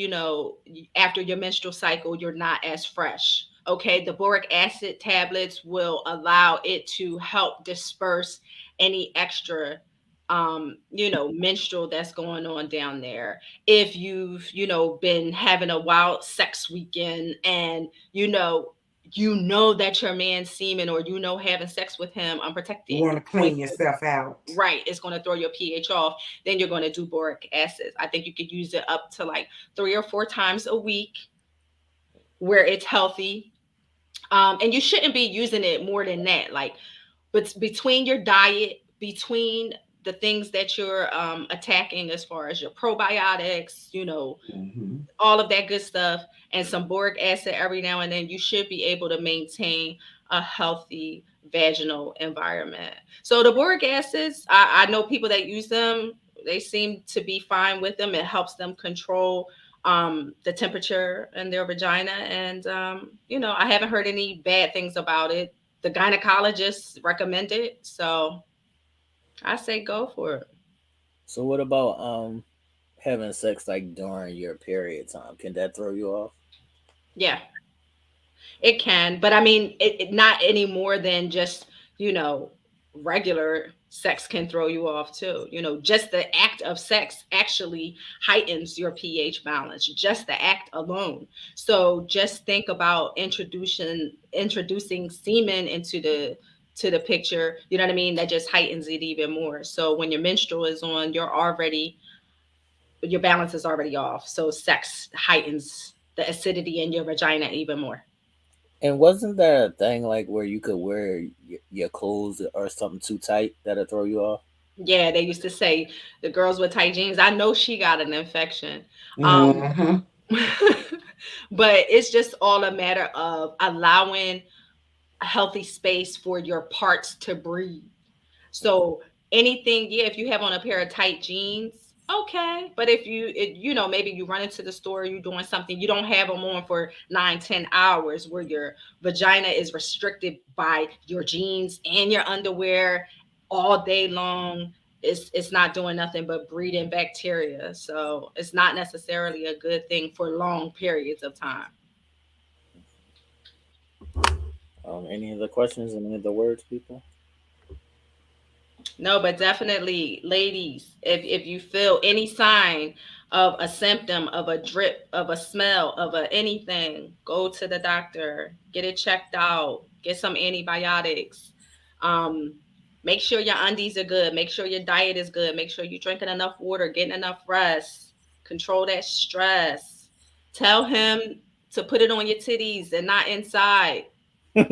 after your menstrual cycle, you're not as fresh. Okay, the boric acid tablets will allow it to help disperse any extra menstrual that's going on down there. If you've, been having a wild sex weekend, and that your man's semen, or having sex with him You unprotected, want to going clean to yourself out. right, it's going to throw your pH off. Then you're going to do boric acid. I think you could use it up to like 3 or 4 times a week where it's healthy. And you shouldn't be using it more than that. Like, but between your diet, between the things that you're attacking as far as your probiotics, Hmm. all of that good stuff, and some boric acid every now and then, you should be able to maintain a healthy vaginal environment. So the boric acids, I know people that use them, they seem to be fine with them. It helps them control the temperature in their vagina. And, I haven't heard any bad things about it. The gynecologist recommend it. So I say go for it. So what about having sex like during your period time? Can that throw you off? Yeah, it can, but I mean, it not any more than just, you know, regular sex can throw you off too. Just the act of sex actually heightens your pH balance, just the act alone. So just think about introducing semen into the picture. You know what I mean? That just heightens it even more. So when your menstrual is on, your balance is already off. So sex heightens the acidity in your vagina even more. And wasn't there a thing like where you could wear your clothes or something too tight that'll throw you off? Yeah, they used to say the girls with tight jeans. I know she got an infection. Um, Mm-hmm. but it's just all a matter of allowing a healthy space for your parts to breathe. So anything, yeah, if you have on a pair of tight jeans, okay. But if maybe you run into the store, you're doing something, you don't have them on for 9, 10 hours, where your vagina is restricted by your jeans and your underwear all day long. It's not doing nothing but breeding bacteria. So it's not necessarily a good thing for long periods of time. Any other questions? Any other words, people? No, but definitely, ladies, if you feel any sign of a symptom, of a drip, of a smell, of a anything, go to the doctor, get it checked out, get some antibiotics. Um, Make sure your undies are good. Make sure your diet is good. Make sure you're drinking enough water, getting enough rest. Control that stress. Tell him to put it on your titties and not inside. And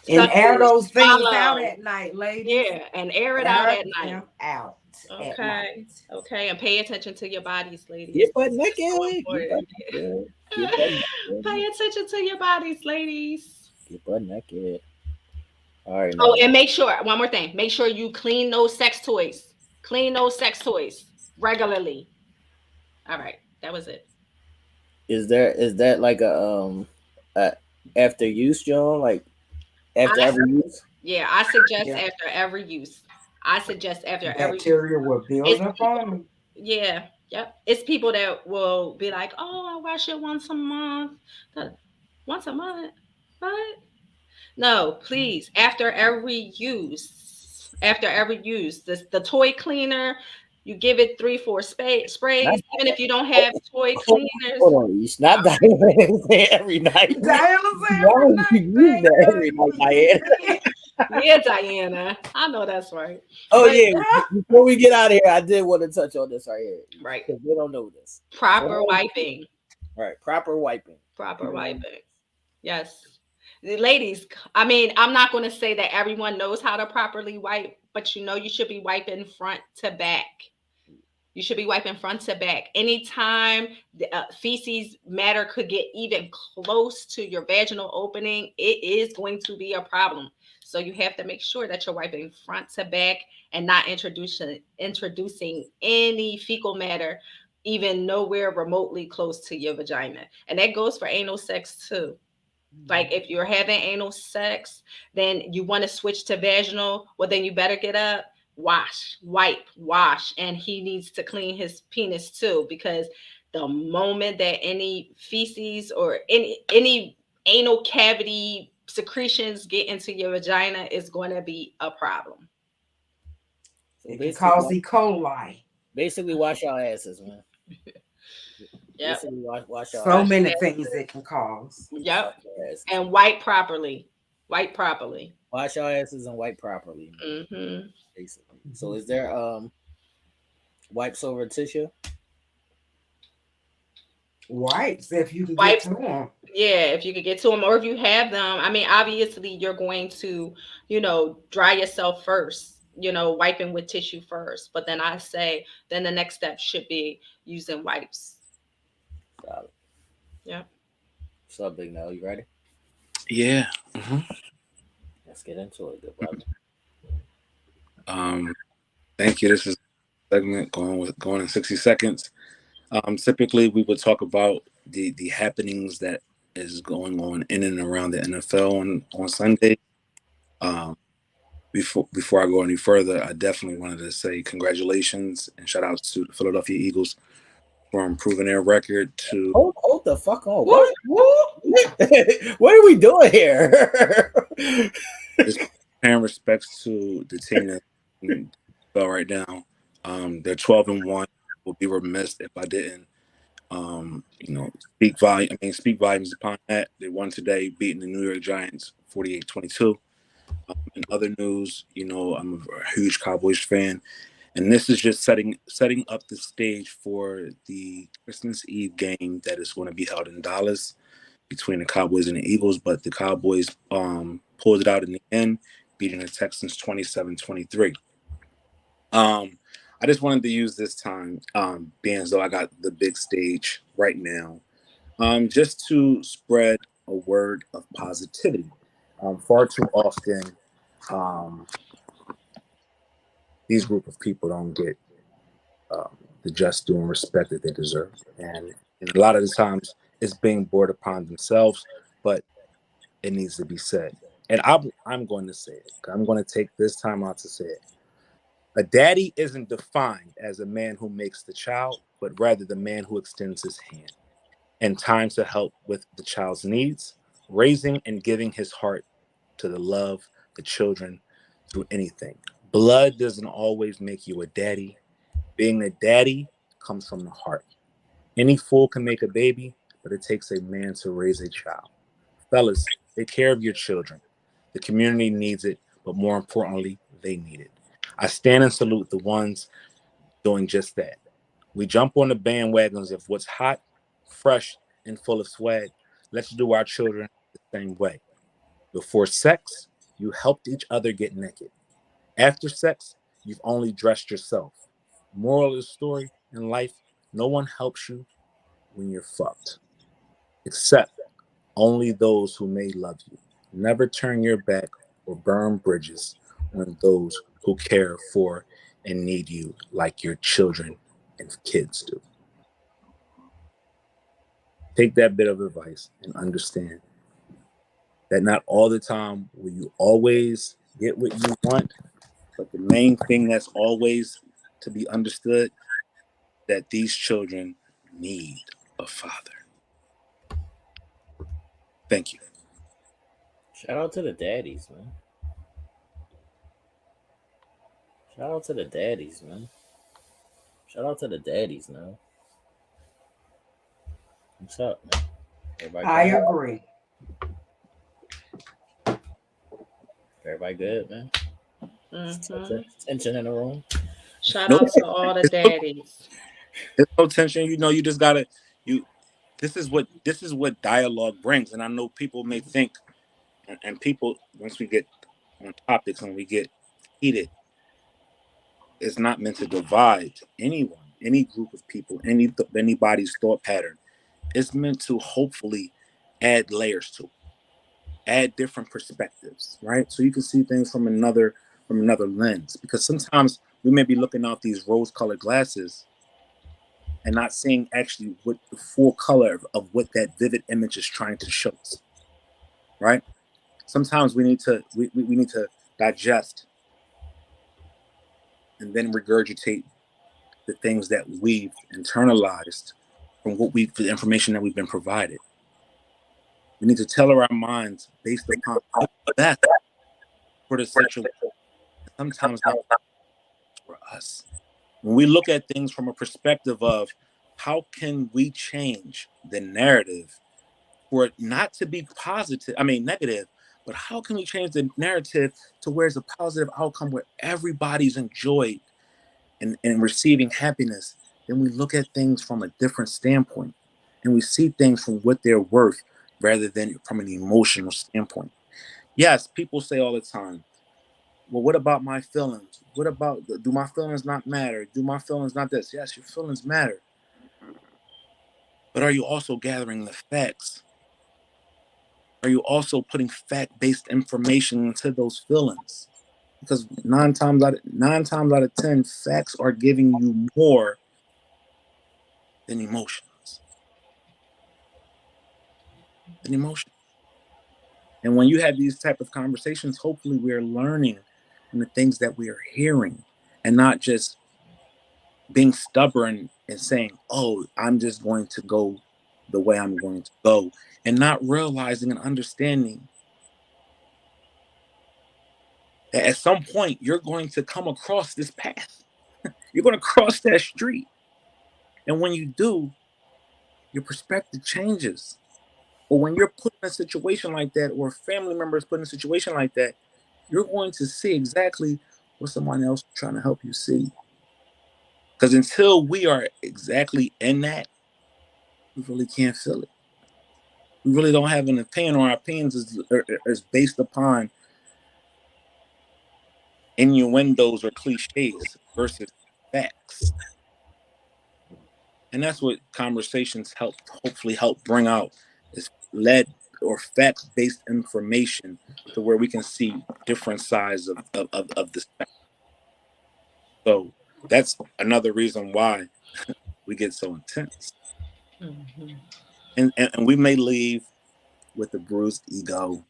air Suckers, those things out swallow. at night, ladies. Yeah, and air it out Air at night. them out at night. Okay. Okay. And pay attention to your bodies, ladies. Get butt It's so naked. Get butt important. naked. Get butt naked. Pay attention to your bodies, ladies. Get butt naked. All right, Oh, now. and make sure, one more thing, make sure you clean those sex toys. Clean those sex toys regularly. All right. That was it. Is that like a after use, John? Like after I every use? Yeah, I suggest Yeah. after every use. I suggest after every use. Bacteria will build It's up people, on them. yeah, yep. It's people that will be like, "Oh, I wash it once a month." The- Once a month? What? No, please. After every use, the toy cleaner, you give it 3, 4 sprays. Not Even if you don't hold have toy hold cleaners, on, Ish. Not Diane every night. Diana's Why every would you night, use that every night, Diane? baby. yeah, Diana, I know that's right. Oh But yeah. Before we get out of here, I did want to touch on this right here right, because they don't know this. proper wiping, Right, proper wiping. proper wiping. Yes. The ladies, I mean, I'm not going to say that everyone knows how to properly wipe, but you should be wiping front to back. You should be wiping front to back. Anytime the feces matter could get even close to your vaginal opening, it is going to be a problem. So you have to make sure that you're wiping front to back and not introducing any fecal matter even nowhere remotely close to your vagina. And that goes for anal sex too. Like if you're having anal sex, then you want to switch to vaginal, well then you better get up, wash, wipe, wash, and he needs to clean his penis too, because the moment that any feces or any anal cavity secretions get into your vagina, is going to be a problem. So It can cause E. coli. basically wash your asses, man. Yep. Basically wash your So Wash asses. many that. things it can cause. Yep. Wash your asses. And wipe properly. Wipe properly. Wash your asses and wipe properly, man. Hmm. Basically. So is there wipes over tissue? Wipes, if you can get Wipe. to them. Yeah, if you could get to them, or if you have them. I mean, obviously, you're going to, dry yourself first. Wiping with tissue first. But then I say, then the next step should be using wipes. Solid. Yeah. What's up, Big Nell? You ready? Yeah. Hmm. Let's get into it, good brother. Thank you. This is a segment going in 60 seconds. Typically, we would talk about the happenings that is going on in and around the NFL on Sunday. Before I go any further, I definitely wanted to say congratulations and shout outs to the Philadelphia Eagles for improving their record to Hold the fuck on. Whoop, What? whoop. What are we doing here? just paying respects to the team that fell right now. They're 12-1. Would be remiss if I didn't speak volumes upon that. They won today, beating the New York Giants 48-22. In other news, I'm a huge Cowboys fan, and this is just setting up the stage for the Christmas Eve game that is going to be held in Dallas between the Cowboys and the Eagles. But the Cowboys pulled it out in the end, beating the Texans 27-23. I just wanted to use this time, being as though I got the big stage right now, just to spread a word of positivity. Far too often, these group of people don't get the just due and respect that they deserve, and a lot of the times it's being brought upon themselves, but it needs to be said. And I'm going to say it. I'm going to take this time out to say it. A daddy isn't defined as a man who makes the child, but rather the man who extends his hand and time to help with the child's needs, raising and giving his heart to the love, the children, through anything. Blood doesn't always make you a daddy. Being a daddy comes from the heart. Any fool can make a baby, but it takes a man to raise a child. Fellas, take care of your children. The community needs it, but more importantly, they need it. I stand and salute the ones doing just that. We jump on the bandwagons of what's hot, fresh, and full of swag. Let's do our children the same way. Before sex, you helped each other get naked. After sex, you've only dressed yourself. Moral of the story in life, no one helps you when you're fucked. Except only those who may love you. Never turn your back or burn bridges on those who care for and need you like your children and kids do. Take that bit of advice and understand that not all the time will you always get what you want, but the main thing that's always to be understood, that these children need a father. Thank you. Shout out to the daddies, man. Shout out to the daddies, man. Shout out to the daddies, man. What's up, man? Everybody I good? agree. Everybody good, man. Mhm. Tension in the room. Shout No, out to all the daddies. there's no tension. You just gotta you. This is what dialogue brings, and I know people may think, and people once we get on topics and we get heated, it's not meant to divide anyone, any group of people, anybody's thought pattern. It's meant to hopefully add layers to it, add different perspectives, right? So you can see things from another lens. Because sometimes we may be looking out these rose-colored glasses and not seeing actually what the full color of what that vivid image is trying to show us, right? Sometimes we need to we need to digest and then regurgitate the things that we've internalized from the information that we've been provided. We need to tailor our minds based upon what's best for the situation. Sometimes not for us. When we look at things from a perspective of how can we change the narrative for it not to be negative, but how can we change the narrative to where it's a positive outcome where everybody's enjoyed and receiving happiness, then we look at things from a different standpoint and we see things from what they're worth rather than from an emotional standpoint. Yes, people say all the time, well, what about my feelings? What about, do my feelings not matter? Do my feelings not this? Yes, your feelings matter. But are you also gathering the facts Are you also putting fact-based information into those feelings? Because 9 times out of 10, facts are giving you more than emotions. And when you have these type of conversations, hopefully we are learning from the things that we are hearing, and not just being stubborn and saying, oh, I'm just going to go the way I'm going to go, and not realizing and understanding that at some point you're going to come across this path. You're going to cross that street. And when you do, your perspective changes. Or when you're put in a situation like that, or a family member is put in a situation like that, you're going to see exactly what someone else is trying to help you see. Because until we are exactly in that, we really can't feel it. We really don't have an opinion, or our opinions is based upon innuendos or cliches versus facts. And that's what conversations hopefully help bring out, is led or fact-based information to where we can see different sides of the spectrum. So that's another reason why we get so intense. Mhm. And we may leave with a bruised ego.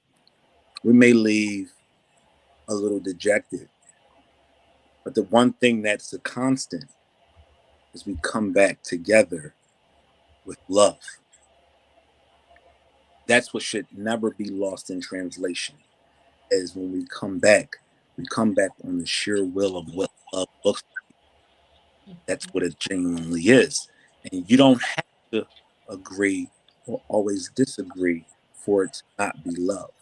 We may leave a little dejected. But the one thing that's a constant is we come back together with love. That's what should never be lost in translation, is when we come back on the sheer will of what love looks like. That's what it genuinely is. And you don't have to agree or always disagree for it to not be love.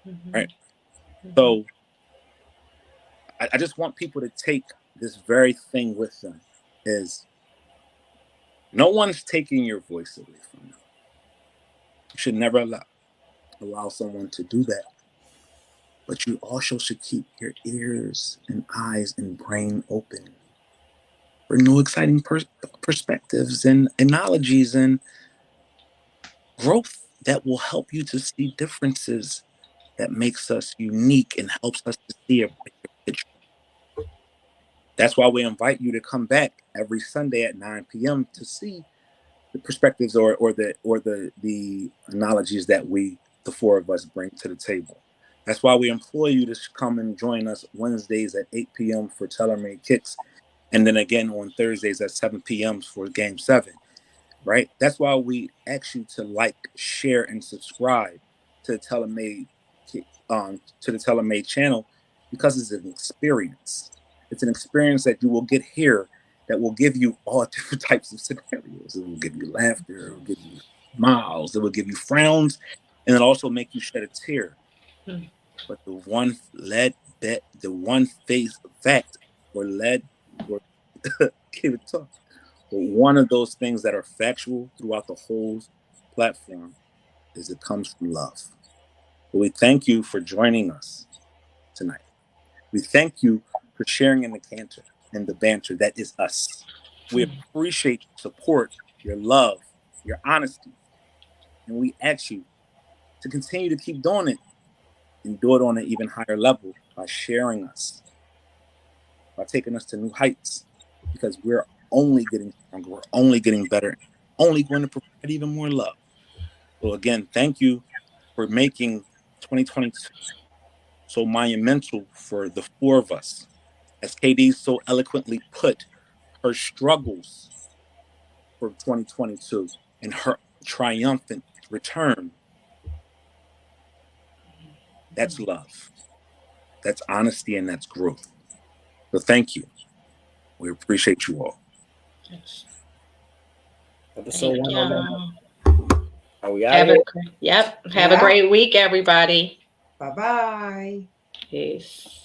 Mhm. Right? Mhm. So I just want people to take this very thing with them, is no one's taking your voice away from you. You should never allow someone to do that. But you also should keep your ears and eyes and brain open for new exciting perspectives and analogies and growth that will help you to see differences, that makes us unique and helps us to see a bigger picture. That's why we invite you to come back every Sunday at 9 p.m. to see the perspectives or the analogies that the four of us, bring to the table. That's why we implore you to come and join us Wednesdays at 8 p.m. for Tailor-Made Kicks, and then again on Thursdays at 7 p.m. for Game 7. Right? That's why we ask you to like, share, and subscribe to the Tailor-Made channel, because it's an experience. It's an experience that you will get here that will give you all different types of scenarios. It will give you laughter, it will give you smiles, it will give you frowns, and it'll also make you shed a tear. Mhm. But the one face fact, or lead, or give it tough. But one of those things that are factual throughout the whole platform is it comes from love. But we thank you for joining us tonight. We thank you for sharing in the canter and the banter that is us. We appreciate your support, your love, your honesty, and we ask you to continue to keep doing it, and do it on an even higher level by sharing us, by taking us to new heights, because we're only getting stronger, we're only getting better, only going to provide even more love. So again, thank you for making 2022 so monumental for the four of us. As KD so eloquently put, her struggles for 2022 and her triumphant return, that's love. That's honesty, and that's growth. So thank you. We appreciate you all. Yes. Episode Thank 101. y'all. Are we out of here? Have a Yeah. great week, everybody. Bye-bye. Peace.